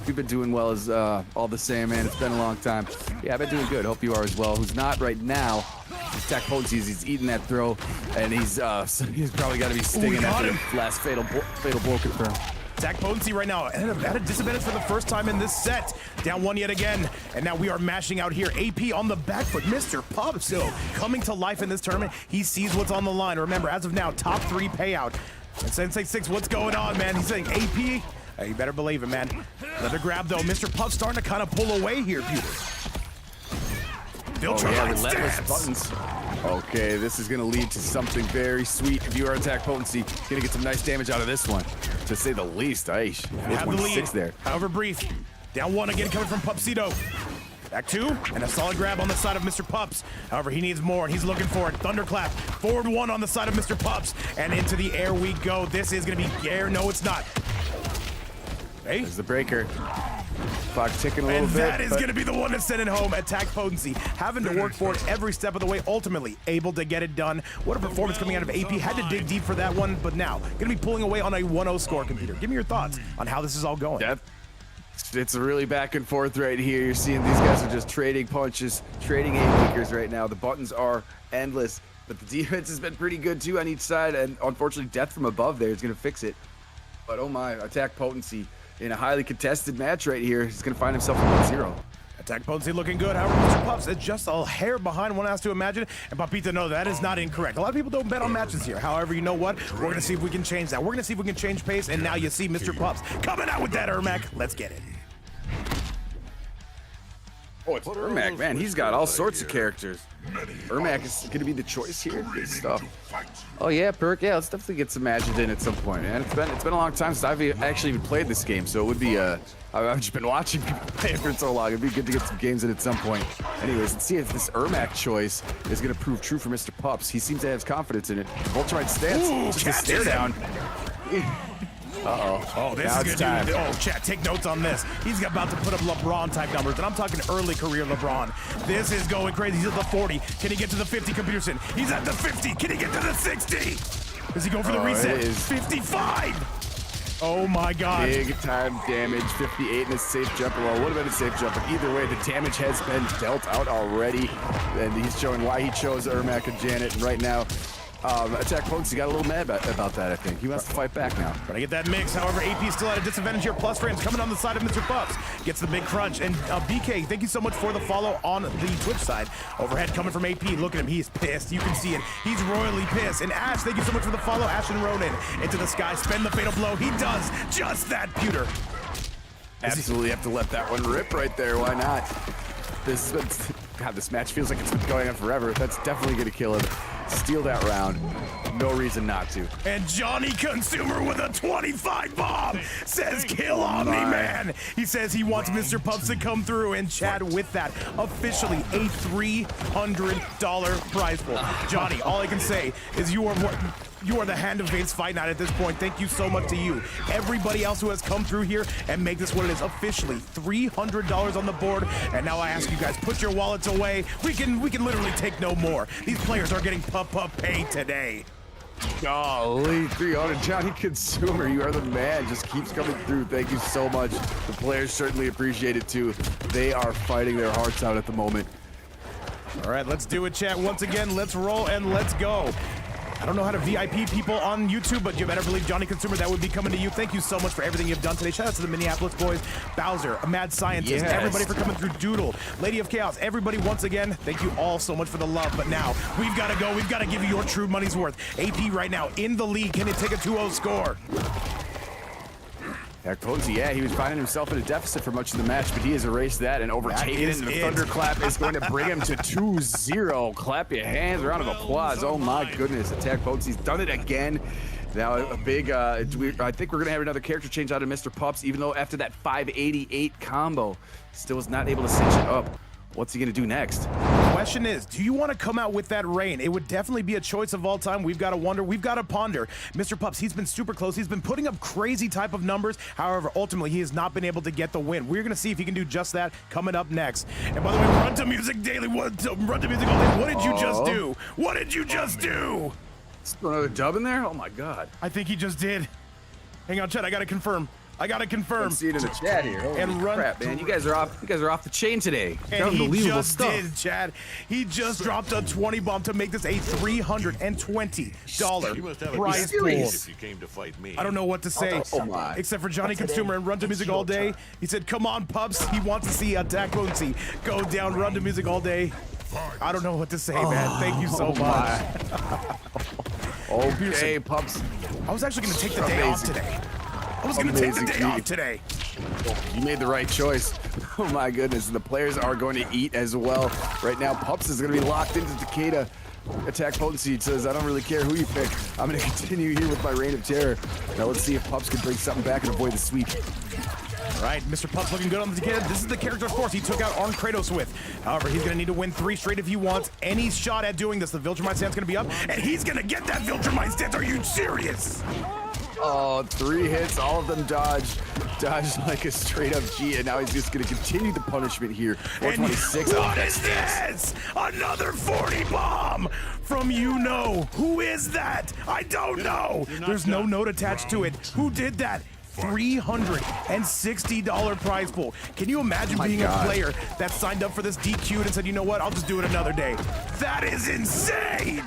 E: You've been doing well as all the same, man. It's been a long time. Yeah, I've been doing good. Hope you are as well. Who's not right now? AttackPotency, he's eating that throw, and he's probably got to be stinging after the last fatal blow confirmed.
A: AttackPotency right now at a disadvantage for the first time in this set. Down 1 yet again, and now we are mashing out here. AP on the back foot. Mr. Pups, so coming to life in this tournament. He sees what's on the line. Remember, as of now, top 3 payout. And Sensei 6, what's going on, man? He's saying AP. You better believe it, man. Another grab, though. Mr. Pups starting to kind of pull away here, Peter.
E: Relentless buttons. Okay, this is going to lead to something very sweet. If you are AttackPotency, going to get some nice damage out of this one, to say the least. Aish,
A: have the lead,
E: 4.6 there.
A: However brief. Down 1 again, coming from Pupsito. Back 2, and a solid grab on the side of Mr. Pups. However, he needs more, and he's looking for it. Thunderclap, forward 1 on the side of Mr. Pups, and into the air we go. This is gonna be air. No, it's not. Hey.
B: There's the breaker. Clock ticking a little
A: And
B: bit.
A: that is going to be the one to send it home. Potency, having to work for it every step of the way, ultimately able to get it done. What a performance coming out of AP. Had to dig deep for that one, but now going to be pulling away on a 1-0 score, Computer. Give me your thoughts on how this is all going.
B: Yep. It's really back and forth right here. You're seeing these guys are just trading punches, trading haymakers right now. The buttons are endless, but the defense has been pretty good too on each side, and unfortunately death from above there is going to fix it. But oh my, AttackPotency in a highly contested match right here. He's going to find himself in 1-0.
A: AttackPotency looking good. However, Mr. Pups is just a hair behind, one has to imagine. And Papita, no, that is not incorrect. A lot of people don't bet on matches here. However, you know what? We're going to see if we can change that. We're going to see if we can change pace. And now you see Mr. Pups coming out with that Ermac. Let's get it.
B: Oh, it's Ermac, man. He's got all sorts of characters. Ermac is going to be the choice here. Good stuff. Oh yeah, Perk. Yeah, let's definitely get some matches in at some point, man. It's been a long time since I've actually even played this game, so it would be I've just been watching people play it for so long. It'd be good to get some games in at some point. Anyways, let's see if this Ermac choice is going to prove true for Mr. Pups. He seems to have confidence in it. Voltrite stance.
A: Ooh,
B: just a stare down. Uh-oh.
A: Oh, this is good. Oh, chat, take notes on this. He's about to put up LeBron-type numbers, and I'm talking early career LeBron. This is going crazy. He's at the 40. Can he get to the 50, Computerson? He's at the 50. Can he get to the 60? Does he go for the reset?
B: It is
A: 55. Oh, my God.
B: Big time damage. 58 in a safe jumper. Well, would have been a safe jumper. Either way, the damage has been dealt out already, and he's showing why he chose Ermac and Janet. And right now, AttackPotency got a little mad about that, I think. He wants to fight back now.
A: Trying to get that mix. However, AP is still at a disadvantage here. Plus frames coming on the side of Mr. Pups. Gets the big crunch. And BK, thank you so much for the follow on the Twitch side. Overhead coming from AP. Look at him. He's pissed. You can see it. He's royally pissed. And Ash, thank you so much for the follow. Ash and Ronan into the sky. Spend the fatal blow. He does just that, Pewter.
B: Absolutely have to let that one rip right there. Why not? God, this match feels like it's been going on forever. That's definitely going to kill him. Steal that round. No reason not to.
A: And Johnny Consumer with a 25 bomb says, kill on me, man. He says he wants Mr. Pups to come through and chat with that. Officially a $300 prize pool. Johnny, all I can say is you are the hand of fate's fight night at this point. Thank you so much to you. Everybody else who has come through here and make this what it is. Officially $300 on the board. And now I ask you guys, put your wallets away. We can literally take no more. These players are getting pup paid today.
B: Golly, 300. Johnny Consumer, you are the man. Just keeps coming through. Thank you so much. The players certainly appreciate it too. They are fighting their hearts out at the moment.
A: All right, let's do it, chat. Once again, let's roll and let's go. I don't know how to VIP people on YouTube, but you better believe Johnny Consumer, that would be coming to you. Thank you so much for everything you've done today. Shout out to the Minneapolis boys, Bowser, a mad scientist, everybody for coming through, Doodle, Lady of Chaos, everybody once again, thank you all so much for the love. But now, we've got to go. We've got to give you your true money's worth. AP right now in the lead. Can it take a 2-0 score?
B: ArnKratos, yeah, he was finding himself in a deficit for much of the match, but he has erased that and overtaken it, and the thunderclap is going to bring him to 2-0. Clap your hands, round of applause. Oh my goodness, AttackPotency's done it again. Now a big, I think we're gonna have another character change out of Mr. Pups, even though after that 588 combo, still was not able to cinch it up. What's he gonna do next?
A: Question is, do you want to come out with that rain? It would definitely be a choice of all time. We've got to wonder, we've got to ponder. Mr. Pups, he's been super close. He's been putting up crazy type of numbers. However, ultimately, he has not been able to get the win. We're going to see if he can do just that coming up next. And by the way, Run to Music Daily, Run to Music All Day. What did you just do? What did you just do?
B: Is there another dub in there? Oh my God.
A: I think he just did. Hang on, Chad, I got to confirm. I gotta confirm.
B: I see it in the chat here. Holy
A: and run,
B: crap, man! You guys are off the chain today.
A: And he just did, Chad. He just dropped a 20 bomb to make this a $320 prize pool.
C: If you came to fight me.
A: I don't know what to say, except for Johnny Consumer and Run to Music All Day. He said, "Come on, Pups." He wants to see AttackPotency go down. Run to Music All Day. I don't know what to say, man. Thank you so much.
B: Okay, Pups.
A: I was actually gonna take the day off today. I was going to take the day off today.
B: You made the right choice. Oh my goodness. The players are going to eat as well. Right now, Pups is going to be locked into Takeda. AttackPotency says, I don't really care who you pick. I'm going to continue here with my reign of terror. Now let's see if Pups can bring something back and avoid the sweep.
A: All right, Mr. Pups looking good on the kid. This is the character, of course, he took out ArnKratos with. However, he's going to need to win 3 straight if he wants any shot at doing this. The Viltrumite stance going to be up, and he's going to get that Viltrumite stance. Are you serious?
B: Oh, 3 hits, all of them dodged like a straight up G, and now he's just gonna continue the punishment here. 426
A: what is this? Another 40 bomb from you-know. Who is that? I don't know. There's no note attached to it. Who did that? $360 prize pool. Can you imagine being a player that signed up for this DQ'd and said, you know what, I'll just do it another day? That is insane.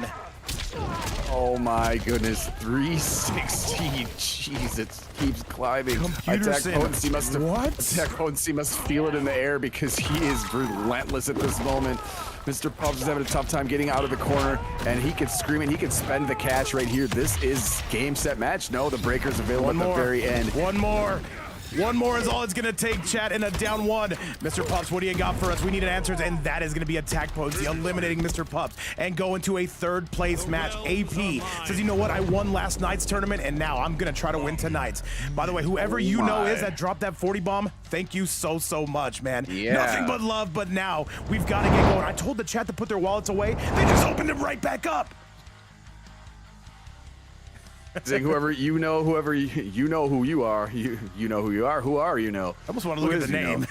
B: Oh my goodness, 360. Jeez, it keeps climbing. AttackPotency must feel it in the air because he is relentless at this moment. Mr. Pups is having a tough time getting out of the corner, and he can scream and he can spend the cash right here. This is game, set, match. No, the breaker's available at the very end.
A: One more is all it's gonna take, chat, in a down 1. Mr. Pups, what do you got for us? We need answers, and that is gonna be AttackPotency eliminating Mr. Pups and go into a 3rd place match. AP says, you know what, I won last night's tournament, and now I'm gonna try to win tonight's. By the way, whoever you know is that dropped that 40 bomb, thank you so much, man.
B: Yeah.
A: Nothing but love, but now we've gotta get going. I told the chat to put their wallets away. They just opened them right back up.
B: It's like whoever you know who you are, you know who you are. Who are you know?
A: I almost want to look at the name.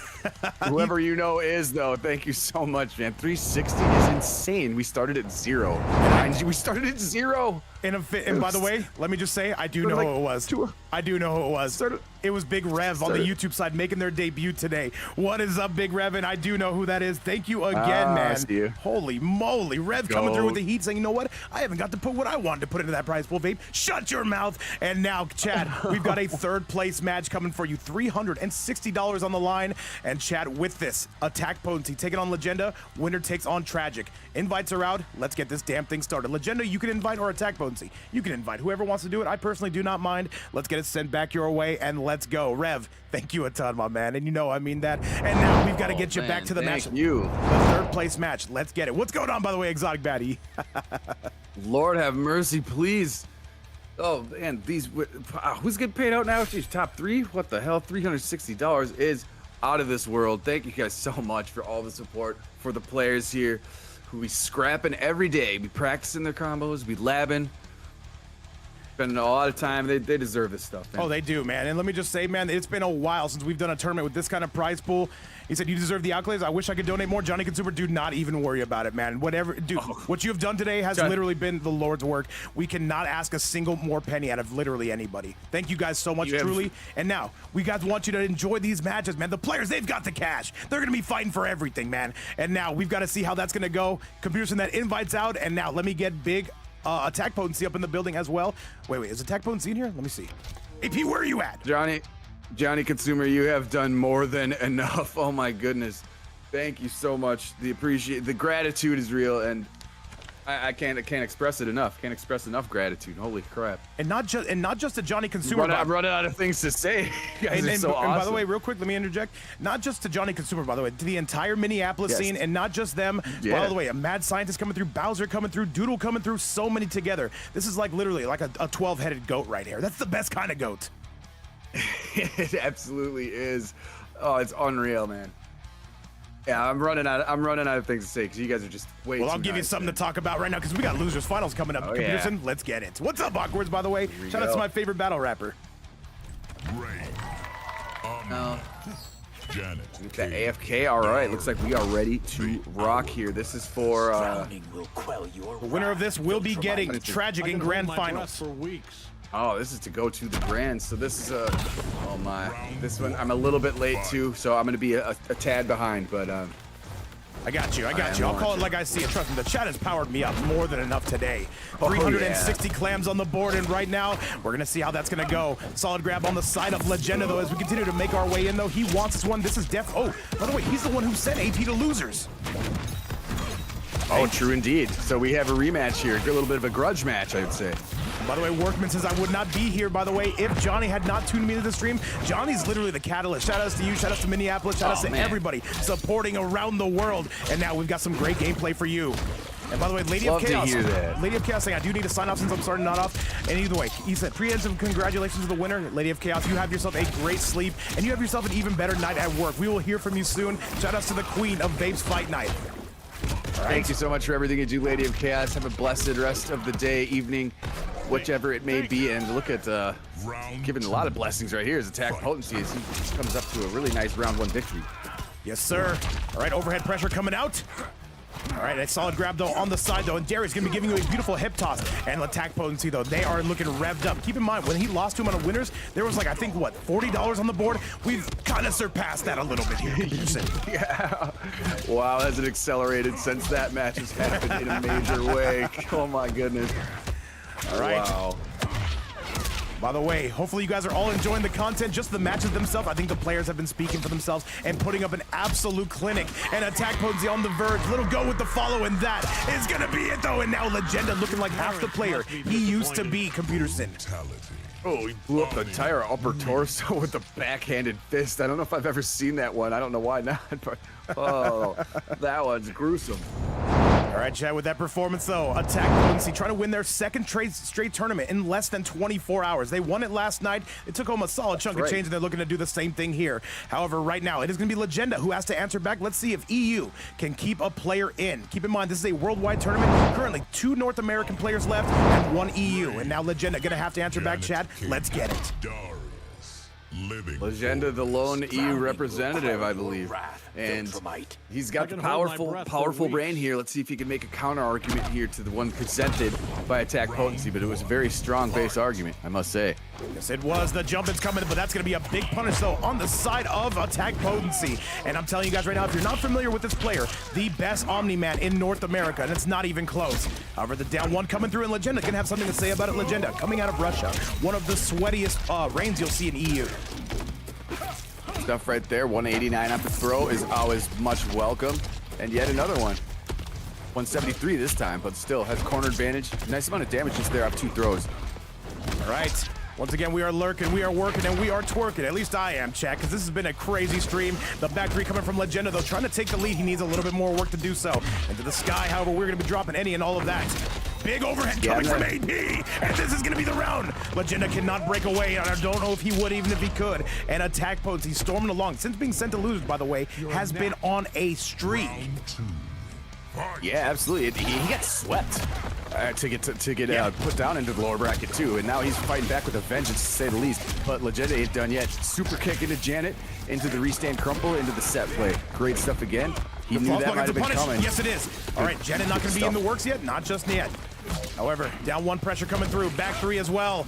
B: Whoever you know is, though. Thank you so much, man. 360 is insane. We started at 0. We started at 0.
A: And by the way, let me just say, I do know who it was. I do know who it was. It was Big Rev on the YouTube side making their debut today. What is up, Big Rev? And I do know who that is. Thank you again, man.
B: I see you.
A: Holy moly. Rev coming through with the heat saying, you know what? I haven't got to put what I wanted to put into that prize pool, vape. Shut your mouth. And now, Chad, we've got a 3rd place match coming for you. $360 on the line. And Chad, with this, AttackPotency taking on Legenda. Winner takes on Tragic. Invites are out. Let's get this damn thing started. Legenda, you can invite, or AttackPotency. You can invite whoever wants to do it. I personally do not mind. Let's get it sent back your way, and let's go. Rev, thank you a ton, my man. And you know I mean that. And now we've got to get you back to the match.
B: Thank you.
A: The 3rd place match. Let's get it. What's going on, by the way, Exotic Baddie?
B: Lord have mercy, please. Oh, man, who's getting paid out now? Geez, top 3? What the hell? $360 is out of this world. Thank you guys so much for all the support for the players here who be scrapping every day, be practicing their combos, be labbing. Spending a lot of time. They deserve this stuff, man.
A: Oh, they do, man. And let me just say, man, it's been a while since we've done a tournament with this kind of prize pool. He said, you deserve the accolades. I wish I could donate more. Johnny Consumer, do not even worry about it, man. Whatever, dude, what you have done today has literally been the Lord's work. We cannot ask a single more penny out of literally anybody. Thank you guys so much, truly. And now, we guys want you to enjoy these matches, man. The players, they've got the cash. They're going to be fighting for everything, man. And now, we've got to see how that's going to go. Computer send that invites out. And now, let me get Big AttackPotency up in the building as well. Wait, is AttackPotency in here? Let me see. AP, where are you at?
B: Johnny Consumer, you have done more than enough. Oh my goodness. Thank you so much. The gratitude is real, and I can't express it enough. Can't express enough gratitude. Holy crap!
A: And not just to Johnny Consumer.
B: I'm running out of things to say. You guys are so awesome.
A: And by the way, real quick, let me interject. Not just to Johnny Consumer, by the way, to the entire Minneapolis scene, and not just them.
B: Yeah.
A: By the way, a Mad Scientist coming through, Bowser coming through, Doodle coming through, so many together. This is like literally like a 12-headed goat right here. That's the best kind of goat.
B: It absolutely is. Oh, it's unreal, man. Yeah, I'm running out of things to say because you guys are just way too
A: Well, I'll give you something to talk about right now because we got Losers Finals coming up. Peterson, let's get it. What's up, Awkwards, by the way? Shout out to my favorite battle rapper.
C: Janet.
B: The AFK, all right. Looks like we are ready to rock here. This is for
A: the winner of this will be getting Tragic in Grand Finals.
D: For weeks.
B: Oh, this is to go to the grand. So this is oh my. This one I'm a little bit late too, so I'm gonna be a tad behind, but
A: I got you. I'll call it like I see it. Trust me, the chat has powered me up more than enough today. 360 clams on the board, and right now, we're going to see how that's going to go. Solid grab on the side of Legenda, though, as we continue to make our way in, though. He wants this one. This is Oh, by the way, he's the one who sent AP to Losers.
B: Oh, true indeed. So we have a rematch here. A little bit of a grudge match, I would say.
A: By the way, Workman says I would not be here, by the way, if Johnny had not tuned me to the stream. Johnny's literally the catalyst. Shout outs to you, shout outs to Minneapolis, shout outs to everybody supporting around the world. And now we've got some great gameplay for you. And by the way, Lady
E: Love
A: of
E: to
A: Chaos.
E: hear that.
A: Lady of Chaos saying, I do need to sign off since I'm starting not off. And either way, he said, preemptive congratulations to the winner. Lady of Chaos, you have yourself a great sleep, and you have yourself an even better night at work. We will hear from you soon. Shout outs to the queen of Vape's Fight Night. All right.
B: Thank you so much for everything you do, Lady of Chaos. Have a blessed rest of the day, evening, whichever it may be. And look at giving a lot of blessings right here as AttackPotency as he comes up to a really nice round 1 victory.
A: Yes, sir. All right, overhead pressure coming out. All right, a solid grab, though, on the side, though. And Darius going to be giving you a beautiful hip toss. And AttackPotency, though, they are looking revved up. Keep in mind, when he lost to him on a winners, there was, like, I think, what, $40 on the board? We've kind of surpassed that a little bit here.
B: Yeah. Wow, has it accelerated since that match has happened in a major way. Oh, my goodness.
A: All right.
B: Wow.
A: By the way, hopefully you guys are all enjoying the content, just the matches themselves. I think the players have been speaking for themselves and putting up an absolute clinic. And AttackPotency on the verge. Little go with the follow, and that is going to be it, though. And now Legenda looking like half the player he used to be, Computer Sin.
B: Oh, he blew up the entire upper torso with a backhanded fist. I don't know if I've ever seen that one. I don't know why not, but oh, that one's gruesome.
A: All right, Chad, with that performance, though, AttackPotency trying to win their second straight tournament in less than 24 hours. They won it last night. It took home a solid chunk of change, and they're looking to do the same thing here. However, right now, it is going to be Legenda who has to answer back. Let's see if EU can keep a player in. Keep in mind, this is a worldwide tournament. Currently, 2 North American players left and 1 EU. And now Legenda going to have to answer back, Chad. Let's get it.
B: Legenda, the lone EU representative, I believe. And he's got the powerful brain here. Let's see if he can make a counter argument here to the one presented by AttackPotency, but it was a very strong base argument, I must say.
A: Yes, it was. The jump is coming, but that's going to be a big punish, though, on the side of AttackPotency. And I'm telling you guys right now, if you're not familiar with this player, the best Omni-Man in North America, and it's not even close. However, the down one coming through, and Legenda can have something to say about it. Legenda, coming out of Russia, one of the sweatiest reigns you'll see in EU.
B: Stuff right there. 189 off the throw is always much welcome. And yet another one. 173 this time, but still has corner advantage. Nice amount of damage just there off 2 throws.
A: All right. Once again, we are lurking, we are working, and we are twerking. At least I am, chat, because this has been a crazy stream. The back 3 coming from Legenda, though, trying to take the lead. He needs a little bit more work to do so. Into the sky, however, we're going to be dropping any and all of that. Big overhead coming from AP, and this is going to be the round. Legenda cannot break away, and I don't know if he would, even if he could. And AttackPotency storming along, since being sent to losers, by the way, has been on a streak.
B: Yeah, absolutely. He got swept to get put down into the lower bracket too, and now he's fighting back with a vengeance, to say the least. But Legenda ain't done yet. Super kick into Janet, into the restand crumple, into the set play. Great stuff again. He knew that might have been coming.
A: Yes, it is. All right, Janet not going to be in the works yet. Not just yet. However, down 1 pressure coming through. Back 3 as well.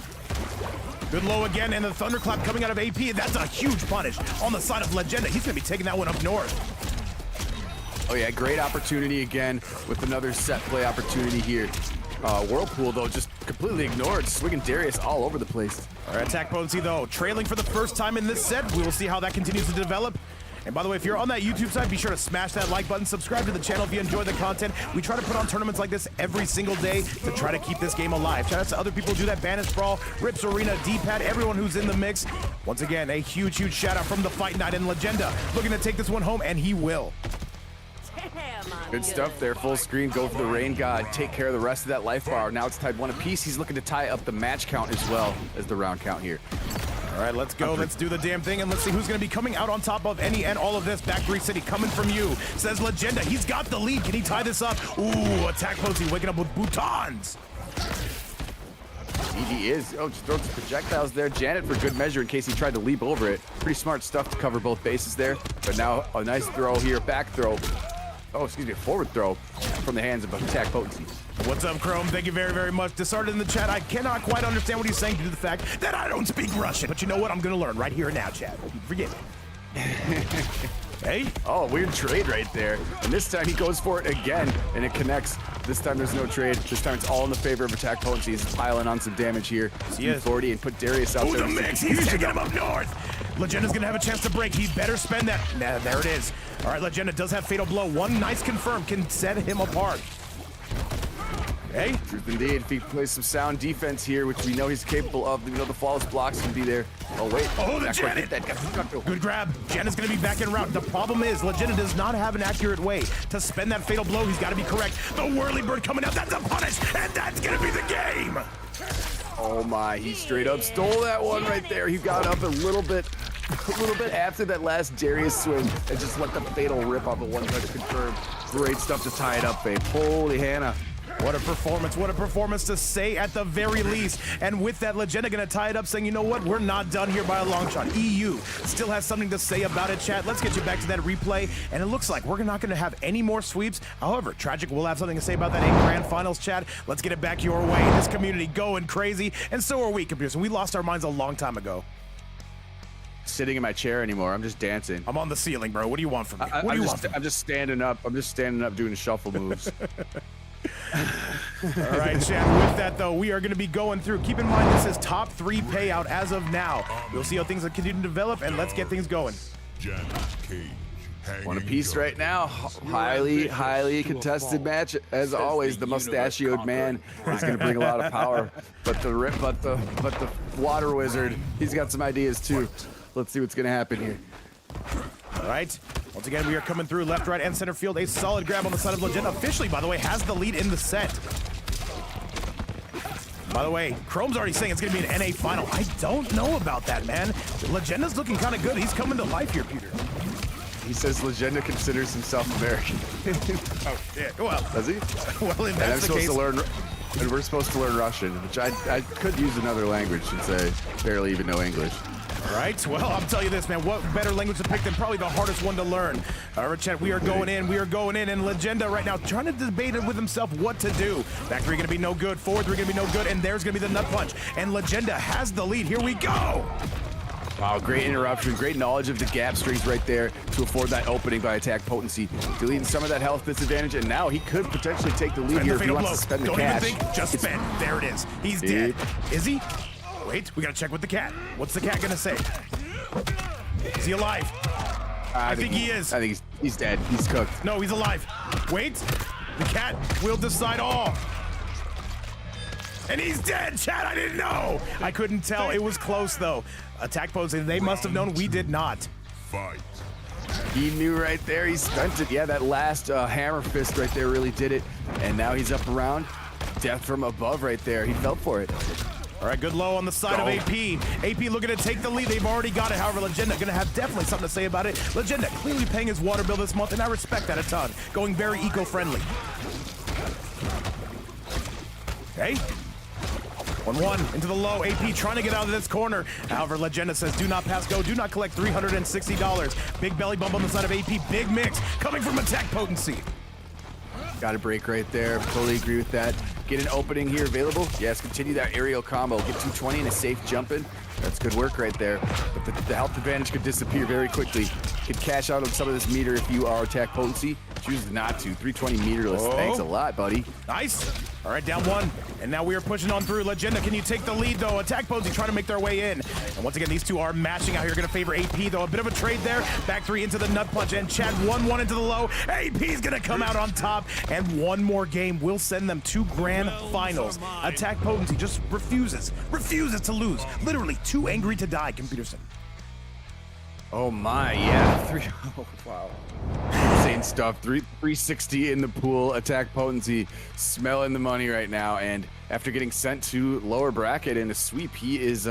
A: Good low again, and the thunderclap coming out of AP. That's a huge punish on the side of Legenda. He's going to be taking that one up north.
B: Oh yeah, great opportunity again with another set play opportunity here. Whirlpool, though, just completely ignored. Swinging Darius all over the place.
A: All right, AttackPotency, though, trailing for the first time in this set. We will see how that continues to develop. And by the way, if you're on that YouTube side, be sure to smash that like button. Subscribe to the channel if you enjoy the content. We try to put on tournaments like this every single day to try to keep this game alive. Shout out to other people who do that. Banish Brawl, Rips Arena, D-Pad, everyone who's in the mix. Once again, a huge shout out from the Fight Night and Legenda. Looking to take this one home, and he will.
B: Good stuff there. Full screen. Go for the Rain God. Take care of the rest of that life bar. Now it's tied 1 apiece. He's looking to tie up the match count as well as the round count here.
A: All right, let's go. Let's do the damn thing, and let's see who's going to be coming out on top of any and all of this. Back 3 City coming from you, says Legenda. He's got the lead. Can he tie this up? Ooh, AttackPotency waking up with boutons.
B: He is. Oh, just throws projectiles there. Janet for good measure in case he tried to leap over it. Pretty smart stuff to cover both bases there. But now a nice throw here. Back throw. Oh, excuse me, a forward throw from the hands of AttackPotency.
A: What's up, Chrome? Thank you very, very much. Disarted in the chat. I cannot quite understand what he's saying due to the fact that I don't speak Russian. But you know what? I'm going to learn right here and now, chat. Forget it. Hey?
B: Oh, weird trade right there. And this time he goes for it again, and it connects. This time there's no trade. This time it's all in the favor of AttackPotency. He's piling on some damage here. 240 and put Darius out there.
A: The mix. He's taking him up north. Legenda's going to have a chance to break. He better spend that. Nah, there it is. All right, Legenda does have Fatal Blow. One nice confirm can set him apart. Hey,
B: Truth indeed. If he plays some sound defense here, which we know he's capable of, we know the flawless blocks can be there. Oh, wait.
A: Oh, the
B: Not quite
A: Janet.
B: hit that.
A: Good grab. Jen is going to be back en route. The problem is, Legenda does not have an accurate way to spend that fatal blow. He's got to be correct. The whirly bird coming out. That's a punish, and that's going to be the game.
B: Oh my, he straight up stole that one right there. He got up a little bit after that last Darius swing and just let the fatal rip off a one-touch confirm. Great stuff to tie it up, Vape. Holy Hannah.
A: What a performance to say at the very least. And with that, Legenda gonna tie it up saying, you know what, we're not done here by a long shot. EU still has something to say about it, chat. Let's get you back to that replay. And it looks like we're not gonna have any more sweeps. However, Tragic will have something to say about that 8 grand finals, chat. Let's get it back your way. This community going crazy, and so are we, computers. And we lost our minds a long time ago.
B: Sitting in my chair anymore. I'm just dancing.
A: I'm on the ceiling, bro. What do you want from me? What do you want from me?
B: I'm just standing up. I'm just standing up doing shuffle moves.
A: All right, chat. With that, though, we are going to be going through. Keep in mind, this is top 3 payout as of now. We'll see how things continue to develop, and let's get things going.
C: Janet Cage.
B: One apiece right now. Highly contested match. As always, the mustachioed man is going to bring a lot of power. But the water wizard, he's got some ideas too. Let's see what's going to happen here.
A: All right. Once again, we are coming through left, right, and center field. A solid grab on the side of Legenda. Officially, by the way, has the lead in the set. By the way, Chrome's already saying it's going to be an NA final. I don't know about that, man. Legenda's looking kind of good. He's coming to life here, Peter.
B: He says Legenda considers himself American.
A: Oh, shit. Well,
B: Does he?
A: well, if
B: And I'm
A: that's the
B: supposed
A: case.
B: to learn, and we're supposed to learn Russian, which I could use another language since I barely even know English.
A: Right, well, I'll tell you this, man. What better language to pick than probably the hardest one to learn? All right, chat, we are going in, and Legenda right now trying to debate it with himself what to do. Back 3 gonna be no good, forward 3 gonna be no good, and there's gonna be the nut punch. And Legenda has the lead. Here we go.
B: Wow, great interruption, great knowledge of the gap strings right there to afford that opening by attack potency, deleting some of that health disadvantage, and now he could potentially take the lead
A: Spend
B: here
A: the
B: if he
A: fatal
B: wants
A: blow.
B: to spend the
A: Don't
B: cash.
A: even think, just spend. There it is. He's dead. Is he? Wait, we gotta check with the cat. What's the cat gonna say? Is he alive? I think he is.
B: I think he's dead. He's cooked.
A: No, he's alive. Wait, the cat will decide all. And he's dead, chat. I didn't know. I couldn't tell. It was close, though. AttackPotency, they must have known. We did not.
C: Fight.
B: He knew right there. He spent it. Yeah, that last hammer fist right there really did it. And now he's up around. Death from above right there. He felt for it.
A: All right, good low on the side of AP. AP looking to take the lead. They've already got it. However, Legenda going to have definitely something to say about it. Legenda clearly paying his water bill this month, and I respect that a ton. Going very eco-friendly. Okay. 1-1 into the low. AP trying to get out of this corner. However, Legenda says, do not pass go. Do not collect $360. Big belly bump on the side of AP. Big mix coming from AttackPotency.
B: Got a break right there. Totally agree with that. Get an opening here available. Yes, continue that aerial combo. Get 220 and a safe jump in. That's good work right there. But the health advantage could disappear very quickly. Could cash out on some of this meter if you are attack potency. Choose not to. 320 meterless.
A: Oh.
B: Thanks a lot, buddy.
A: Nice. All right, down 1. And now we are pushing on through. Legenda, can you take the lead, though? AttackPotency trying to make their way in. And once again, these two are matching out here. Going to favor AP, though. A bit of a trade there. Back 3 into the nut punch. And Chad 1-1 into the low. AP's going to come out on top. And one more game will send them to grand finals. AttackPotency just refuses to lose. Literally too angry to die, Computerson.
B: Oh my, yeah. Oh, wow. Insane stuff. 360 in the pool. Attack potency smelling the money right now. And after getting sent to lower bracket in a sweep, he is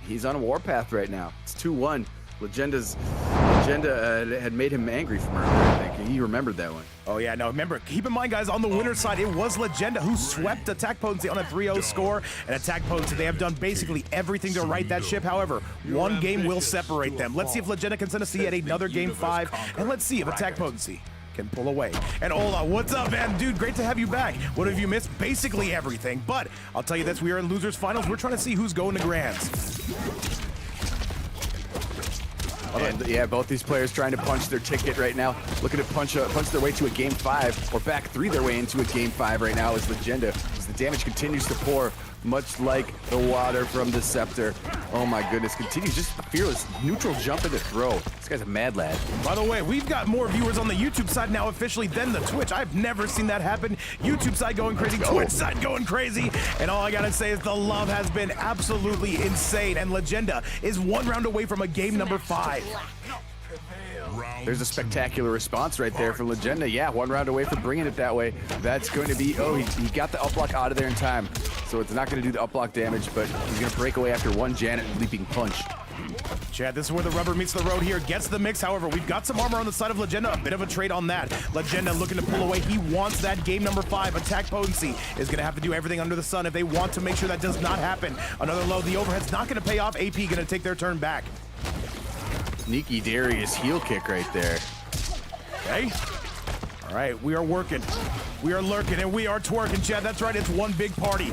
B: he's on a warpath right now. It's 2-1. Legenda had made him angry from earlier, I think. He remembered that one.
A: Oh, yeah, no, remember, keep in mind, guys, on the winner's side, it was Legenda who swept AttackPotency on a 3-0 score. And AttackPotency, they have done basically everything to right that ship. However, one game will separate them. Let's see if Legenda can send us yet another Game 5. And let's see if AttackPotency can pull away. And Ola, what's up, man? Dude, great to have you back. What have you missed? Basically everything. But I'll tell you this, we are in losers finals. We're trying to see who's going to grands.
B: And yeah, both these players trying to punch their ticket right now. Looking to punch their way to a Game 5, or back 3 their way into a Game 5 right now as Legenda as the damage continues to pour, much like the water from the scepter. Oh my goodness, continues just fearless neutral jump into throw. This guy's a mad lad.
A: By the way, we've got more viewers on the YouTube side now officially than the Twitch. I've never seen that happen. YouTube side going crazy, Twitch side going crazy. And all I gotta say is the love has been absolutely insane. And Legenda is 1 round away from a game number 5.
B: There's a spectacular response right there from Legenda. Yeah, 1 round away from bringing it that way. That's going to be, oh, he got the up block out of there in time. So it's not going to do the up block damage, but he's going to break away after 1 Janet leaping punch.
A: Chad, this is where the rubber meets the road here. Gets the mix, however. We've got some armor on the side of Legenda. A bit of a trade on that. Legenda looking to pull away. He wants that game number 5. Attack Potency is going to have to do everything under the sun if they want to make sure that does not happen. Another load. The overhead's not going to pay off. AP going to take their turn back.
B: Sneaky Darius heel kick right there.
A: Okay. All right, we are working. We are lurking, and we are twerking, Chad. That's right, it's one big party.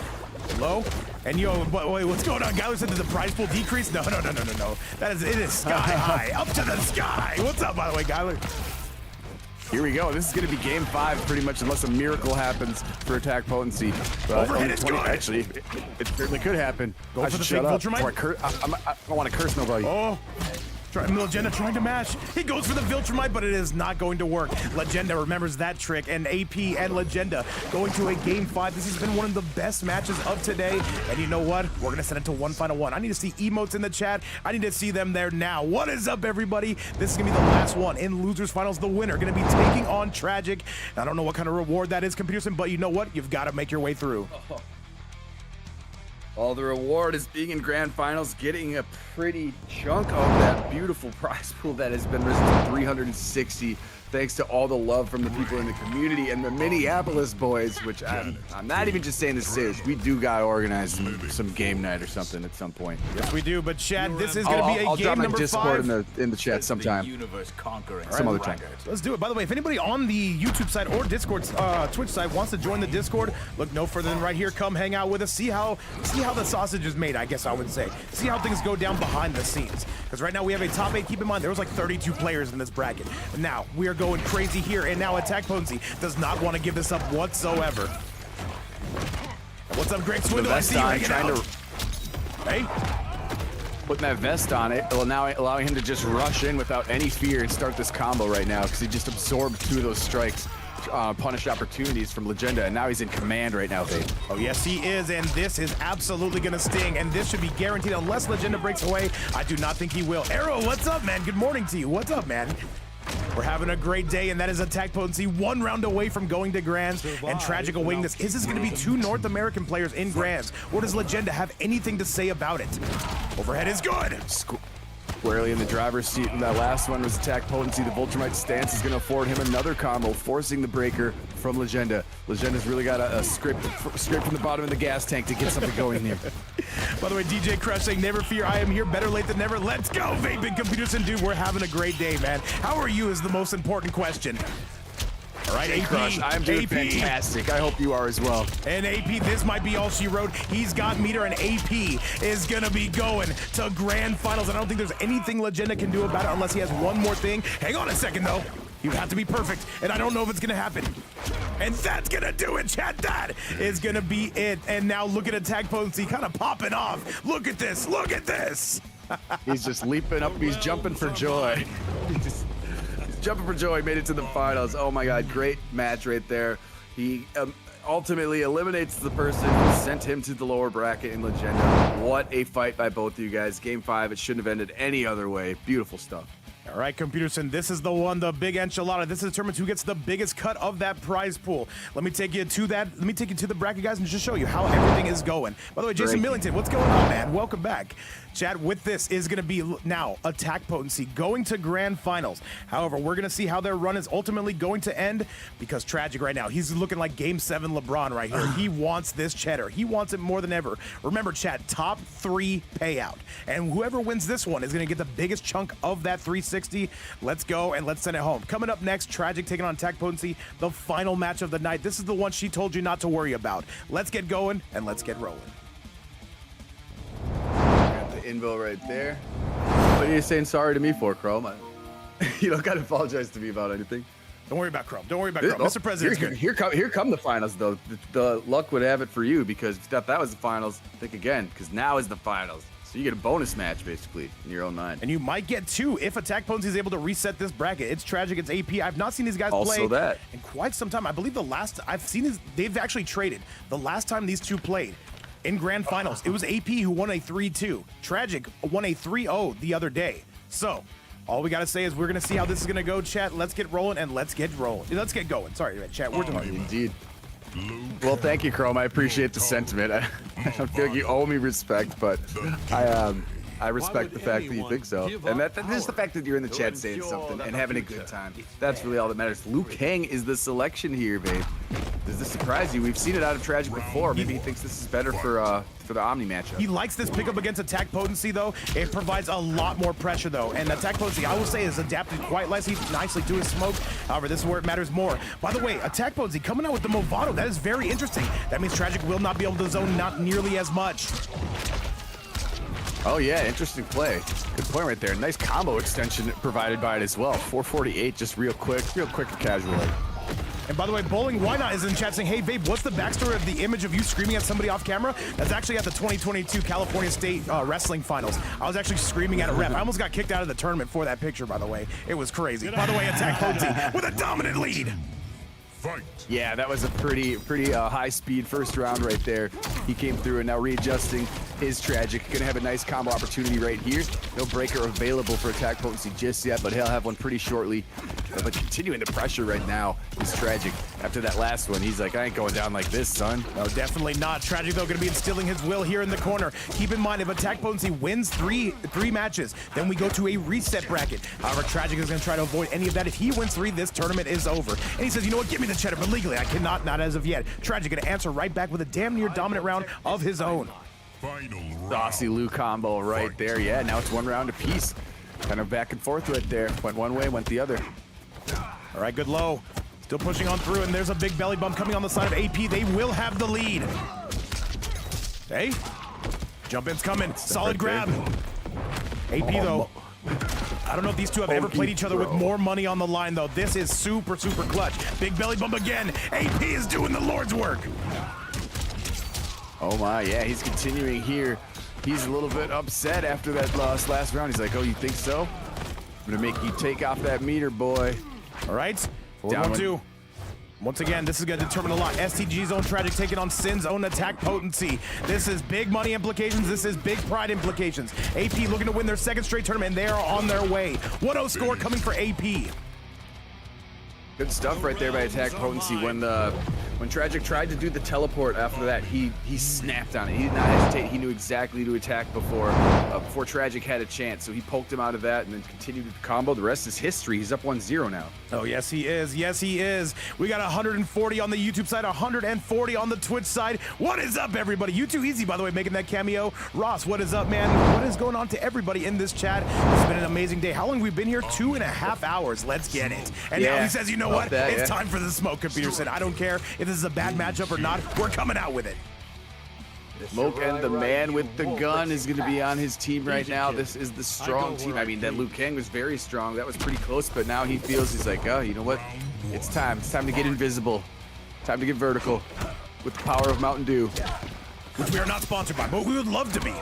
A: Low. And yo, wait, what's going on? Gyler said that the prize pool decreased? No. It is sky high, up to the sky. What's up, by the way, Gyler?
B: Here we go. This is going to be game 5 pretty much unless a miracle happens for Attack Potency.
A: Overhead is good.
B: Actually, it certainly could happen.
A: Go for the fake Viltrumite.
B: I don't want to curse nobody.
A: Oh. Legenda trying to mash. He goes for the Viltrumite, but it is not going to work. Legenda remembers that trick, and AP and Legenda going to a game 5. This has been one of the best matches of today. And you know what? We're going to send it to one final one. I need to see emotes in the chat. I need to see them there now. What is up, everybody? This is going to be the last one in Losers Finals. The winner going to be taking on Tragic. I don't know what kind of reward that is, Computerson, but you know what? You've got to make your way through.
E: All the reward is being in grand finals, getting a pretty chunk of that beautiful prize pool that has been risen to 360, thanks to all the love from the people in the community and the Minneapolis boys, which I'm not even just saying this serious. We do gotta organize some game night or something at some point.
A: Yes, we do. But Chad, this is gonna be a
E: I'll
A: game
E: drop my
A: number
E: Discord
A: 5.
E: in the chat sometime. Some other time.
A: Let's do it. By the way, if anybody on the YouTube side or Discord, Twitch side wants to join the Discord, look no further than right here. Come hang out with us. See how the sausage is made, I guess I would say. See how things go down behind the scenes. Because right now we have a top 8. Keep in mind, there was like 32 players in this bracket. Now, we are going crazy here, and now Attack Potency does not want to give this up whatsoever. What's up, Greg Swindle? I see you hanging out. Hey?
B: Putting that vest on it, well, now allowing him to just rush in without any fear and start this combo right now because he just absorbed 2 of those strikes. Punished opportunities from Legenda, and now he's in command right now, Vape.
A: Oh, yes, he is, and this is absolutely going to sting, and this should be guaranteed unless Legenda breaks away. I do not think he will. Arrow, what's up, man? Good morning to you. What's up, man? We're having a great day, and that is Attack Potency 1 round away from going to Grands, and Tragic awaiting this. Is this going to be 2 North American players in Grands, or does Legenda have anything to say about it? Overhead is good.
B: Squarely in the driver's seat, and that last one was Attack Potency. The Viltrumite stance is going to afford him another combo, forcing the breaker from Legenda. Legenda's really got a scrape from the bottom of the gas tank to get something going here.
A: By the way, DJ Crush saying, never fear, I am here, better late than never. Let's go, Vaping Computers, and dude, we're having a great day, man. How are you is the most important question. All right, AP.
B: Crush, I'm doing fantastic. I hope you are as well.
A: And AP, this might be all she wrote. He's got meter, and AP is going to be going to grand finals. And I don't think there's anything Legenda can do about it unless he has one more thing. Hang on a second, though. You have to be perfect, and I don't know if it's going to happen. And that's going to do it, chat. That is going to be it. And now look at Attack Potency kind of popping off. Look at this. Look at this.
B: He's just leaping up. He's jumping for joy.
E: Jumping for joy, made it to the finals. Oh my God, great match right there. He ultimately eliminates the person who sent him to the lower bracket in Legenda. What a fight by both of you guys. Game 5, it shouldn't have ended any other way. Beautiful stuff.
A: All right, Computerson, this is the one, the big enchilada. This determines who gets the biggest cut of that prize pool. Let me take you to that. Let me take you to the bracket, guys, and just show you how everything is going. By the way, Jason Millington, what's going on, man? Welcome back. Chad, with this is going to be now Attack Potency going to grand finals. However, we're going to see how their run is ultimately going to end because Tragic right now, he's looking like Game 7 LeBron right here. He wants this cheddar. He wants it more than ever. Remember, Chad, top 3 payout. And whoever wins this one is going to get the biggest chunk of that 360. Let's go and let's send it home. Coming up next, Tragic taking on Attack Potency, the final match of the night. This is the one she told you not to worry about. Let's get going and let's get rolling.
E: Invo right there. What are you saying sorry to me for, Chrome? You don't gotta apologize to me about anything.
A: Don't worry about Chrome. Don't worry about Chrome. Mr. President's good.
E: Here come the finals, though. The luck would have it for you, because if you thought that was the finals, think again, because now is the finals. So you get a bonus match, basically, in your own mind.
A: And you might get 2 if AttackPotency is able to reset this bracket. It's tragic. It's AP. I've not seen these guys play in quite some time. I believe the last I've seen is they've actually traded. The last time these two played in grand finals, it was AP who won a 3-2. Tragic won a 3-0 the other day. So all we got to say is we're going to see how this is going to go, chat. Let's get rolling and let's get rolling. Let's get going. Sorry, chat. We're talking.
E: Indeed. Well, thank you, Chrome. I appreciate the sentiment. I don't feel like you owe me respect, but I respect the fact that you think so. And that is the fact that you're in the chat saying something and having a good time. That's really all that matters. Liu Kang is the selection here, babe. Does this surprise you? We've seen it out of Tragic before. Maybe he thinks this is better for the Omni matchup.
A: He likes this pickup against AttackPotency, though. It provides a lot more pressure, though. And AttackPotency, I will say, has adapted quite nicely to his smoke. However, this is where it matters more. By the way, AttackPotency coming out with the Movado. That is very interesting. That means Tragic will not be able to zone not nearly as much.
B: Oh yeah, interesting play. Good point right there. Nice combo extension provided by it as well. 448, just real quick and casual.
A: And by the way, Bowling Why Not is in chat saying, hey, Vape, what's the backstory of the image of you screaming at somebody off camera? That's actually at the 2022 California State Wrestling Finals. I was actually screaming at a ref. I almost got kicked out of the tournament for that picture, by the way. It was crazy. By the way, AttackPotency with a dominant lead.
C: Fight.
B: Yeah, that was a pretty high-speed first round right there. He came through and now readjusting his Tragic. Gonna have a nice combo opportunity right here. No breaker available for AttackPotency just yet, but he'll have one pretty shortly. But continuing the pressure right now is Tragic. After that last one, he's like, I ain't going down like this, son.
A: No, definitely not. Tragic, though, gonna be instilling his will here in the corner. Keep in mind, if AttackPotency wins three matches, then we go to a reset bracket. However, Tragic is gonna try to avoid any of that. If he wins 3, this tournament is over. And he says, you know what, give me the cheddar, but legally I cannot, not as of yet. Tragic gonna answer right back with a damn near dominant round of his own.
C: Final round.
B: Saucy Lou combo right there. Yeah, now it's 1 round apiece. Kind of back and forth right there. Went one way, went the other.
A: All right, good low. Still pushing on through, and there's a big belly bump coming on the side of AP. They will have the lead. Hey, jump in's coming. Solid grab. AP, though. I don't know if these two have ever played each other with more money on the line, though. This is super, super clutch. Big belly bump again. AP is doing the Lord's work.
B: Oh my, yeah, he's continuing here. He's a little bit upset after that last round. He's like, oh, you think so? I'm gonna make you take off that meter, boy.
A: All right, 4-1-2. Once again, this is gonna determine a lot. STG's own Tragic taking on Sin's own AttackPotency. This is big money implications. This is big pride implications. AP looking to win their 2nd straight tournament, and they are on their way. 1-0 score coming for AP.
B: Good stuff right there by AttackPotency. When Tragic tried to do the teleport after that, he snapped on it. He did not hesitate. He knew exactly to attack before Tragic had a chance. So he poked him out of that and then continued the combo. The rest is history. He's up 1-0 now.
A: Oh, yes, he is. Yes, he is. We got 140 on the YouTube side, 140 on the Twitch side. What is up, everybody? You Too Easy, by the way, making that cameo. Ross, what is up, man? What is going on to everybody in this chat? It's been an amazing day. How long have we been here? 2.5 hours. Let's get it. And now he says, you know what? It's time for the smoke, Computer said. I don't care if this is a bad matchup or not. We're coming out with it.
B: Smoke and the man with the gun is going to be on his team right now. This is the strong team. I mean, that Liu Kang was very strong. That was pretty close, but now he feels he's like, oh, you know what? It's time. It's time to get invisible. Time to get vertical with the power of Mountain Dew.
A: Which we are not sponsored by, but we would love to be.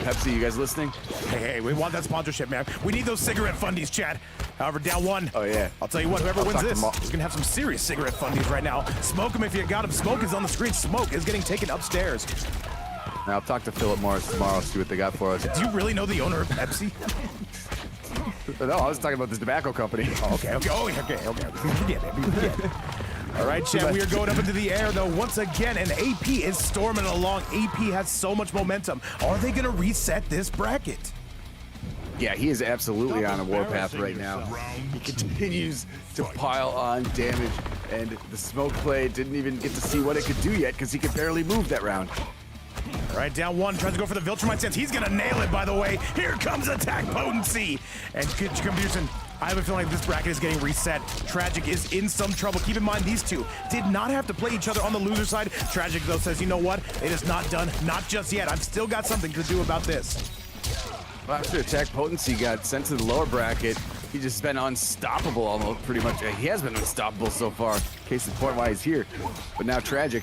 B: Pepsi, you guys listening?
A: Hey, we want that sponsorship, man. We need those cigarette fundies, chat. However, down 1.
B: Oh, yeah.
A: I'll tell you what, whoever wins this is going to have some serious cigarette fundies right now. Smoke them if you got them. Smoke is on the screen. Smoke is getting taken upstairs.
B: Now, I'll talk to Philip Morris tomorrow, see what they got for us.
A: Do you really know the owner of Pepsi?
B: No, I was talking about this tobacco company.
A: Oh, okay. Yeah. All right, chat, we are going up into the air, though, once again, and AP is storming along. AP has so much momentum. Are they going to reset this bracket?
B: Yeah, he is absolutely on a warpath right now. He continues to pile on damage, and the smoke play didn't even get to see what it could do yet because he could barely move that round.
A: All right, down 1, tries to go for the Viltrumite stance. He's gonna nail it, by the way. Here comes AttackPotency. And Computer, I have a feeling like this bracket is getting reset. Tragic is in some trouble. Keep in mind, these two did not have to play each other on the loser side. Tragic, though, says, you know what? It is not done. Not just yet. I've still got something to do about this.
B: Well, after AttackPotency got sent to the lower bracket, He's just been unstoppable almost, pretty much. He has been unstoppable so far. Case in point why he's here. But now Tragic,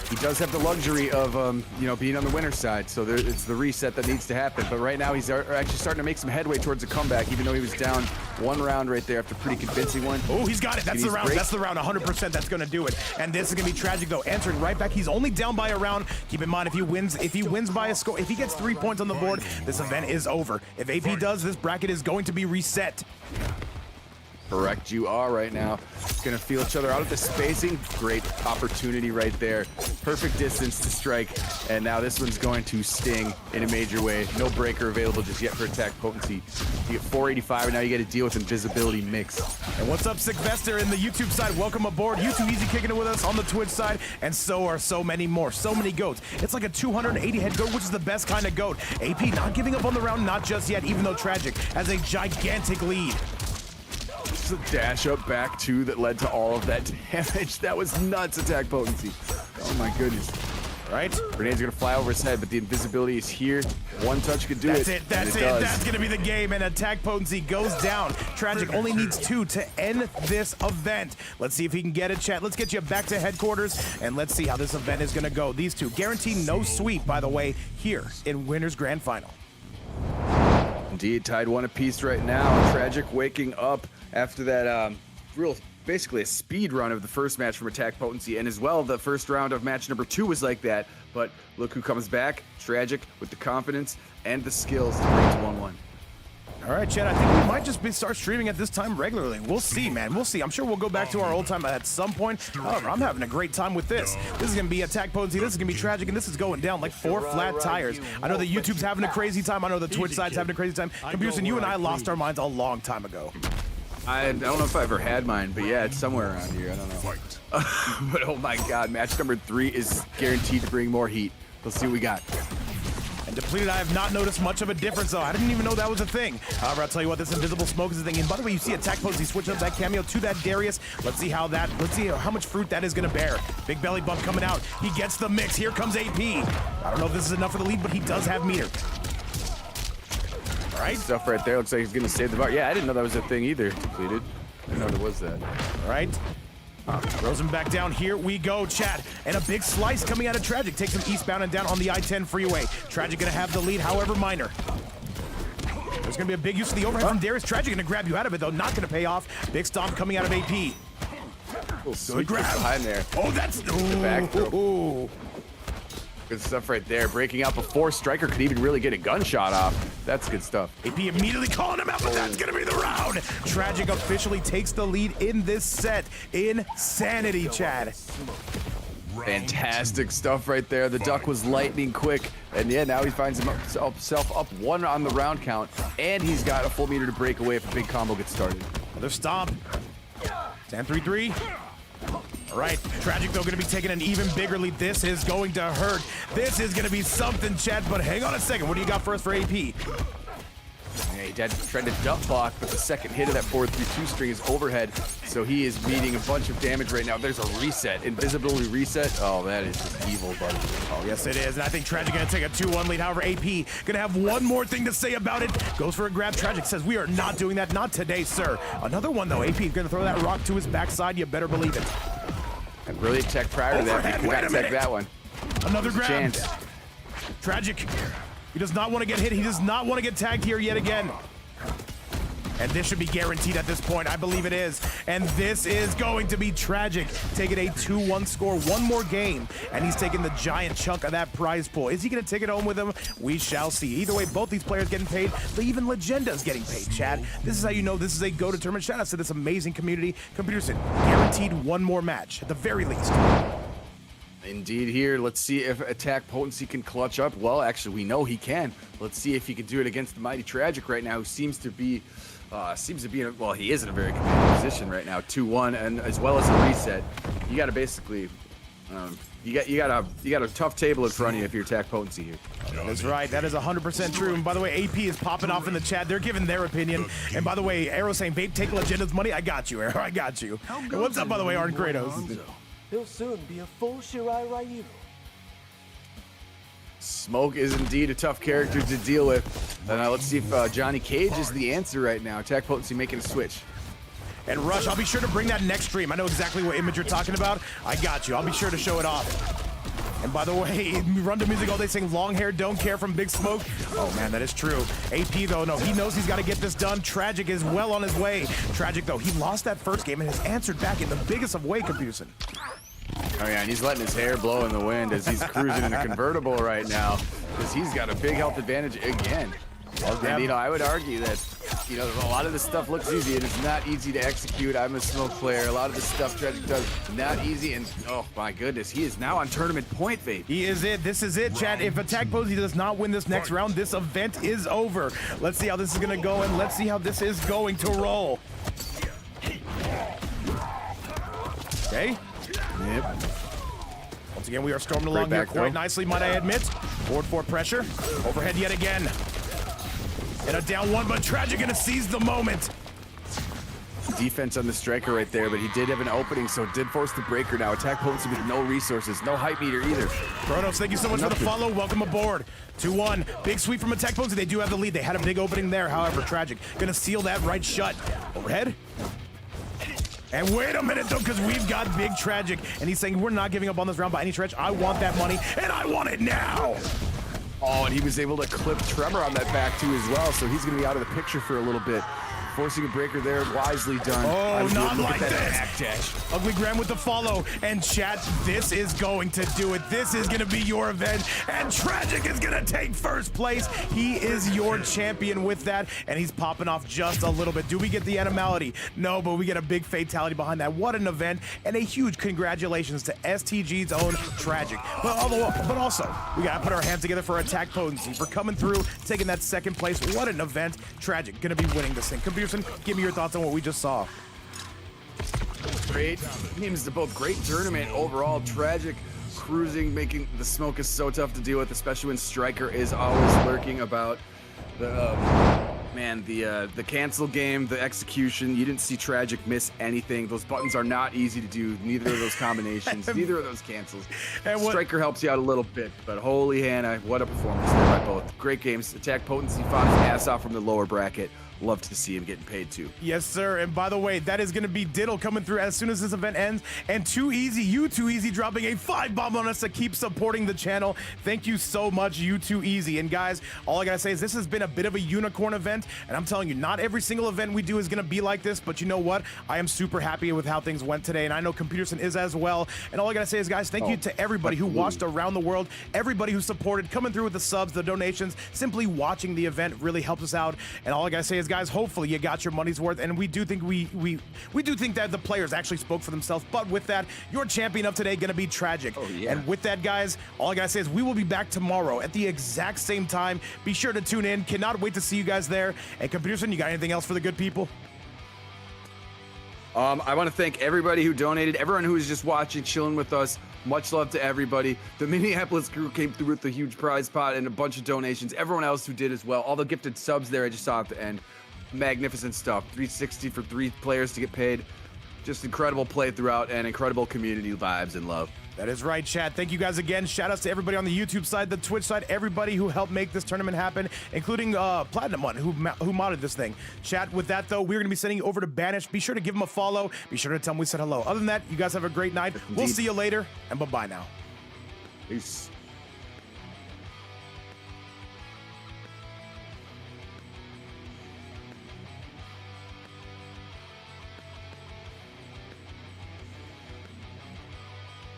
B: he does have the luxury of, you know, being on the winner's side. So it's the reset that needs to happen. But right now he's actually starting to make some headway towards a comeback, even though he was down one round right there after a pretty convincing one.
A: Oh, he's got it. That's the round.
B: Break.
A: That's the round. 100% that's going to do it. And this is going to be Tragic, though. Answering right back. He's only down by a round. Keep in mind, if he wins by a score, if he gets 3 points on the board, this event is over. If AP does, this bracket is going to be reset.
B: Correct, you are right now. Gonna feel each other out at the spacing. Great opportunity right there. Perfect distance to strike. And now this one's going to sting in a major way. No breaker available just yet for attack potency. You get 485, and now you get to deal with invisibility mix.
A: And what's up, Sickvester in the YouTube side? Welcome aboard. You too easy kicking it with us on the Twitch side, and so are so many more. So many goats. It's like a 280 head goat, which is the best kind of goat. AP not giving up on the round, not just yet, even though Tragic has a gigantic lead.
B: Just a dash up back two that led to all of that damage. That was nuts, attack potency. Oh my goodness.
A: Right?
B: Grenade's gonna fly over his head, but the invisibility is here. One touch could do
A: That's
B: it.
A: it. That's it.
B: Does.
A: That's gonna be the game, and attack potency goes down. Tragic only needs 2 to end this event. Let's see if he can get it, chat. Let's get you back to headquarters, and let's see how this event is gonna go. These two guaranteed no sweep, by the way, here in Winners Grand Final.
B: Indeed, tied one apiece right now. Tragic waking up after that basically a speed run of the first match from Attack Potency, and as well the first round of match number 2 was like that. But look who comes back, Tragic, with the confidence and the skills to bring it to 1-1.
A: All right, Chad, I think we might just start streaming at this time regularly. We'll see, man. We'll see. I'm sure we'll go back to our old time at some point. However, I'm having a great time with this. This is going to be Attack Potency. This is going to be Tragic, and this is going down like 4 flat tires. I know the YouTube's having a crazy time. I know the Twitch side's having a crazy time. Computer, you and I lost our minds a long time ago.
B: I don't know if I ever had mine, but yeah, it's somewhere around here. I don't know. But oh my god, match number 3 is guaranteed to bring more heat. Let's see what we got.
A: And Depleted, I have not noticed much of a difference, though. I didn't even know that was a thing. However, I'll tell you what, this invisible smoke is a thing. And by the way, you see Attack Potency switching up that cameo to that Darius. Let's see how much fruit that is going to bear. Big belly bump coming out. He gets the mix. Here comes AP. I don't know if this is enough for the lead, but he does have meter. All right.
B: Stuff right there. Looks like he's going to save the bar. Yeah, I didn't know that was a thing either. Depleted. I didn't know there was that.
A: All right. Throws him back down. Here we go, chat. And a big slice coming out of Tragic. Takes him eastbound and down on the I-10 freeway. Tragic gonna have the lead, however minor. There's gonna be a big use of the overhead from Darius. Tragic gonna grab you out of it, though. Not gonna pay off. Big stomp coming out of AP.
B: Good grab behind there.
A: Oh, that's
B: back throw. Good stuff right there. Breaking out before Striker could even really get a gunshot off. That's good stuff.
A: AP immediately calling him out, but that's gonna be the round. Tragic officially takes the lead in this set. Insanity, Chad.
B: Fantastic stuff right there. The duck was lightning quick, and yeah, now he finds himself up 1 on the round count, and he's got a full meter to break away if a big combo gets started.
A: Another stomp. 10-3-3. All right, Tragic, though, going to be taking an even bigger lead. This is going to hurt. This is going to be something, Chad, but hang on a second. What do you got for us for AP?
B: Yeah, he tried to dump block, but the second hit of that 4-3-2 string is overhead, so he is meeting a bunch of damage right now. There's a reset, invisibility reset. Oh, that is just evil, buddy.
A: Oh, yes, it is, and I think Tragic going to take a 2-1 lead. However, AP going to have one more thing to say about it. Goes for a grab. Tragic says, we are not doing that. Not today, sir. Another one, though. AP is going to throw that rock to his backside. You better believe it.
B: And really attacked prior to that. He could not attack that one.
A: Another grab.
B: Chance.
A: Tragic. He does not want to get hit. He does not want to get tagged here yet again. And this should be guaranteed at this point. I believe it is. And this is going to be Tragic. Taking a 2-1 score. One more game. And he's taking the giant chunk of that prize pool. Is he going to take it home with him? We shall see. Either way, both these players getting paid. But even Legenda's getting paid, Chad. This is how you know this is a go-to tournament. Shout out to this amazing community. Computer said guaranteed one more match, at the very least.
B: Indeed here. Let's see if Attack Potency can clutch up. Well, actually, we know he can. Let's see if he can do it against the mighty Tragic right now, who seems to be in well, he is in a very commanding position right now, 2-1, and as well as a reset. You got to basically, you got a tough table in front of you if you're Attack Potency here.
A: That's right. That is 100% true. And by the way, AP is popping off in the chat. They're giving their opinion. And by the way, Arrow saying, Vape, take Legenda's money. I got you, Arrow. I got you. And what's up, by the way, ArnKratos?
F: He'll soon be a full Shirai Ryu.
B: Smoke is indeed a tough character to deal with. Now let's see if Johnny Cage is the answer right now. AttackPotency making a switch.
A: And Rush, I'll be sure to bring that next stream. I know exactly what image you're talking about. I got you. I'll be sure to show it off. And by the way, Run to Music all day saying long hair, don't care from Big Smoke. Oh man, that is true. AP though, no, he knows he's got to get this done. Tragic is well on his way. Tragic though, he lost that first game and has answered back in the biggest of way, Computerson.
B: Oh yeah, and he's letting his hair blow in the wind as he's cruising in a convertible right now, because he's got a big health advantage again. And you know, I would argue that, you know, a lot of this stuff looks easy and it's not easy to execute. I'm a Smoke player. A lot of this stuff Tragic does not easy, and oh my goodness, he is now on tournament point, Vape.
A: He is it. This is it, chat. If AttackPotency does not win this next round, this event is over. Let's see how this is gonna go, and let's see how this is going to roll. Okay.
B: Yep.
A: Once again, we are storming along here quite nicely, might I admit. Forward 4 pressure. Overhead yet again. And a down one, but Tragic gonna seize the moment.
B: Defense on the striker right there, but he did have an opening, so did force the breaker now. AttackPotency with no resources, no hype meter either.
A: Kratos, thank you so much for the follow. Welcome aboard. 2-1. Big sweep from AttackPotency. They do have the lead. They had a big opening there. However, Tragic gonna seal that right shut. Overhead. And wait a minute though, because we've got Big Tragic, and he's saying we're not giving up on this round by any stretch. I want that money, and I want it now.
B: Oh, and he was able to clip Tremor on that back too as well, so he's going to be out of the picture for a little bit. Forcing a breaker there, wisely done.
A: Oh, not like this. Ugly Graham with the follow. And chat, this is going to do it. This is going to be your event. And Tragic is going to take first place. He is your champion with that. And he's popping off just a little bit. Do we get the animality? No, but we get a big fatality behind that. What an event. And a huge congratulations to STG's own Tragic. But also, we got to put our hands together for AttackPotency for coming through, taking that second place. What an event. Tragic going to be winning this thing. Computer, give me your thoughts on what we just saw.
B: Great teams to both. Great tournament overall. Tragic cruising, making the Smoke is so tough to deal with, especially when Striker is always lurking about. The cancel game, the execution. You didn't see Tragic miss anything. Those buttons are not easy to do. Neither of those combinations, neither of those cancels. And Striker helps you out a little bit, but holy Hannah, what a performance there by both. Great games. AttackPotency fought his ass off from the lower bracket. Love to see him getting paid too.
A: Yes, sir. And by the way, that is going to be Diddle coming through as soon as this event ends. And Too Easy, you Too Easy, dropping a 5 bomb on us to keep supporting the channel. Thank you so much, you Too Easy. And guys, all I got to say is this has been a bit of a unicorn event. And I'm telling you, not every single event we do is going to be like this. But you know what? I am super happy with how things went today. And I know Computerson is as well. And all I got to say is, guys, thank you to everybody who watched around the world. Everybody who supported, coming through with the subs, the donations. Simply watching the event really helps us out. And all I got to say is, guys, hopefully you got your money's worth, and we do think we do think that the players actually spoke for themselves. But with that, your champion of today gonna be Tragic.
B: Oh, yeah.
A: And with that, guys, all I gotta say is we will be back tomorrow at the exact same time. Be sure to tune in. Cannot wait to see you guys there. And Computerson, you got anything else for the good people?
E: I want to thank everybody who donated, everyone who was just watching, chilling with us. Much love to everybody. The Minneapolis crew came through with a huge prize pot and a bunch of donations. Everyone else who did as well. All the gifted subs there I just saw at the end. Magnificent stuff. 360 for 3 players to get paid. Just incredible play throughout and incredible community vibes and love.
A: That is right, chat. Thank you guys again. Shout outs to everybody on the YouTube side, the Twitch side, everybody who helped make this tournament happen, including Platinum One, who modded this thing. Chat, with that, though, we're going to be sending you over to Banish. Be sure to give him a follow. Be sure to tell him we said hello. Other than that, you guys have a great night. We'll see you later, and bye-bye now.
E: Peace.